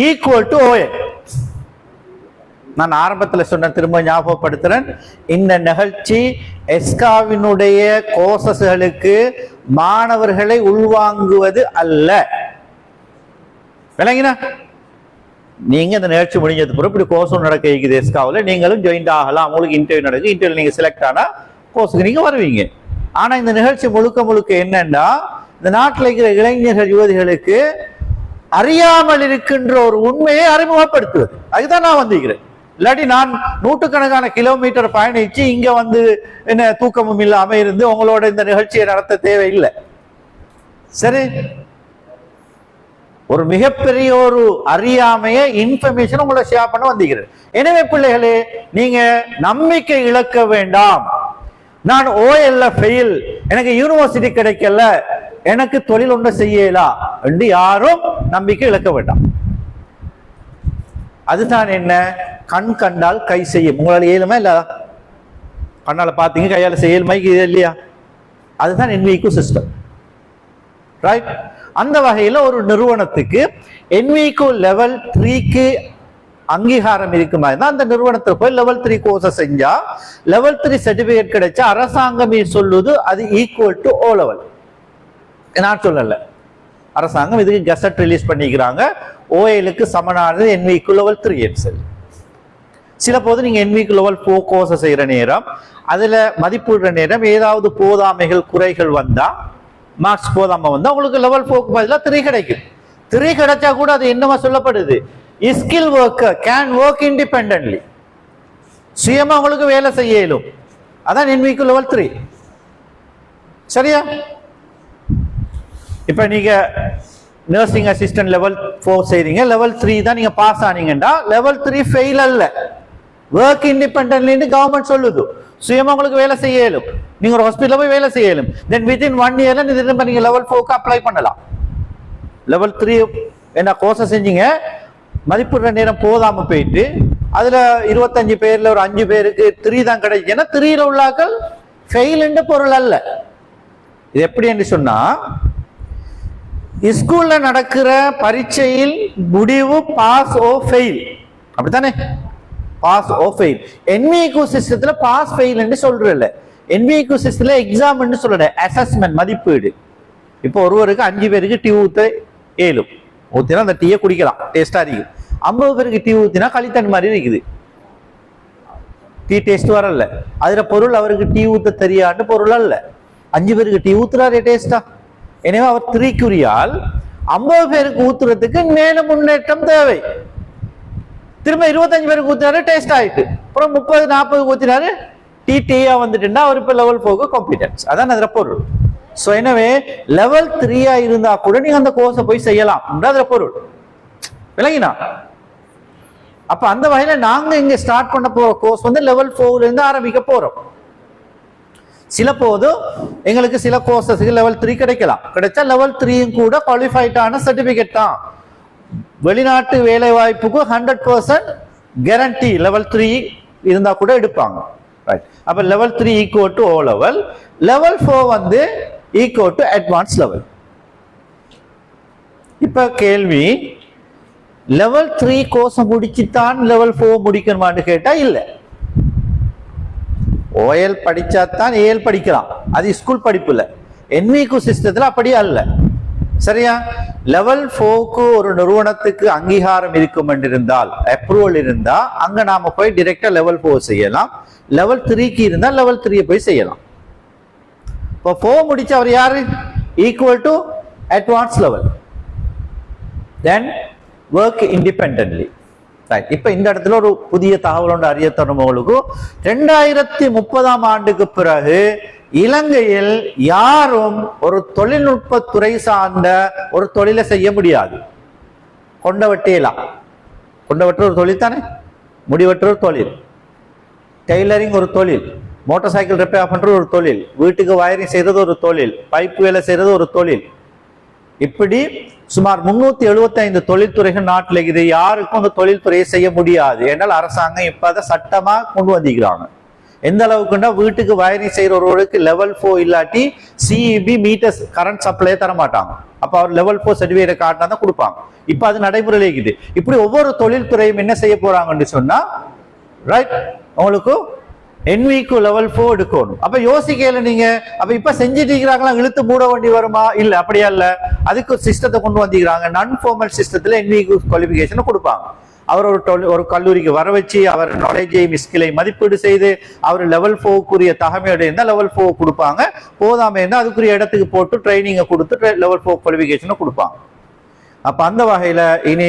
S3: ஈக்குவல் டு ON. நான் ஆரம்பத்தில் சொன்ன, திரும்ப ஞாபகப்படுத்துறேன், இந்த நிகழ்ச்சி எஸ்காவினுடைய கோர்சஸ்களுக்கு மாணவர்களை உள்வாங்குவது அல்ல. விளங்கினா? நீங்க இந்த நிகழ்ச்சி முடிஞ்சது பிறகு இப்படி கோர்ஸ் நடக்க இருக்குது எஸ்காவில், நீங்களும் ஜாயின் ஆகலாம். உங்களுக்கு இன்டர்வியூ நடக்குது, இன்டர்வியூ நீங்க செலக்ட் ஆனா கோர்ஸுக்கு நீங்க வருவீங்க. ஆனா இந்த நிகழ்ச்சி முழுக்க என்னன்னா இந்த நாட்டில் இருக்கிற இளைஞர்கள் யுவதிகளுக்கு அறியாமல் இருக்கின்ற ஒரு உண்மையை அறிமுகப்படுத்துவது. அதுதான் நான் வந்திருக்கிறேன். இல்லாட்டி நான் நூற்றுக்கணக்கான கிலோமீட்டர் பயணிச்சு இங்க வந்து என்ன தூக்கமும் இல்லாம இருந்து உங்களோட இந்த நிகழ்ச்சியை நடத்த தேவையில்லை. சரி, ஒரு மிகப்பெரிய ஒரு அறியாமைய இன்ஃபர்மேஷன் உங்களை ஷேர் பண்ண வந்திருக்கிறேன். எனவே பிள்ளைகளே, நீங்க நம்பிக்கை இழக்க வேண்டாம். நான் OL ஃபெயில், எனக்கு யூனிவர்சிட்டி கிடைக்கல, எனக்கு தொழில் ஒன்று செய்யலாம் என்று யாரும் நம்பிக்கை இழக்க வேண்டாம். அதுதான் என்ன? கண் கண்டால் கை செய்யும். உங்களால் இயலுமா இல்ல? கண்ணால பாத்தீங்க, கையால செய்யலுமா இல்லையா? அதுதான் என்விக்கு சிஸ்டம். ரைட்? அந்த வகையில ஒரு நிறுவனத்துக்கு என்விக்கு லெவல் 3க்கு அங்கீகாரம் இருக்குமா இருந்தா அந்த நிறுவனத்தில் போய் லெவல் 3 கோர்ஸ் செஞ்சா லெவல் 3 சர்டிபிகேட் கிடைச்சா அரசாங்கமே சொல்லுது அது ஈக்குவல் டு O லெவல். நான் சொல்லல, அரசாங்கம் இதுக்கு கெசட் ரிலீஸ் பண்ணிக்கிறாங்க. OLக்கு சமனானது என்விக்கு லெவல் 3 என்று சொல்லி. சில போது நீங்க என்விக்கு லெவல் 4 கோர்ஸ் செய்யற நேரம், அதுல மதிப்பிடுற நேரம் ஏதாவது போதாமைகள் குறைகள் வந்தா, மார்க்ஸ் போதாம வந்தா உங்களுக்கு லெவல் 4க்கு பதிலாக 3 கிடைக்கும். 3 கிடைச்சா கூட அது என்னமா சொல்லப்படுது? Skill worker can work independently. சுயமா உங்களுக்கு வேலை செய்ய இயலும். அதான் என்விக்கு லெவல் 3. சரியா? இப்ப நீங்க நர்சிங் அசிஸ்டன்ட் லெவல் 4 செய்றீங்க, லெவல் 3 தான் நீங்க பாஸ் ஆனீங்கன்னா லெவல் 3 ஃபெயில் அல்ல. ஒர்க் இண்டிபெண்டன்ட்லின்னு கவர்மெண்ட் சொல்லுது. சுயமா உங்களுக்கு வேலை செய்ய இயலும். நீங்க ஒரு ஹாஸ்பிட்டல்ல போய் வேலை செய்ய இயலும். தென் வித்தின் 1 இயர்ல நீங்க லெவல் 4க்கு அப்ளை பண்ணலாம். லெவல் 3 என்ன கோர்ஸ் செஞ்சீங்க, மதிப்பிடுற நேரம் போதாம போயிட்டு அதுல 25 பேர்ல ஒரு 5 பேருக்கு 3 தான் கிடைக்குன்னா 3ல உள்ளாக்கள் ஃபெயில் என்ற பொருள் அல்ல. இது எப்படி என்று சொன்னா, ஸ்கூல்ல நடக்கிற பரீட்சையில் முடிவு பாஸ் ஓ ஃபெயில், அப்படித்தானே? Pass or fail. என்விக்கு சிஸ்டத்துல பாஸ் ஃபெயில் என்று சொல்றல, என்விக்கு சிஸ்டத்துல எக்ஸாம் என்று சொல்ற அசஸ்மெண்ட் மதிப்பீடு. இப்போ ஒருவருக்கு 5 பேருக்கு டீ ஊத்த ஏழும், ஊத்தினா அந்த டீயை குடிக்கலாம், டேஸ்டா இருக்கு. 50 பேருக்கு டீ ஊத்தினா களித்தண்ணி மாதிரி இருக்குது, டீ டேஸ்ட் வரல. அதுல பொருள் அவருக்கு டீ ஊத்த தெரியான்னு பொருள் அல்ல. 5 பேருக்கு டீ ஊத்துறாரு டேஸ்டா. எனவே அவர் 3க்குரியால் 50 பேருக்கு ஊத்துறதுக்கு மேலும் முன்னேற்றம் தேவை. திரும்ப 25 பேருக்கு ஊத்தினாரு, டேஸ்ட் ஆயிட்டு. அப்புறம் 30-40 ஊத்தினாரு, டீயா வந்துட்டுன்னா அவர் இப்ப லெவல் 4க்கு காம்பிடன்ஸ். அதான் அதுல பொருள். சோ எனவே லெவல் 3 இருந்தா கூட நீங்க அந்த கோர்ஸை போய் செய்யலாம், அதுல பொருள். விளங்கினா? அப்ப அந்த வகையில நாங்க இங்க ஸ்டார்ட் பண்ண போற கோர்ஸ் வந்து லெவல் 4 இருந்து ஆரம்பிக்க போறோம். சில போது எங்களுக்கு சில கோர்சஸ்க்கு லெவல் 3 கிடைக்கலாம். கிடைச்சா லெவல் 3யும் கூட குவாலிஃபைடான சர்டிபிகேட் தான். வெளிநாட்டு வேலை வாய்ப்புக்கு 100% கேரண்டி லெவல் 3 இருந்தா கூட எடுப்பாங்க. ரைட். அப்ப level 3 equal to O level, level 4 வந்து ஈக்குவல் டு அட்வான்ஸ் லெவல். இப்ப கேள்வி, லெவல் 3 கோர்ஸ் முடிச்சுதான் லெவல் 4 முடிக்கணுமான்னு கேட்டா இல்ல. ஓஎல் படிச்சாதான் ஏஎல் படிக்கலாம், அது ஸ்கூல் படிப்பு இல்ல. என்விகு சிஸ்டத்துல அப்படி அல்ல. சரியா? லெவல் 4க்கு ஒரு நிறுவனத்துக்கு அங்கீகாரம் இருக்கும் என்றிருந்தால், அப்ரூவல் இருந்தா அங்க நாம போய் டைரக்டா லெவல் 4 செய்யலாம். லெவல் 3க்கு இருந்தா லெவல் 3 போய் செய்யலாம். இப்போ 4 முடிச்ச அவர் யாரு? Equal to advance level. Then work independently. இப்ப இந்த இடத்துல ஒரு புதிய தகவல் ஒன்று அறிய தரும். உங்களுக்கு 2030ஆம் ஆண்டுக்கு பிறகு இலங்கையில் யாரும் ஒரு தொழில்நுட்ப துறை சார்ந்த ஒரு தொழிலை செய்ய முடியாது. கொண்டவட்டேலாம், கொண்டவற்ற ஒரு தொழில் தானே, முடிவற்ற ஒரு தொழில், டெய்லரிங் ஒரு தொழில், மோட்டார் சைக்கிள் ரிப்பேர் பண்றது ஒரு தொழில், வீட்டுக்கு வயரிங் செய்யறது ஒரு தொழில், பைப் வேலை செய்யறது ஒரு தொழில். இப்படி சுமார் 375 தொழில்துறைகள் நாட்டில் இருக்குது. யாருக்கும் அந்த தொழில்துறையை செய்ய முடியாது. ஏன்னால் அரசாங்கம் இப்ப அதை சட்டமா கொண்டு வந்திருக்கிறாங்க. எந்த அளவுக்குன்னா வீட்டுக்கு வயரிங் செய்யறவர்களுக்கு லெவல் 4 இல்லாட்டி சிஇபி மீட்டர்ஸ் கரண்ட் சப்ளை தர மாட்டாங்க. அப்ப அவர் லெவல் 4 சர்டிபிகேட் காட்டினா தான் கொடுப்பாங்க. இப்ப அது நடைமுறையில் இருக்குது. இப்படி ஒவ்வொரு தொழில்துறையும் என்ன செய்ய போறாங்கன்னு சொன்னா, ரைட், உங்களுக்கு என்விக்கு லெவல் 4 எடுக்கணும். அப்ப யோசிக்கல நீங்க, அப்ப இப்ப செஞ்சுட்டு இருக்கிறாங்களா, இழுத்து மூட வேண்டி வருமா? இல்ல, அப்படியா இல்ல. அதுக்கு ஒரு சிஸ்டத்தை கொண்டு வந்திருக்கிறாங்க. நான் ஃபார்மல் சிஸ்டத்துல என்விக்கு குவாலிஃபிகேஷன் கொடுப்பாங்க. அவர் ஒரு கல்லூரிக்கு வர வச்சு அவர் நாலேஜை ஸ்கிலை மதிப்பீடு செய்து அவர் லெவல் 4க்குரிய தகமையோட இருந்தால் லெவல் 4 கொடுப்பாங்க. போதாம இருந்தால் அதுக்குரிய இடத்துக்கு போட்டு ட்ரைனிங்கை கொடுத்து லெவல் 4 குவாலிஃபிகேஷனை கொடுப்பாங்க. அப்ப அந்த வகையில இனி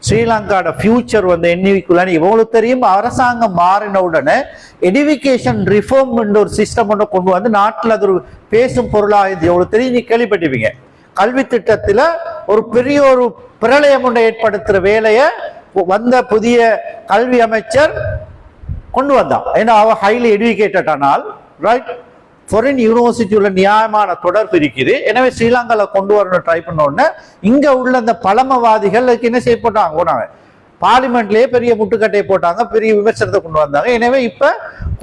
S3: ஸ்ரீலங்காவோட ஃபியூச்சர் வந்து என்விக்குள்ளான இவங்களுக்கு தெரியும். அரசாங்கம் மாறின உடனே எடுகேஷன் ரிஃபார்ம் ஒரு சிஸ்டம் ஒன்று கொண்டு வந்து நாட்டில் அது ஒரு பேசும் பொருளாக எவ்வளவு தெரியும். நீ கேள்விப்பட்டிருப்பீங்க, கல்வி திட்டத்துல ஒரு பெரிய ஒரு பிரளயம் ஒன்றை ஏற்படுத்துற வேலையை வந்த புதிய கல்வி அமைச்சர் கொண்டு வந்தான். ஏன்னா அவ ஹைலி எஜுகேட்டட் ஆனால், ரைட், ஃபாரின் யூனிவர்சிட்டி உள்ள நியாயமான தொடர்பு இருக்குது. எனவே ஸ்ரீலங்கால கொண்டு வரணும் ட்ரை பண்ண உடனே இங்க உள்ள அந்த பழமவாதிகளுக்கு என்ன செய்ய போட்டாங்க, பார்லிமெண்ட்லயே பெரிய முட்டுக்கட்டையை போட்டாங்க, பெரிய விமர்சனத்தை கொண்டு வந்தாங்க. எனவே இப்ப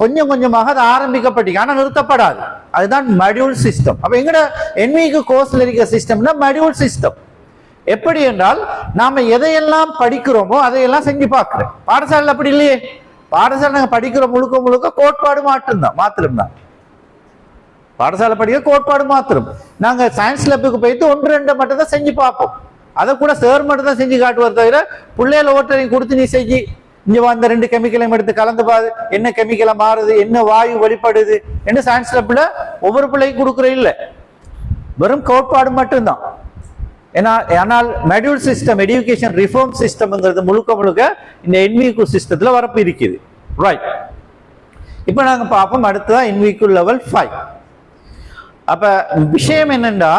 S3: கொஞ்சம் கொஞ்சமாக அது ஆரம்பிக்கப்பட்டீங்க, ஆனா நிறுத்தப்படாது. அதுதான் மடியூல் சிஸ்டம். அப்ப எங்கட என்விக்கு கோர்ஸ்ல இருக்கிற சிஸ்டம்னா மடியூல் சிஸ்டம். எப்படி என்றால் நாம எதையெல்லாம் படிக்கிறோமோ அதையெல்லாம் செஞ்சு பார்க்கிறோம். பாடசாலை அப்படி இல்லையே. பாடசாலை நாங்க படிக்கிற முழுக்க முழுக்க கோட்பாடு மாத்திரம் தான். பாடசாலை படிக்க கோட்பாடு மாத்திரம். நாங்க சயின்ஸ் லேபுக்கு போயிட்டு 1-2 மட்டும் தான் செஞ்சு பார்ப்போம். அதை கூட சார் மட்டும் தான் செஞ்சு காட்டுவார் தவிர பிள்ளைகளை ஓட்டரையும் கொடுத்து நீ செஞ்சு இங்க வந்த 2 கெமிக்கலையும் எடுத்து கலந்து பாரு, என்ன கெமிக்கலா மாறுது, என்ன வாயு வெளிப்படுது என்று சயின்ஸ் லேப்ல ஒவ்வொரு பிள்ளைக்கும் கொடுக்குற இல்லை. வெறும் கோட்பாடு மட்டும்தான். ஆனால் மாடியூல் சிஸ்டம், எஜுகேஷன் ரிஃபார்ம் சிஸ்டம்ங்கிறது முழுக்க முழுக்க இந்த என்விகு சிஸ்டத்துல வரப்பு இருக்குது. ரைட். இப்ப நாங்க பார்ப்போம் அடுத்ததான் என்விகு லெவல் 5. அப்ப விஷயம் என்னன்னா,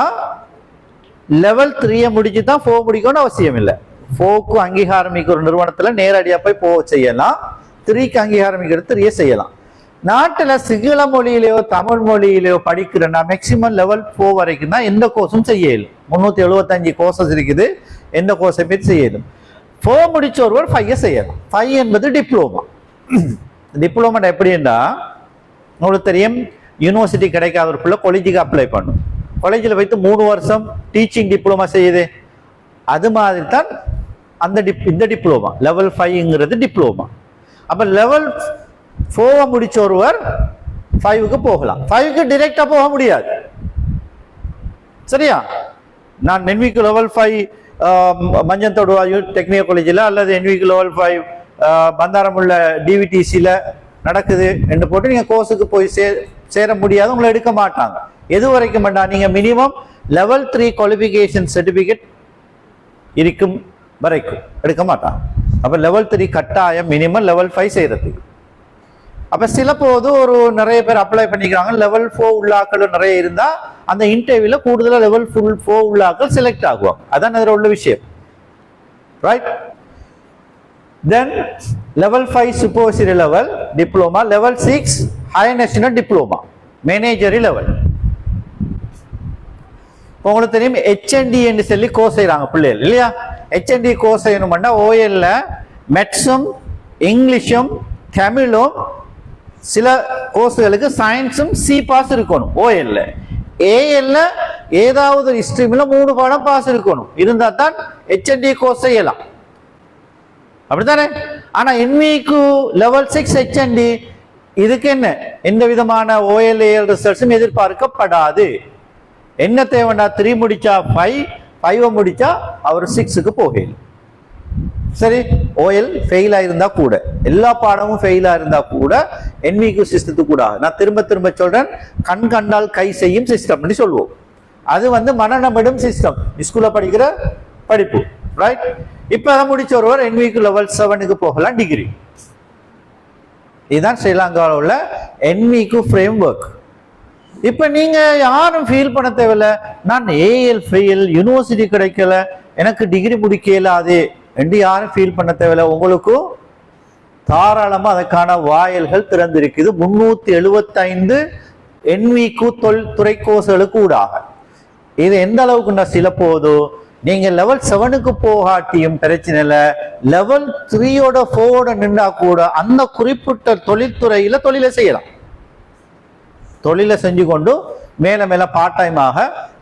S3: லெவல் 3 முடிச்சு தான் 4 முடிக்கணும்னு அவசியம் இல்லை. 4க்கு அங்கீகாரம் ஒரு நிறுவனத்துல நேரடியா போய் போக செய்யலாம். 3க்கு அங்கீகாரம் 3 செய்யலாம். நாட்டுல சிங்கள மொழியிலேயோ தமிழ் மொழியிலேயோ படிக்கிறேன்னா மேக்சிமம் லெவல் 4 வரைக்கும் தான் எந்த கோர்ஸும் செய்யலும். 375 கோர்சஸ் இருக்குது, எந்த கோர்ஸை செய்யலும். 4 முடிச்ச ஒருவர் 5 செய்யலாம். 5 என்பது டிப்ளோமா. டிப்ளோமா எப்படின்னா உங்களுக்கு தெரியும், யூனிவர்சிட்டி கிடைக்காத ஒரு பிள்ளை காலேஜுக்கு அப்ளை பண்ணும். காலேஜில் வைத்து 3 வருஷம் டீச்சிங் டிப்ளோமா செய்யுது. அது மாதிரி தான் இந்த டிப்ளோமா லெவல் 5ங்கிறது டிப்ளோமா. அப்ப லெவல் 4 முடிச்ச ஒருவர் 5க்கு போகலாம். 5க்கு டைரக்டா போக முடியாது. சரியா? நான் என்விக்கு லெவல் 5 மஞ்சந்தோடு டெக்னிக்கல் காலேஜில் அல்லது என்விக்கு லெவல் 5 பந்தாரமுள்ள டிவிடிசியில நடக்குது என்று போட்டு நீங்க கோர்ஸுக்கு போய் சேர முடியாது, உங்களை எடுக்க மாட்டாங்க. எது வரைக்கும் நீங்க மினிமம் லெவல் 3 குவாலிஃபிகேஷன் சர்டிபிகேட் இருக்கும் வரைக்கும் எடுக்க மாட்டாங்க. அப்ப லெவல் 3 கட்டாயம் மினிமம் லெவல் 5 செய்யறதுக்கு. அப்ப சில போது ஒரு நிறைய பேர் அப்ளை பண்ணிக்கிறாங்க. லெவல் 4 உள்ளாக்கள் நிறைய இருந்தா அந்த இன்டர்வியூல கூடுதலா லெவல் 4 உள்ளாக்கள் செலக்ட் ஆகுவாங்க. அதான் அதுல உள்ள விஷயம். Right. Then level 5 supervisory level diploma, level 6 higher national diploma, managerial level. உங்களுக்கு தெரியும் HND என்று சொல்லி கோர்ஸ் செய்கிறாங்க பிள்ளைகள் இல்லையா? HND கோர்ஸ் செய்யணும்னா OL மேத்ஸும் இங்கிலீஷும் தமிழும் சில கோர்ஸ்களுக்கு சயின்ஸும் சி பாஸ் இருக்கணும் OL. AL ஏதாவது ஒரு ஸ்ட்ரீம்ல 3 பாடம் பாஸ் இருக்கணும், இருந்தா தான் HND கோர்ஸ் செய்யலாம், அப்படித்தானே? ஆனா NVQ level 6 HND இதுக்கு என்ன எந்த விதமான OL ரிசல்ட்ஸும் எதிர்பார்க்கப்படாது. என்ன தேவைன்னா 3 முடிச்சா 5 முடிச்சா அவர் 6க்கு போகலாம். சரி, OL ஃபெயில் ஆயிருந்தா கூட, எல்லா பாடமும் ஃபெயில் ஆயிருந்தா கூட NVQ சிஸ்டத்துக்கு கூட, நான் திரும்ப திரும்ப சொல்றேன், கண் கண்டால் கை செய்யும் சிஸ்டம் சொல்லுவோம். அது மனநமிடும் சிஸ்டம், ஸ்கூல்ல படிக்கிற படிப்பு, ரைட்? இப்ப அதை முடிச்ச ஒருவர் NVQ level 7க்கு போகலாம், டிகிரி. இதுதான் ஸ்ரீலங்காவில் உள்ள NVQ framework. இப்ப நீங்க யாரும் ஃபீல் பண்ண தேவையில்ல, நான் AL ஃபெயில், யூனிவர்சிட்டி கிடைக்கல, எனக்கு டிகிரி முடிக்கலாது என்று யாரும் ஃபீல் பண்ண தேவையில்ல. உங்களுக்கும் தாராளமா அதுக்கான வாயில்கள் திறந்திருக்குது. 375 NVQ தொழில்துறை கோர்ஸ்களுக்கு ஊடாக. இது எந்த அளவுக்கு நான் சில போதோ, நீங்க லெவல் 7க்கு போகாட்டியும் பிரச்சனை இல்லை, லெவல் 3யோட 4ஓட நின்றா கூட அந்த குறிப்பிட்ட தொழில்துறையில தொழிலை செய்யலாம். தொழிலை செஞ்சு கொண்டு மேல மேல பார்ட் டைமாக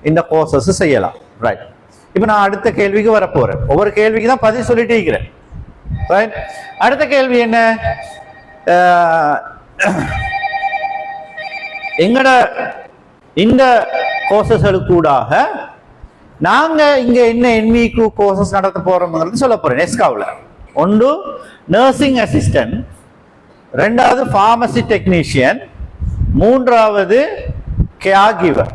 S3: இந்த கோர்சஸ் செய்யலாம், ரைட்? இப்ப நான் அடுத்த கேள்விக்கு வரப்போறேன். ஒவ்வொரு கேள்விக்கு தான் பதில் சொல்லிட்டு இருக்கிறேன், ரைட்? அடுத்த கேள்வி என்ன? எங்கட இந்த கோர்சஸ்களுக்கு கூடாக நாங்க இங்க என்ன NVQ கோர்சஸ் நடத்த போறோம்ங்கிறது சொல்ல போறேன். நெஸ்காவில் ஒன்று நர்சிங் அசிஸ்டன்ட், ரெண்டாவது ஃபார்மசி டெக்னீஷியன், மூன்றாவது கேர்கிவர்.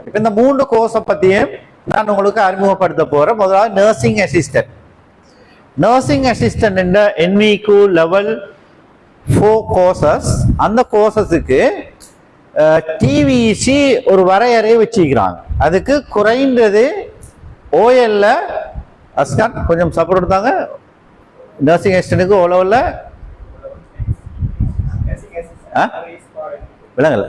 S3: இப்ப இந்த 3 கோர்ஸை பத்தியும் நான் உங்களுக்கு அறிமுகப்படுத்த போறேன். முதலாவது நர்சிங் அசிஸ்டன்ட். நர்சிங் அசிஸ்டன்ட் என்ற NVQ level 4 கோர்சஸ். அந்த கோர்சஸுக்கு TVEC ஒரு வரையறை வச்சுக்கிறாங்க. அதுக்கு குறைந்தது OL அஸ்கான் கொஞ்சம் சப்போர்ட் எடுத்தாங்க. நர்சிங் அசிஸ்டன்ட்டுக்கு O லெவல்ல விளங்கல,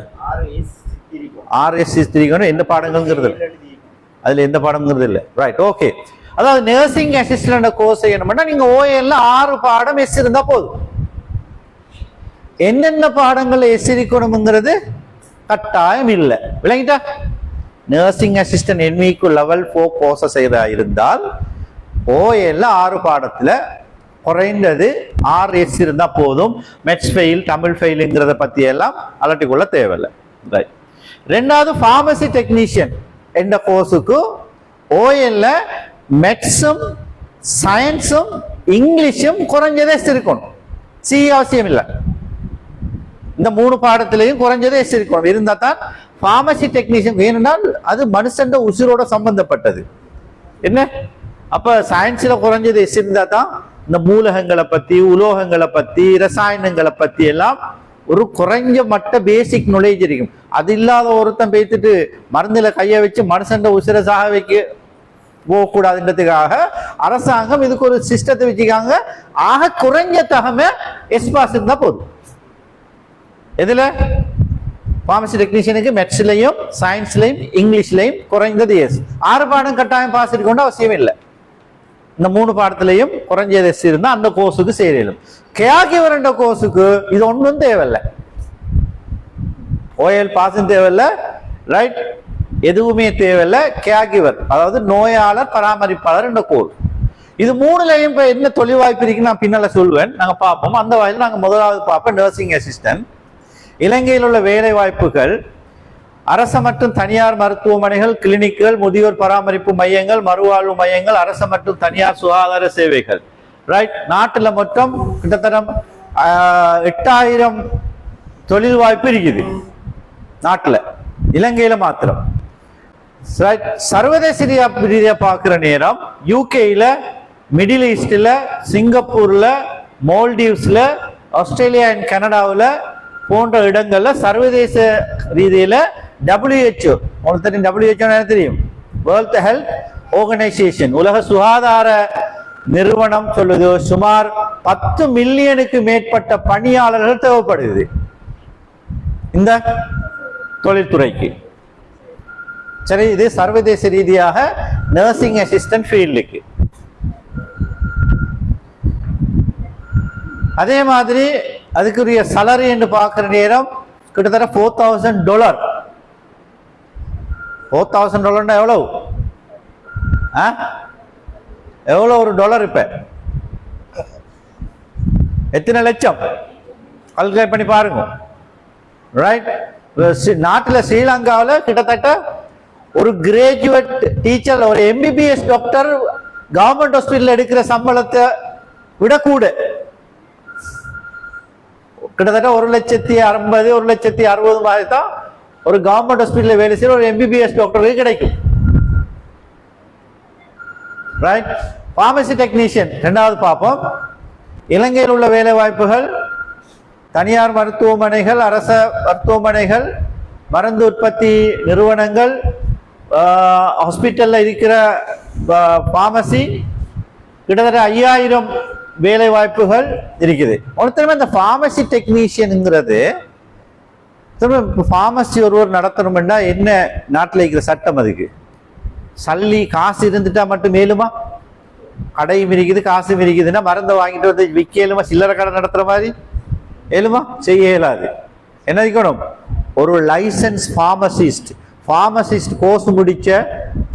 S3: RS திரிக்கணும். எந்த பாடங்கள்ங்கிறது அதுல எந்த பாடம்ங்கிறது இல்லை, ரைட்? ஓகே. அதாவது நர்சிங் அசிஸ்டன்ட் கோர்ஸ் செய்யணும்னா நீங்க OL 6 பாடம் S இருந்தா போதும். என்னென்ன பாடங்கள் S இருக்கணும்ங்கிறது கட்டாயம் இல்லை, விளங்கிட்டா? Nursing assistant NVQ level 4 course செய்யறதா இருந்தால் OL 6 பாடத்துல குறைந்தது RS இருந்தா போதும். மெட்ஸ் ஃபெயில், தமிழ் ஃபெயிலுங்கிறத பத்தி எல்லாம் அலட்டிக்கொள்ள தேவையில்லை, ரைட்? ரெண்டாவது ஃபார்மசி டெக்னீஷியன் என்ற கோர்ஸுக்கு OL மெட்ஸும் சயின்ஸும் இங்கிலீஷும் குறைஞ்சதே இருக்கணும், சி அவசியம் இல்லை. இந்த 3 பாடத்திலையும் குறைஞ்சதே இருக்கணும், இருந்தா தான் ஃபார்மசி டெக்னீஷியன் வேணும்னால் அது மனுஷன் உசுரோட சம்பந்தப்பட்டது. என்ன அப்ப சயின்ஸ்ல குறைஞ்சது இருந்தா தான் இந்த மூலகங்களை பத்தி, உலோகங்களை பத்தி, ரசாயனங்களை பத்தி எல்லாம் ஒரு குறைஞ்ச மட்ட பேசிக் நாலேஜ் இருக்கும். அது இல்லாத ஒருத்தன் பேத்துட்டு மருந்துல கைய வச்சு மனுஷன் உசிர சாக வைக்க போகக்கூடாதுன்றதுக்காக அரசாங்கம் இதுக்கு ஒரு சிஸ்டத்தை வச்சுக்காங்க. ஆக குறைஞ்ச தகமை எஸ்பாஸ் இருந்தா போதும். எதுல? ஃபார்மசி டெக்னீஷியனுக்கு மெட்ஸ்லையும் சயின்ஸ்லையும் இங்கிலீஷ்லையும் குறைந்தது எஸ். 6 பாடம் கட்டாயம் பாஸ் இருக்கணும் அவசியம் இல்லை. இந்த 3 பாடத்திலையும் குறைஞ்சது எஸ் இருந்தா அந்த கோர்ஸுக்கு சேரலும். கேர்கிவர் என்ற கோர்ஸுக்கு இது ஒன்றும் தேவையில்லை, OL பாஸும் தேவையில்லை, ரைட்? எதுவுமே தேவையில்லை. கேர்கிவர் அதாவது நோயாளர் பராமரிப்பாளர் என்ற கோர்ஸ். இது 3லையும் இப்ப என்ன தொழில் வாய்ப்பு இருக்குன்னு நான் பின்னால சொல்லுவேன், நாங்க பார்ப்போம். அந்த வகையில் நாங்க முதலாவது பார்ப்போம் நர்சிங் அசிஸ்டன்ட். இலங்கையில் உள்ள வேலை வாய்ப்புகள் அரச மற்றும் தனியார் மருத்துவமனைகள், கிளினிக்குகள், முதியோர் பராமரிப்பு மையங்கள், மறுவாழ்வு மையங்கள், அரச மற்றும் தனியார் சுகாதார சேவைகள், ரைட்? நாட்டுல மொத்தம் கிட்டத்தட்ட 8000 தொழில் வாய்ப்பு இருக்குது நாட்டுல, இலங்கையில மாத்திரம். சர்வதேச ரீதியா பார்க்கிற நேரம் யூகேல, மிடில் ஈஸ்ட்ல, சிங்கப்பூர்ல, மால்டீவ்ஸ்ல, ஆஸ்திரேலியா அண்ட் கனடாவில் போன்ற இடங்கள்ல சர்வதேச ரீதியில WHO, உங்களுக்கு தெரியும் WHO என்ன தெரியும்? வேர்ல்ட் ஹெல்த் ஆர்கனைசேஷன், உலக சுகாதார நிறுவனம் சொல்லுது, சுமார் 10 மில்லியனுக்கு மேற்பட்ட பணியாளர்கள் தேவைப்படுது இந்த தொழில்துறைக்கு. சரி, இது சர்வதேச ரீதியாக நர்சிங் அசிஸ்டன்ட் ஃபீல்டுக்கு. அதே மாதிரி அதுக்குரிய salary என்று பார்க்கிற நேரம் கிட்டத்தட்ட $4,000. $4,000 எவ்வளவு? எவ்வளவு ஒரு டாலர்? இப்ப எத்தனை லட்சம்? கால்குலேட் பண்ணி பாருங்க. ரைட், நாட்டில் ஸ்ரீலங்காவில் கிட்டத்தட்ட ஒரு கிராஜுவேட் டீச்சர், ஒரு எம்பிபிஎஸ் டாக்டர் கவர்மெண்ட் ஹாஸ்பிட்டல் எடுக்கிற சம்பளத்தை விட கூட கிட்டத்தட்ட 1,50,000 1,60,000 மாதிரி தான் ஒரு கவர்மெண்ட் ஹாஸ்பிட்டல் வேலை செய்யற ஒரு எம்பிபிஎஸ் டாக்டருக்கு கிடைக்கும். ரைட், பார்மசி டெக்னீஷியன் ரெண்டாவது பார்ப்போம். இலங்கையில் உள்ள வேலை வாய்ப்புகள் தனியார் மருத்துவமனைகள், அரச மருத்துவமனைகள், மருந்து உற்பத்தி நிறுவனங்கள், ஹாஸ்பிட்டல்ல இருக்கிற பார்மசி, கிட்டத்தட்ட 5,000 வேலை வாய்ப்புகள் இருக்குது. ஒருத்தருமே இந்த பார்மசி டெக்னீஷியனுங்கிறது பார்மசி ஒருவர் நடத்தணும்னா என்ன நாட்டில் இருக்கிற சட்டம்? அதுக்கு சல்லி காசு இருந்துட்டா மட்டும் மேலுமா? கடையும் இருக்குது, காசும் இருக்குதுன்னா மருந்தை வாங்கிட்டு வந்து விற்க இயலுமா? சில்லறை கடை நடத்துற மாதிரி ஏழுமா? செய்ய இயலாது. என்ன இருக்கணும்? ஒரு லைசன்ஸ் ஃபார்மசிஸ்ட் கோர்ஸ் முடிச்ச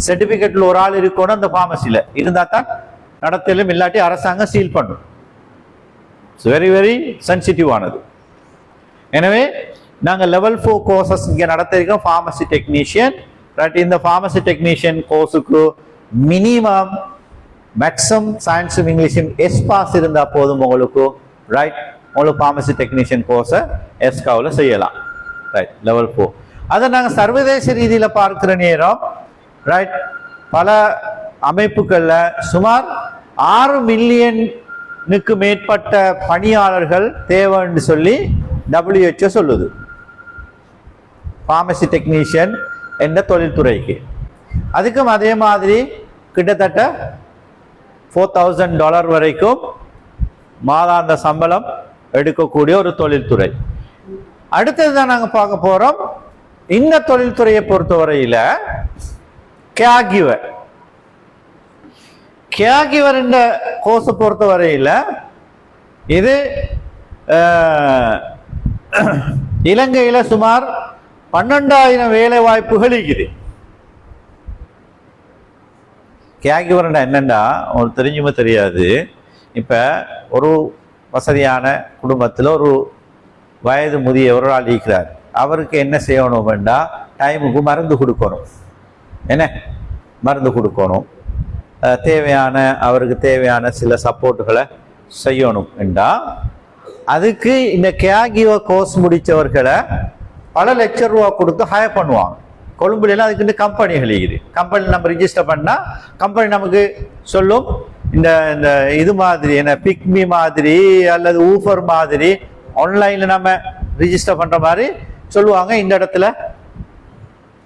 S3: சர்டிபிகேட்ல ஒரு ஆள் இருக்கணும் அந்த ஃபார்மசியில. இருந்தா தான் நடத்தலும், இல்லாட்டி அரசாங்கம் சீல் பண்ணும். வெரி வெரி சென்சிட்டிவ் ஆனது. எனவே நாங்கள் level 4 கோர்சஸ் இங்கே நடத்திருக்கோம். Pharmacy technician. ரைட், இந்த ஃபார்மசி டெக்னீஷியன் கோர்ஸுக்கு மினிமம் மேக்ஸிமம் சயின்ஸும் இங்கிலீஷும் எஸ் பாஸ் இருந்தா போதும் உங்களுக்கு. ரைட், உங்களுக்கு ஃபார்மசி டெக்னீஷியன் கோர்ஸை எஸ்காவில் செய்யலாம். Right, level 4. அதை நாங்கள் சர்வதேச ரீதியில் பார்க்கிற நேரம் ரைட் பல அமைப்புகள்ல சுமார் 6 மில்லியனுக்கு மேற்பட்ட பணியாளர்கள் தேவைன்னு சொல்லி WHO சொல்லுது பார்மசி டெக்னீஷியன் என்ற தொழில்துறைக்கு. அதுக்கும் அதே மாதிரி கிட்டத்தட்ட $4,000 வரைக்கும் மாதாந்த சம்பளம் எடுக்கக்கூடிய ஒரு தொழில்துறை. அடுத்ததுதான் நாங்கள் பார்க்க போறோம். இந்த தொழில்துறையை பொறுத்தவரையில கேகிவர் என்ற கோர்ஸை பொறுத்தவரையில இது இலங்கையில சுமார் 12,000 வேலை வாய்ப்புகள் இருக்குது. கேகிவர் என்னண்டா உங்களுக்கு தெரிஞ்சுமே தெரியாது. இப்ப ஒரு வசதியான குடும்பத்தில் ஒரு வயது முதிய ஒரு ஆள் இருக்கிறார். அவருக்கு என்ன செய்யணும் வேண்டா, டைமுக்கு மருந்து கொடுக்கணும். என்ன மருந்து கொடுக்கணும், அவருக்கு தேவையான சில சப்போர்ட்டுகளை செய்யணும் என்றா அதுக்கு இந்த கேகிவர் கோர்ஸ் முடித்தவர்களை பல லட்சம் ரூபா கொடுத்து ஹயர் பண்ணுவாங்க. கொழும்புலாம் அதுக்கு கம்பெனிகள் இருக்குது. கம்பெனி நம்ம ரிஜிஸ்டர் பண்ணால் கம்பெனி நமக்கு சொல்லும் இந்த இந்த இது மாதிரி என்ன பிக்மி மாதிரி அல்லது ஊஃபர் மாதிரி ஆன்லைனில் நம்ம ரிஜிஸ்டர் பண்ணுற மாதிரி சொல்லுவாங்க இந்த இடத்துல.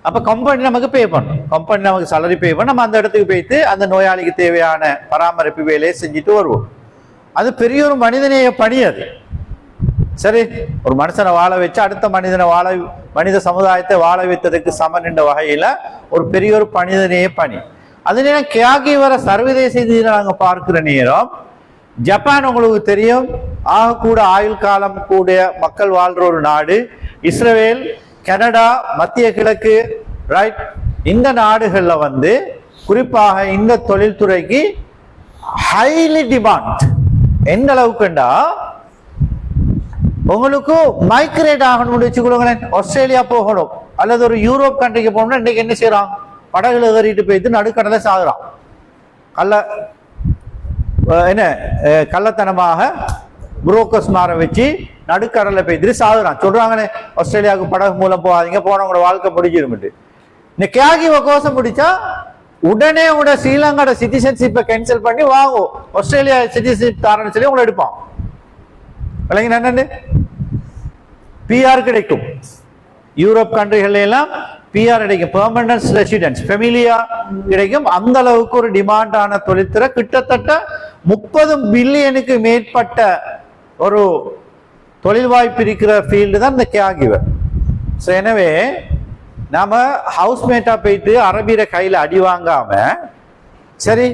S3: அப்போ கம்பெனி நமக்கு பே பண்ணும். கம்பெனி நமக்கு சேலரி பே பண்ண நம்ம அந்த இடத்துக்கு போய்த்து அந்த நோயாளிக்கு தேவையான பராமரிப்பு வேலையை செஞ்சுட்டு வருவோம். அது பெரிய ஒரு மனிதநேய பணி. அது சரி, ஒரு மனுஷனை வாழ வச்சு அடுத்த மனித சமுதாயத்தை வாழ வைத்ததுக்கு சமன் என்ற வகையில ஒரு பெரிய ஒரு மனிதநேய பணி. அது நேரம் கேகிவர சர்வதேச நாங்கள் பார்க்கிற நேரம் ஜப்பான் உங்களுக்கு தெரியும், ஆகக்கூட ஆயுள் காலம் கூடிய மக்கள் வாழ்ற ஒரு நாடு. இஸ்ரேல், கனடா, மத்திய கிழக்கு ரைட் இந்த நாடுகள்ல குறிப்பாக இந்த தொழில்துறைக்கு ஹைலி டிமாண்ட். எந்த அளவுக்குண்டா உங்களுக்கு மைக்ரேட் ஆகணும்னு வச்சுக்கொள்ளுங்களேன். ஆஸ்திரேலியா போகணும் அல்லது ஒரு யூரோப் கண்ட்ரிக்கு போகணும்னா இன்னைக்கு என்ன செய்யறான், படகுல ஏறிட்டு போயிட்டு நடுக்கடலை சாகுறான். கள்ளத்தனமாக புரோக்கர்ஸ் மாற வச்சு நடுக்கடலை போயிட்டு சாகுறான். சொல்றாங்களே ஆஸ்திரேலியாவுக்கு படகு மூலம் போகாதீங்க, போனவங்களோட வாழ்க்கை முடிஞ்சிடும். இந்த கேகிவ கோசம் முடிச்சா உடனே உங்களோட ஸ்ரீலங்காவோட சிட்டிசன்ஷிப்பை கேன்சல் பண்ணி வாங்கும். ஆஸ்திரேலியா சிட்டிசன்ஷிப் தாரன்னு சொல்லி உங்களை எடுப்பான். பிஆர் கிடைக்கும். யூரோப் கண்ட்ரிகள் எல்லாம் பிஆர் கிடைக்கும், பெர்மனன்ட் ரெசிடென்ஸ், ஃபெமிலியா கிடைக்கும். அந்த அளவுக்கு ஒரு டிமாண்டான தொழில்துறை. கிட்டத்தட்ட 30 பில்லியனுக்கு மேற்பட்ட ஒரு தொழில் வாய்ப்பு இருக்கிற ஃபீல்டு தான் இந்த கேகிவர். ஸோ எனவே நாம ஹவுஸ்மேட்டா போயிட்டு அரபியரை கையில அடி வாங்காம, சரி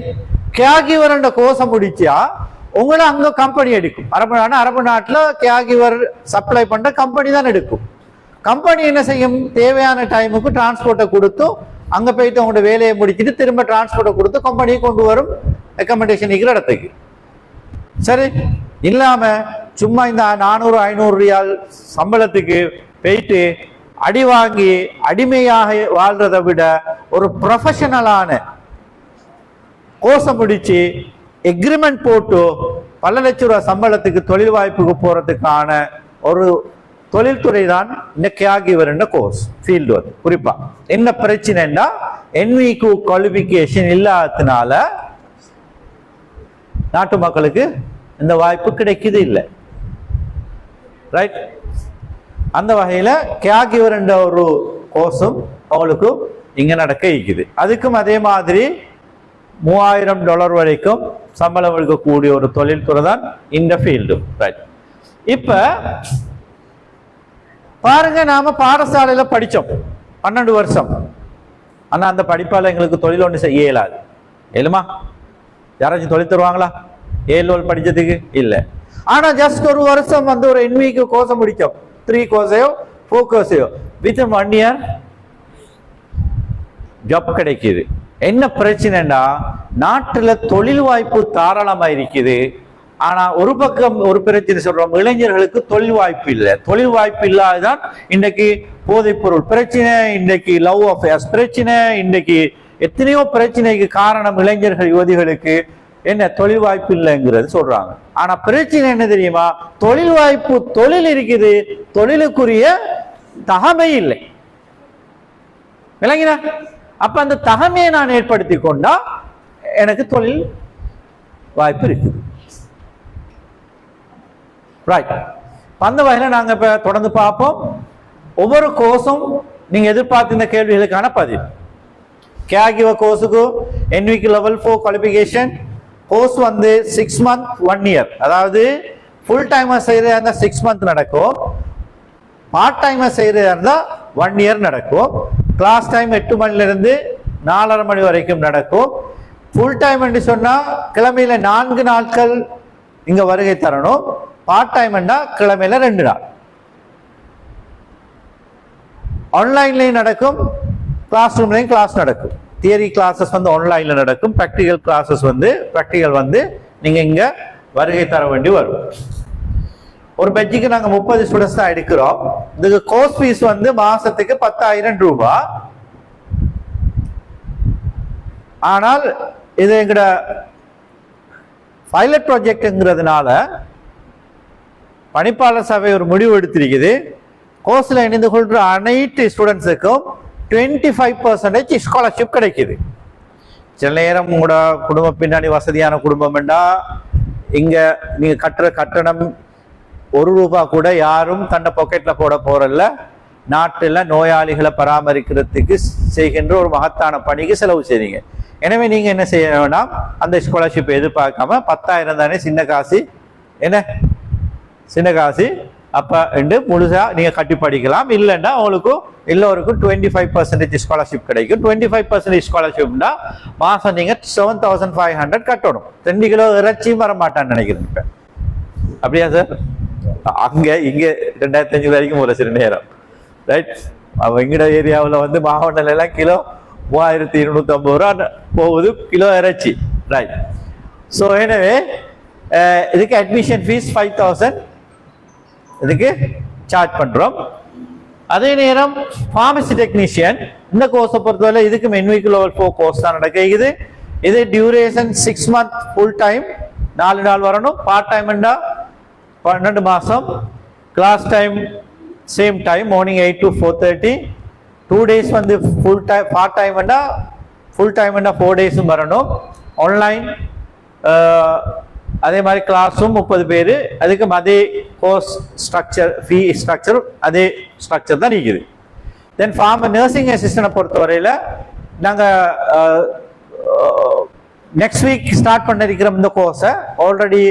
S3: கேகிவர் என்ற கோர்ஸை முடிச்சா உங்களை அங்க கம்பெனி எடுக்கும். அரபு நாட்டுல கேகிவர் சப்ளை பண்ற கம்பெனி தான் எடுக்கும். கம்பெனி என்ன செய்யும், தேவையான டைமுக்கு டிரான்ஸ்போர்ட்டை கொடுத்து அங்க போயிட்டு அவங்களோட வேலையை முடிச்சுட்டு திரும்ப டிரான்ஸ்போர்ட்டை கொடுத்து கம்பெனியை கொண்டு வரும் அக்கமடேஷன் இருக்கிற இடத்துக்கு. சரி, இல்லாம சும்மா இந்த 400-500 ரியால் சம்பளத்துக்கு போயிட்டு அடி வாங்கி அடிமையாக வாழ்றதை விட ஒரு ப்ரொஃபஷனலான கோர்ஸை முடிச்சு எக்ரிமெண்ட் போட்டு பல லட்சம் ரூபாய் சம்பளத்துக்கு தொழில் வாய்ப்புக்கு போறதுக்கான ஒரு தொழில்துறை தான் இந்த கேகிவர் கோர்ஸ் ஃபீல்டு. வந்து குறிப்பா என்ன பிரச்சனைன்னா NVQ குவாலிஃபிகேஷன் இல்லாததுனால நாட்டு மக்களுக்கு இந்த வாய்ப்பு கிடைக்குது இல்லை. ரைட், அந்த வகையில கேகிவர் ஒரு கோர்ஸும் அவங்களுக்கு இங்க நடக்க இருக்குது. அதுக்கும் அதே மாதிரி $3000 வரைக்கும் சம்பளம் எடுக்கக்கூடிய ஒரு தொழில்துறை தான் இந்த ஃபீல்டு. ரைட், இப்ப பாருங்க, நாம பாடசாலையில படிச்சோம் 12 வருஷம். ஆனா அந்த படிப்பால எங்களுக்கு தொழில் ஒன்று செய்ய இயலாது. ஏழுமா யாராச்சும் தொழில் தருவாங்களா? 7 படிச்சதுக்கு இல்ல. ஆனா ஜஸ்ட் ஒரு வருஷம் வந்து ஒரு NVQ கோர்ஸை முடிச்சோம், 3 கோர்ஸையோ 4 கோர்ஸையோ, வித் 1 இயர் ஜாப் கிடைக்குது. என்ன பிரச்சனைன்னா நாட்டுல தொழில் வாய்ப்பு தாராளமா இருக்குது. ஆனா ஒரு பக்கம் ஒரு பிரச்சனை சொல்றோம், இளைஞர்களுக்கு தொழில் வாய்ப்பு இல்லை. தொழில் வாய்ப்பு இல்லாததான் இன்றைக்கு போதைப் பொருள் பிரச்சனை, இன்றைக்கு லவ் அஃபேர்ஸ் பிரச்சனை, இன்றைக்கு எத்தனையோ பிரச்சனைக்கு காரணம் இளைஞர்கள் யுவதிகளுக்கு என்ன தொழில் வாய்ப்பு இல்லைங்கிறது சொல்றாங்க. ஆனா பிரச்சனை என்ன தெரியுமா, தொழில் வாய்ப்பு தொழில் இருக்குது, தொழிலுக்குரிய தகமை இல்லை. விளங்கினா? அப்ப அந்த தகமையை நான் ஏற்படுத்தி கொண்டா எனக்கு தொழில் வாய்ப்பு இருக்குது. ரைட், அந்த வகையில் நாங்க இப்ப தொடர்ந்து பார்ப்போம். ஒவ்வொரு கோர்ஸும் நீங்க எதிர்பார்த்த இந்த கேள்விகளுக்கான பதில். கேகிவர் கோர்ஸுக்கு NVQ level 4 குவாலிஃபிகேஷன் கோர்ஸ் வந்து 6 month 1 year. அதாவது ஃபுல் டைமர் செய்யறதா இருந்தா 6 month நடக்கும், பார்ட் டைமர் செய்யறதா இருந்தா 1 year நடக்கும். கிளாஸ் டைம் 8 மணில இருந்து 4:30 மணி வரைக்கும் நடக்கும். ஃபுல் டைம் என்று சொன்னா கிழமையில 4 நாட்கள் இங்க வருகை தரணும். பார்ட் டைம் கிழமையில 2 நாள். ஆன்லைன்லயும் நடக்கும், கிளாஸ் ரூம்லயும் கிளாஸ் நடக்கும். தியரி கிளாஸஸ் வந்து ஆன்லைன்ல நடக்கும், ப்ராக்டிகல் வந்து நீங்க இங்க வருகை தர வேண்டி வரும். ஒரு பெட்ஜுக்கு நாங்க 30 ஸ்டூடெண்ட்ஸ் தான் எடுக்கிறோம். இதுக்கு கோர்ஸ் ஃபீஸ் வந்து மாசத்துக்கு 10,000 ரூபாய். ஆனால் இது எங்கட பைலட் ப்ராஜெக்ட்ங்கிறதுனால பணிப்பாளர் சபை ஒரு முடிவு எடுத்திருக்குது. கோர்ஸ்ல இணைந்து கொள்ற அனைத்து ஸ்டூடெண்ட்ஸுக்கும் 25% ஸ்காலர்ஷிப் கிடைக்குது. சில நேரம் உங்களோட குடும்ப பின்னாடி வசதியான குடும்பம் வேண்டா, இங்க நீங்க கட்டுற கட்டணம் 1 ரூபாய் கூட யாரும் தன்னை பாக்கெட்ல போட போறல்ல. நாட்டுல நோயாளிகளை பராமரிக்கிறதுக்கு செய்கின்ற ஒரு மகத்தான பணிக்கு செலவு செய்றீங்க. எனவே நீங்க என்ன செய்ய வேண்டாம், அந்த ஸ்காலர்ஷிப் எதிர்பார்க்காம 10,000 தானே சின்ன காசு, என்ன சின்ன காசு, அப்ப முழுசா நீங்க கட்டி படிக்கலாம். இல்லைன்னா உங்களுக்கு எல்லோருக்கும் 25% ஸ்காலர்ஷிப் கிடைக்கும். 25% ஸ்காலர்ஷிப்னா மாசம் நீங்க 7,500 கட்டணும். 2 கிலோ இறைச்சியும் வர மாட்டான்னு நினைக்கிறேன். இப்ப அப்படியா சார்? அங்க இங்க 2,500 வரைக்கும் ஒரு சில நேரம். ரைட், எங்கட ஏரியாவில் வந்து மாவட்டத்துல எல்லாம் கிலோ 3,250 ரூபா போகுது கிலோ இறைச்சி. ரைட், ஸோ எனவே இதுக்கு அட்மிஷன் ஃபீஸ் 5,000 இதுக்கு சார்ஜ் பண்றோம். அதே நேரம் ஃபார்மசி டெக்னீஷியன் இந்த கோர்ஸை பொறுத்தவரை இதுக்கு NVQ level 4 கோர்ஸ் தான் நடக்குது. இது டியூரேஷன் 6 month ஃபுல் டைம் 4 நாள் வரணும். பார்ட் டைம் 12 மாசம். Class time same time morning 8 to 4:30. 2 days வந்து full time, part time full time 4 டேஸும் வரணும். ஆன்லைன் அதே மாதிரி கிளாஸும் 30 பேர். அதுக்கு அதே கோர்ஸ் ஸ்ட்ரக்சர், ஃபீ ஸ்ட்ரக்சர் அதே ஸ்ட்ரக்சர் தான் இருக்குது. தென் நர்சிங் அசிஸ்டன்ட் பொறுத்தவரையில் நாங்கள் நெக்ஸ்ட் வீக் ஸ்டார்ட் பண்ணிருக்கிறோம் இந்த கோர்ஸை. ஆல்ரெடி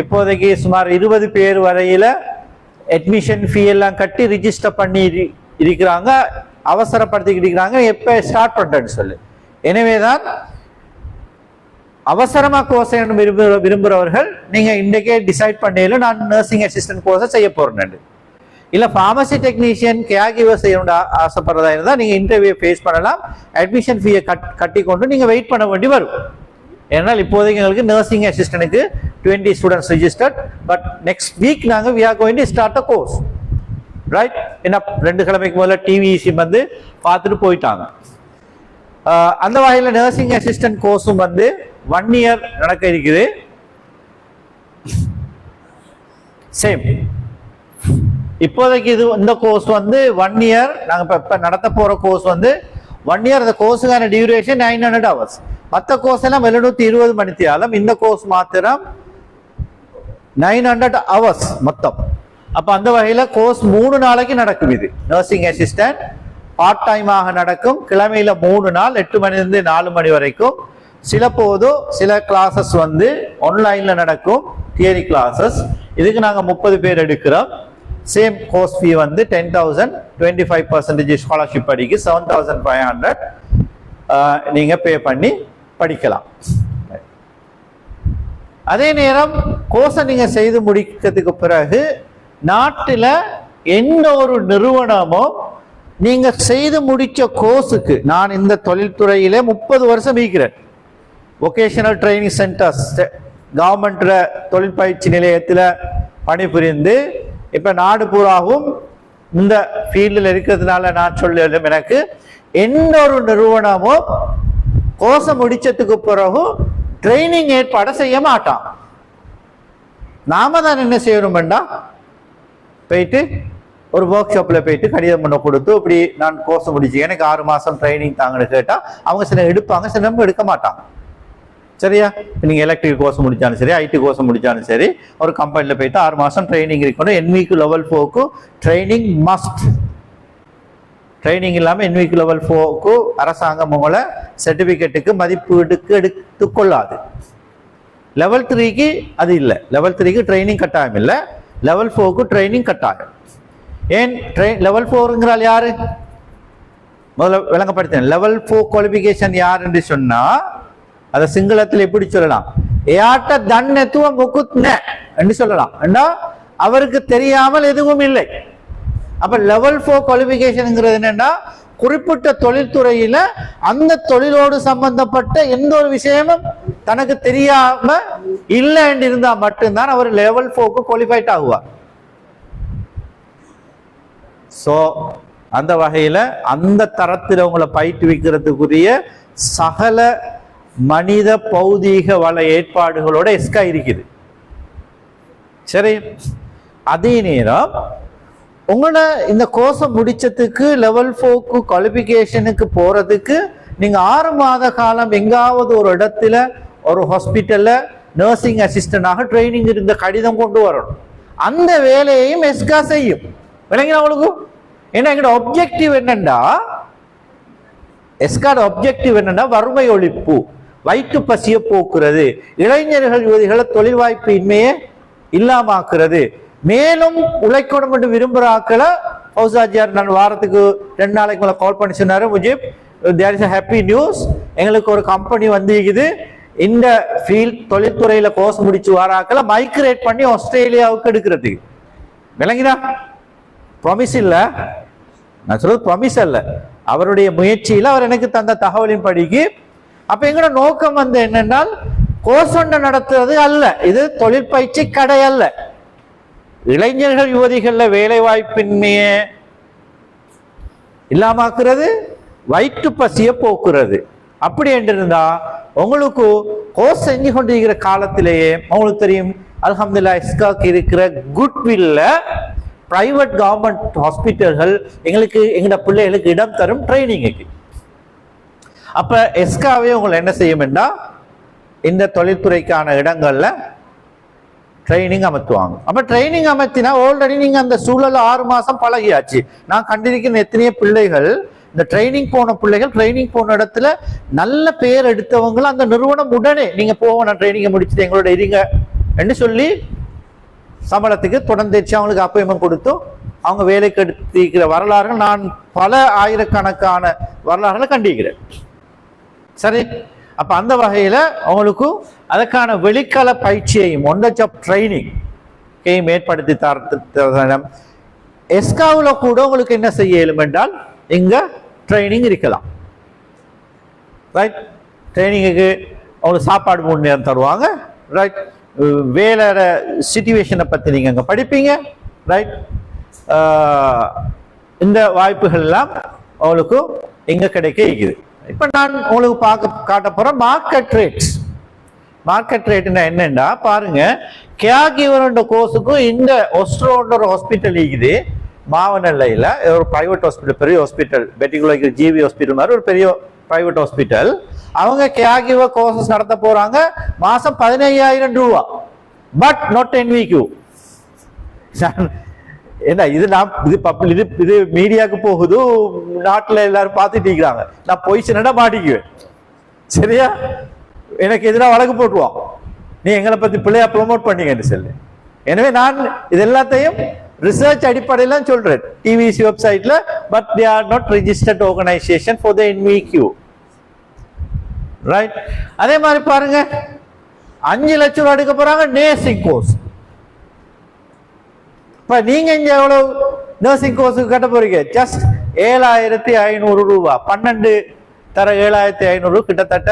S3: இப்போதைக்கு சுமார் 20 பேர் வரையில அட்மிஷன் ஃபீ எல்லாம் கட்டி ரிஜிஸ்டர் பண்ணி இருக்கிறாங்க, அவசரப்படுத்திக்கிட்டு இருக்கிறாங்க எப்போ ஸ்டார்ட் பண்ணுறேன்னு சொல்லி. எனவேதான் அவசரமா கோர்ஸ் விரும்புகிறவர்கள் நீங்க இன்றைக்கே டிசைட் பண்ணல நான் நர்சிங் அசிஸ்டன்ட் கோர்ஸை செய்ய போறேன். இல்ல ஃபார்மசி டெக்னீஷியன் கேர் கிவர் செய்யணும்னு ஆசைப்படுறதா இருந்தால் நீங்க இன்டர்வியூ ஃபேஸ் பண்ணலாம். அட்மிஷன் ஃபீயை கட்டி கொண்டு நீங்க வெயிட் பண்ண வேண்டி வரும். ஏன்னால் இப்போதைக்கு எங்களுக்கு நர்சிங் அசிஸ்டன்ட்டுக்கு 20 students registered. But next week நாங்கள் we are going to start a course. ரைட்? என்ன 2 கிழமைக்கு முதல்ல டிவிசி வந்து பார்த்துட்டு போயிட்டாங்க. அந்த வகையில் நர்சிங் அசிஸ்டன்ட் கோர்ஸும் வந்து 1 year நடக்க இருக்குது. சேம் இப்போதைக்கு இந்த கோர்ஸ் வந்து 1 year. நாங்கள் இப்போ நடத்த போகிற கோர்ஸ் வந்து 1 year. அந்த கோர்ஸுக்கான டியூரேஷன் 900 hours. மற்ற கோர்ஸ் எல்லாம் 720 மணித்தியாலம். இந்த கோர்ஸ் மாத்திரம் 900 hours மொத்தம். அப்போ அந்த வகையில் கோர்ஸ் 3 நாளைக்கு நடக்கும். இது நர்சிங் அசிஸ்டன்ட் பார்ட் டைமாக நடக்கும். கிழமையில 3 நாள் 8 மணிலிருந்து 4 மணி வரைக்கும். சில கிளாஸஸ் வந்து ஆன்லைன்ல நடக்கும், தியரி கிளாஸஸ். இதுக்கு நாங்கள் 30 பேர் எடுக்கிறோம். சேம் கோர்ஸ் ஃபீ வந்து 10,000, 25% ஸ்காலர்ஷிப் படிக்கு 7,500 நீங்க பே பண்ணி படிக்கலாம். அதே நேரம் கோர்ஸை நீங்க செய்து முடிக்கிறதுக்கு பிறகு நாட்டில் எந்த ஒரு நிறுவனமும் நீங்க செய்து முடிச்ச கோர்ஸுக்கு, நான் இந்த தொழில்துறையிலே 30 வருஷம் இருக்கிறேன். வொகேஷனல் ட்ரைனிங் சென்டர்ஸ் கவர்மெண்ட் தொழில் பயிற்சி நிலையத்தில் பணிபுரிந்து இப்ப நாடு பூராவும் இந்த ஃபீல்டில் இருக்கிறதுனால நான் சொல்லும், எனக்கு எந்த ஒரு நிறுவனமும் கோர்ஸை முடிச்சதுக்கு பிறகு ட்ரைனிங் ஏற்பாடு செய்ய மாட்டான். நாம தான் என்ன செய்யணும்டா, போயிட்டு ஒரு ஒர்க் ஷாப்பில் போயிட்டு கடிதம் பண்ண கொடுத்து இப்படி நான் கோர்ஸ் முடிச்சு எனக்கு 6 மாதம் ட்ரைனிங் தாங்கன்னு கேட்டால் அவங்க சில எடுப்பாங்க, சில எடுக்க மாட்டாங்க. சரியா? நீங்க எலக்ட்ரிக் கோர்ஸ் முடிச்சாலும் சரி, ஐடி கோர்ஸ் முடிச்சாலும் சரி, ஒரு கம்பெனியில் போயிட்டு 6 மாதம் ட்ரைனிங் இருக்கணும். NVQ லெவல் 4க்கு ட்ரைனிங் மஸ்ட். ட்ரைனிங் இல்லாமல் NVQ லெவல் 4க்கு அரசாங்கம் உங்களை சர்டிஃபிகேட்டுக்கு மதிப்பீட்டுக்கு எடுத்துக்கொள்ளாது. லெவல் 3க்கு அது இல்லை. லெவல் 3க்கு ட்ரைனிங் கட்டாயம் இல்லை, லெவல் 4க்கு ட்ரைனிங் கட்டாயம். ஏன் லெவல் 4ங்கிறால் யாரு? முதல்ல விளங்கப்படுத்தேன். லெவல் 4 குவாலிஃபிகேஷன் யார் என்று சொன்னா, அதை சிங்களத்தில் எப்படி சொல்லலாம், ஏட்ட தன்னத்துவ முகுத்ன என்று சொல்லலாம். அவருக்கு தெரியாமல் எதுவும் இல்லை. அப்ப லெவல் 4 குவாலிஃபிகேஷன்ங்கிறது என்னன்னா, குறிப்பிட்ட தொழில்துறையில அந்த தொழிலோடு சம்பந்தப்பட்ட எந்த ஒரு விஷயமும் தனக்கு தெரியாம இல்லை என்று இருந்தா மட்டும்தான் அவர் லெவல் 4க்கு குவாலிஃபைட் ஆகுவார். சோ அந்த வகையில அந்த தரத்தில் உங்களை பயிற்றுவிக்கிறதுக்குரிய சகல மனித பௌதீக வள ஏற்பாடுகளோட எஸ்கா இருக்குது. சரி, அதே நேரம் உங்களோட இந்த கோர்ஸை முடிச்சதுக்கு லெவல் 4க்கு குவாலிஃபிகேஷனுக்கு போறதுக்கு நீங்க 6 மாத காலம் எங்காவது ஒரு இடத்துல ஒரு ஹாஸ்பிட்டல்ல நர்சிங் அசிஸ்டன்டாக ட்ரைனிங் இருந்த கடிதம் கொண்டு வரணும். அந்த வேலையையும் எஸ்கா செய்யும். விளங்கினா உங்களுக்கு? ஏன்னா எங்களோட ஒப்ஜெக்டிவ் என்னன்னா, எஸ்காட ஒப்ஜெக்டிவ் என்னன்னா வறுமை ஒழிப்பு, வயிற்று பசிய போக்குறது, இளைஞர்கள் யுவதிகளை தொழில் வாய்ப்பு இன்மையே இல்லாமாக்குறது, மேலும் உழைக்கணும் என்று விரும்புகிற ஆக்களை ஃபௌசாஜியார் நான் வாரத்துக்கு 2 நாளைக்கு மேலே கால் பண்ணி சொன்னாரு, Mujib there is a happy news, எங்களுக்கு ஒரு கம்பெனி வந்துக்குது இந்த ஃபீல்ட் தொழில்துறையில கோர்ஸ் முடிச்சு வாராக்களை மைக்ரேட் பண்ணி ஆஸ்திரேலியாவுக்கு எடுக்கிறதுக்கு. விளங்கினா? ப்ராமிஸ் இல்லை, நான் சொல்றது ப்ராமிஸ் அல்ல, அவருடைய முயற்சியில் அவர் எனக்கு தந்த தகவலின் படிக்கு. அப்ப எங்களோட நோக்கம் வந்து என்னென்னால் கோர்ஸ் ஒன்று நடத்துறது அல்ல, இது தொழில் பயிற்சி கடை அல்ல. இளைஞர்கள் யுவதிகள்ல வேலை வாய்ப்பின்மையை இல்லாமக்குறது, வயிற்று பசிய போக்குறது. அப்படி என்றிருந்தா உங்களுக்கு கோர்ஸ் செஞ்சு கொண்டிருக்கிற காலத்திலேயே உங்களுக்கு தெரியும், அல்ஹம்துலில்லாஹ் இஸ்காக்கு இருக்கிற குட்வில்ல பிரைவேட் கவர்மெண்ட் ஹாஸ்பிட்டல்கள் எங்களுக்கு எங்களோட பிள்ளைகளுக்கு இடம் தரும் ட்ரைனிங்குக்கு. அப்ப எஸ்காவே உங்களை என்ன செய்யும்னா, இந்த தொழில்துறைக்கான இடங்கள்ல ட்ரைனிங் அமர்த்துவாங்க. அப்ப ட்ரைனிங் அமர்த்தினா ஆல்ரெடி நீங்க அந்த சூழல் 6 மாசம் பழகியாச்சு. நான் கண்டிருக்கிற எத்தனையோ பிள்ளைகள், இந்த ட்ரைனிங் போன பிள்ளைகள் ட்ரைனிங் போன இடத்துல நல்ல பேர் எடுத்தவங்களும் அந்த நிறுவனம் உடனே நீங்க போகணும் ட்ரைனிங்கை முடிச்சுட்டு எங்களோட இருங்க என்று சொல்லி சம்பளத்துக்கு தொடர்ந்து அவங்களுக்கு அப்பாயின்மெண்ட் கொடுத்து அவங்க வேலைக்கு எடுத்திருக்கிற வரலாறுகள் நான் பல ஆயிரக்கணக்கான வரலாறுகளை கண்டிருக்கிறேன். சரி, அப்ப அந்த வகையில அவங்களுக்கு அதற்கான வெளிக்கால பயிற்சியையும் ஒன் த ஜாப் ட்ரைனிங் ஏற்படுத்தி தரம். எஸ்காவில் கூட உங்களுக்கு என்ன செய்ய இயலும் என்றால் இங்க ட்ரைனிங் இருக்கலாம். ரைட், ட்ரைனிங்குக்கு அவங்களுக்கு சாப்பாடு 3 நேரம் தருவாங்க. ரைட், வேலை சிச்சுவேஷனை பத்தி நீங்க அங்க படிப்பீங்க. ரைட், இந்த வாய்ப்புகள் எல்லாம் அவங்களுக்கு எங்க கிடைக்க இருக்குது. இப்ப நான் உங்களுக்கு காட்ட போறேன் மார்க்கெட் ரேட்ஸ். மார்க்கெட் ரேட்னா என்னன்னா பாருங்க, கேகிவரோட கோர்ஸுக்கும் இந்த ஒஸ்ட்ரோன்ற ஒரு ஹாஸ்பிட்டல் இருக்குது மாவனல்லையில், ஒரு பிரைவேட் ஹாஸ்பிட்டல், பெரிய ஹாஸ்பிட்டல், பெட்டிகுலர் ஜிவி ஹாஸ்பிட்டல் மாதிரி ஒரு பெரிய பிரைவேட் ஹாஸ்பிட்டல். அவங்க கேகிவர் கோர்சஸ் நடத்த போறாங்க. மாசம் 15,000 ரூபா. But not NVQ. என்ன இது, நான் இது மீடியாவுக்கு போகுது, நாட்டில் எல்லாரும் பார்த்துட்டு இருக்கிறாங்க. நான் போய் சின்னடா மாட்டிக்குவேன். சரியா, எனக்கு எதிராக வழக்கு போட்டுருவான், நீ எங்களை பத்தி பிள்ளையா ப்ரொமோட் பண்ணீங்கன்னு சொல்லு. எனவே நான் இது எல்லாத்தையும் ரிசர்ச் அடிப்படையில் சொல்றேன் டிவிசி வெப்சைட்ல. But they are not registered organisation for the NVQ. Right, அதே மாதிரி பாருங்க 5 லட்சம் ரூபாய் எடுக்க போறாங்க நேர்சிங் கோர்ஸ். இப்ப நீங்க இங்க எவ்வளவு நர்சிங் கோர்ஸுக்கு கட்ட போறீங்க? ஜஸ்ட் 7,500 ரூபா. 12 தர 7,500 கிட்டத்தட்ட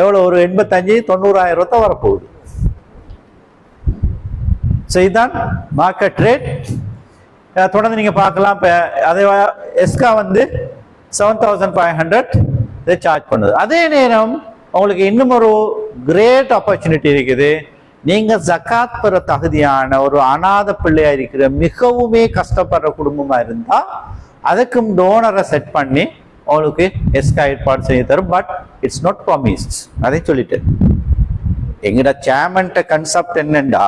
S3: எவ்வளவு, ஒரு 85,000-90,000 ரூபாய் வரப்போகுது. இதுதான் மார்க்கெட் ரேட். தொடர்ந்து நீங்க பார்க்கலாம். இப்ப அதே எஸ்கா 7,500 இதை சார்ஜ் பண்ணுது. அதே நேரம் உங்களுக்கு இன்னும் ஒரு கிரேட் ஆப்பர்ச்சுனிட்டி இருக்குது. நீங்க ஜகாத் பெற தகுதியான ஒரு அநாத பிள்ளையா இருக்கிற மிகவுமே கஷ்டப்படுற குடும்பமா இருந்தா அதுக்கும் டோனரை செட் பண்ணி உங்களுக்கு எஸ்கா ஏற்பாடு செய்ய தரும். But it's not promised. அதை சொல்லிட்டு எங்கட சேர்மன்ட்ட கன்செப்ட் என்னண்டா,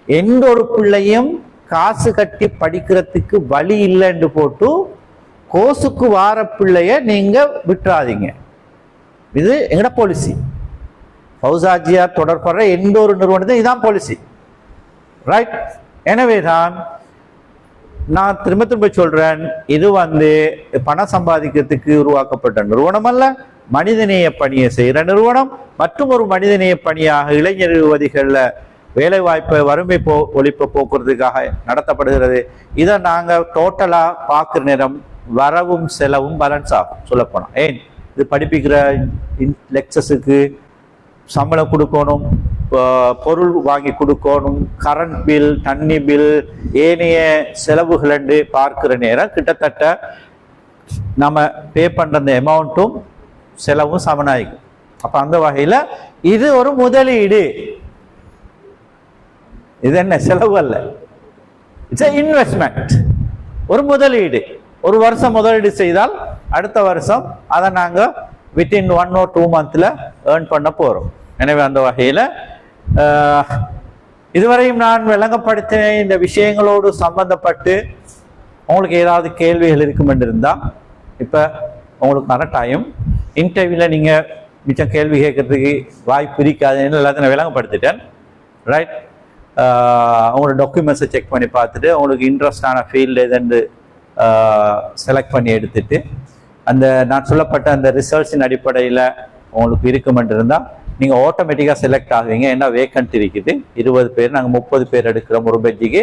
S3: எந்த ஒரு பிள்ளையும் காசு கட்டி படிக்கிறதுக்கு வழி இல்லைன்னு போட்டு கோசுக்கு வார பிள்ளைய நீங்க விட்டுறாதீங்க. இது எங்கட பாலிசி. ஃபௌசாஜியா தொடர்படுற எந்த ஒரு நிறுவனத்தையும் இதான் பாலிசி. ரைட், எனவேதான் நான் திரும்ப சொல்றேன், இது பணம் சம்பாதிக்கிறதுக்கு உருவாக்கப்பட்ட நிறுவனம் அல்ல, மனிதநேய பணியை செய்கிற நிறுவனம். மற்றும் ஒரு மனிதநேய பணியாக இளைஞர் யுவதிகள்ல வேலை வாய்ப்பை வறுமை ஒழிப்பை போக்குறதுக்காக நடத்தப்படுகிறது. இதை நாங்க டோட்டலா பார்க்குற நேரம் வரவும் செலவும் பேலன்ஸ் ஆகும். சொல்லப்போனா ஏன் இது படிப்பிக்கிற லெக்சர்ஸுக்கு சம்பளம் கொடுக்கணும், பொருள் வாங்கி கொடுக்கணும், கரண்ட் பில், தண்ணி பில், ஏனைய செலவுகள் என்று பார்க்கிற நேரம் கிட்டத்தட்ட நம்ம பே பண்ற அந்த அமௌண்ட்டும் செலவும் சமனாயிக்கும். அப்ப அந்த வகையில இது ஒரு முதலீடு. இது என்ன செலவு அல்ல, இட்ஸ் இன்வெஸ்ட்மெண்ட். ஒரு முதலீடு. ஒரு வருஷம் முதலீடு செய்தால் அடுத்த வருஷம் அதை நாங்க வித்தின் 1 or 2 months ஏர்ன் பண்ண போறோம். எனவே அந்த வகையில இதுவரையும் நான் விளங்கப்படுத்தின இந்த விஷயங்களோடு சம்பந்தப்பட்டு உங்களுக்கு ஏதாவது கேள்விகள் இருக்கும் என்று இருந்தா இப்ப உங்களுக்கான டைம். இன்டர்வியூல நீங்க மிச்சம் கேள்வி கேட்கறதுக்கு வாய்ப்பு இருக்காதுன்னு எல்லாத்தையும் நான் விளங்கப்படுத்திட்டேன். ரைட், உங்களோட டாக்குமெண்ட்ஸை செக் பண்ணி பார்த்துட்டு உங்களுக்கு இன்ட்ரெஸ்டான ஃபீல்டு எதுன்னு செலக்ட் பண்ணி எடுத்துட்டு அந்த நான் சொல்லப்பட்ட அந்த ரிசல்ட்ஸின் அடிப்படையில் உங்களுக்கு இருக்குமென்று இருந்தால் நீங்கள் ஆட்டோமேட்டிக்காக செலக்ட் ஆகுவீங்க. ஏன்னா வேக்கன்ட் இருக்குது 20 பேர், நாங்கள் 30 பேர் எடுக்கிறோம் ஒரு பெட்ஜுக்கு.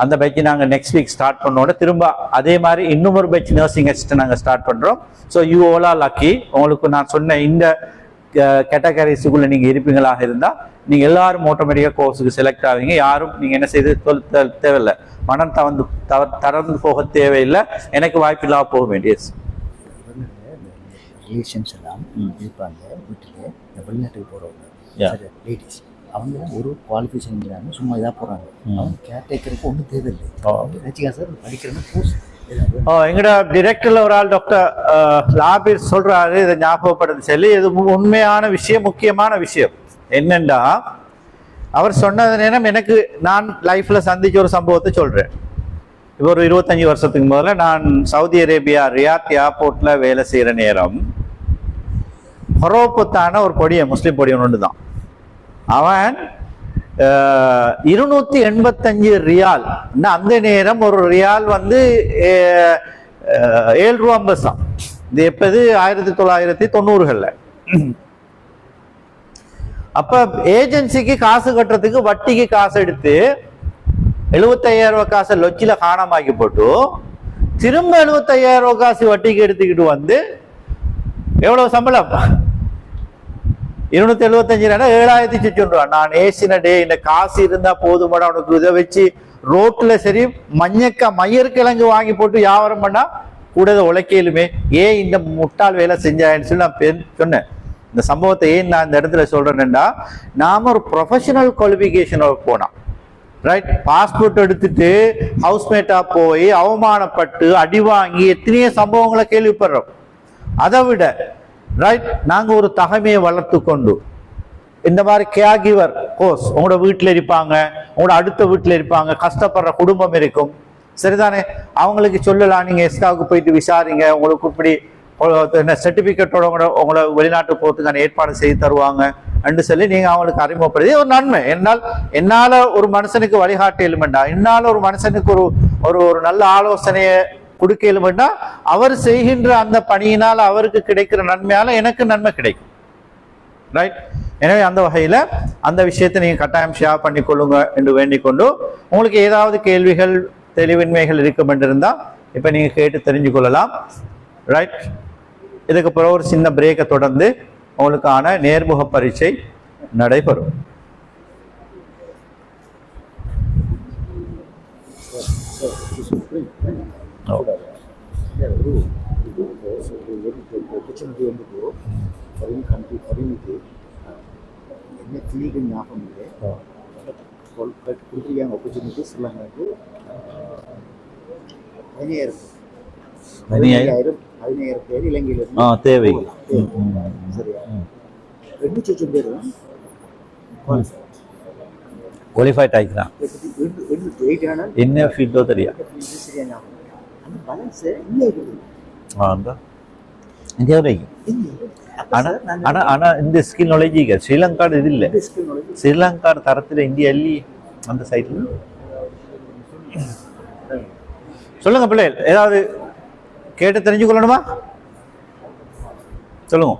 S3: அந்த பெட்ஜ் நாங்கள் நெக்ஸ்ட் வீக் ஸ்டார்ட் பண்ணோட திரும்ப அதே மாதிரி இன்னும் ஒரு பெட்ஜ் நர்சிங் அசிஸ்டன்ட் நாங்கள் ஸ்டார்ட் பண்ணுறோம். So you Ola lucky. உங்களுக்கு நான் சொன்ன இந்த கேட்டகரிஸுக்குள்ளே நீங்கள் இருப்பீங்களாக இருந்தால் நீங்கள் எல்லாரும் ஆட்டோமேட்டிக்காக கோர்ஸுக்கு செலக்ட் ஆவீங்க. யாரும் நீங்கள் என்ன செய்து தேவையில்லை, மனம் தளர்ந்து போக தேவையில்லை, எனக்கு வாய்ப்பு இல்லாமல் போக வேண்டியது.
S4: ரிலேஷன்ஸ் எல்லாம் இருப்பாங்க வீட்டில், இந்த வெளிநாட்டுக்கு போகிறவங்க லேடிஸ், அவங்க ஒரு குவாலிஃபிகேஷன் இருக்கிறாங்க, சும்மா இதாக போகிறாங்க. அவங்க கேர்டேக்கருக்கு ஒன்றும் தேவையில்லை. ரசிகா சார் படிக்கிறேன்னா கோர்ஸ்
S3: எங்கட டிரெக்டர்ல ஒரு ஆள் டாக்டர் லாபீர் சொல்றாரு, இதை ஞாபகப்படுத்த சொல்லி. இது உண்மையான விஷயம், முக்கியமான விஷயம் என்னண்டா அவர் சொன்னது நேரம் எனக்கு நான் லைஃப்ல சந்திச்ச ஒரு சம்பவத்தை சொல்றேன். இப்போ ஒரு 25 வருஷத்துக்கு முதல்ல நான் சவுதி அரேபியா ரியாத் ஏர்போர்ட்ல வேலை செய்யற நேரம் ஹொரோபத்தான ஒரு பொடியன், முஸ்லீம் பொடியன் ஒன்று தான். அவன் 285 ரியால், அந்த நேரம் ஒரு ரியால் வந்து 7 ரூபா 50 பைசா. இது எப்பது 1990களில். அப்ப ஏஜென்சிக்கு காசு கட்டுறதுக்கு வட்டிக்கு காசு எடுத்து 75,000 ரூபாய் காசை லொச்சில காணாமாக்கி போட்டு திரும்ப 75,000 ரூபாய் காசு வட்டிக்கு எடுத்துக்கிட்டு வந்து எவ்வளவு சம்பளம்? 275 7,600 ரூபா. நான் ஏசின டே இந்த காசு இருந்தா போதுமாடா உனக்கு இதை வச்சு ரோட்ல சரி மயிர்கிழங்கு வாங்கி போட்டு வியாபாரம் பண்ணா கூட உழைக்கலுமே, ஏன் இந்த முட்டாள் வேலை செஞ்சான்னு சொல்லி நான் சொன்னேன். இந்த சம்பவத்தை ஏன் நான் இந்த இடத்துல சொல்றேன்னா, நாம ஒரு ப்ரொஃபஷனல் குவாலிஃபிகேஷனோட போனோம், ரைட்? பாஸ்போர்ட் எடுத்துட்டு ஹவுஸ்மேட்டா போய் அவமானப்பட்டு அடி வாங்கி எத்தனையோ சம்பவங்களை கேள்விப்படுறோம். அதை விட ரைட், நாங்க ஒரு தகமையை வளர்த்து கொண்டு இந்த மாதிரி கேர் கிவர் கோர்ஸ், உங்களோட வீட்டில் இருப்பாங்க, உங்களோட அடுத்த வீட்டில் இருப்பாங்க, கஷ்டப்படுற குடும்பம் இருக்கும், சரிதானே? அவங்களுக்கு சொல்லலாம், நீங்க எஸ்காவுக்கு போயிட்டு விசாரிங்க, உங்களுக்கு இப்படி என்ன சர்டிபிகேட்டோட உங்களை வெளிநாட்டு போறதுக்கான ஏற்பாடு செய்து தருவாங்க என்று சொல்லி நீங்க அவங்களுக்கு அறிமுகப்படுத்தி ஒரு நன்மை. என்னால ஒரு மனுஷனுக்கு வழிகாட்ட எலுமெண்டா, என்னால ஒரு மனுஷனுக்கு ஒரு நல்ல ஆலோசனையை கொடுக்க எலுமெண்டா, அவர் செய்கின்ற அந்த பணியினால் அவருக்கு கிடைக்கிற நன்மையால எனக்கு நன்மை கிடைக்கும், ரைட்? எனவே அந்த வகையில அந்த விஷயத்தை நீங்க கட்டாயம் ஷேர் பண்ணி கொள்ளுங்க என்று வேண்டிக் கொண்டு, உங்களுக்கு ஏதாவது கேள்விகள் தெளிவின்மைகள் இருக்கும் என்று இருந்தா இப்ப நீங்க கேட்டு தெரிஞ்சு கொள்ளலாம், ரைட்? இதுக்கு பிறகு ஒரு சின்ன பிரேக்கை தொடர்ந்து உங்களுக்கான நேர்முக பரீட்சை நடைபெறும்.
S4: என்ன கிளிக்கு ஞாபகம் இல்லை, கொடுத்துருக்காங்க ஆப்பர்ச்சுனிட்டி ஸ்ரீலங்காவுக்கு 15,000 பேர் இலங்கையில்
S3: தேவை.
S4: சரியா? 2,00,000 பேர்
S3: குவாலிஃபைட் ஆகிக்கலாம். என்ன ஃபீல்டோ தெரியாது.
S4: சரியா ஞாபகம். அந்த பேலன்ஸ் இல்லை இருக்குது.
S3: இந்தியாவில் ஆனா இந்த ஸ்கில் நாலேஜ் ஸ்ரீலங்கா இது இல்லை. ஸ்ரீலங்கா தரத்துல இந்தியா இல்லையே அந்த சைட்ல. சொல்லுங்க பிள்ளைகள், ஏதாவது கேட்டு தெரிஞ்சுக்கொள்ளணுமா? சொல்லுங்க.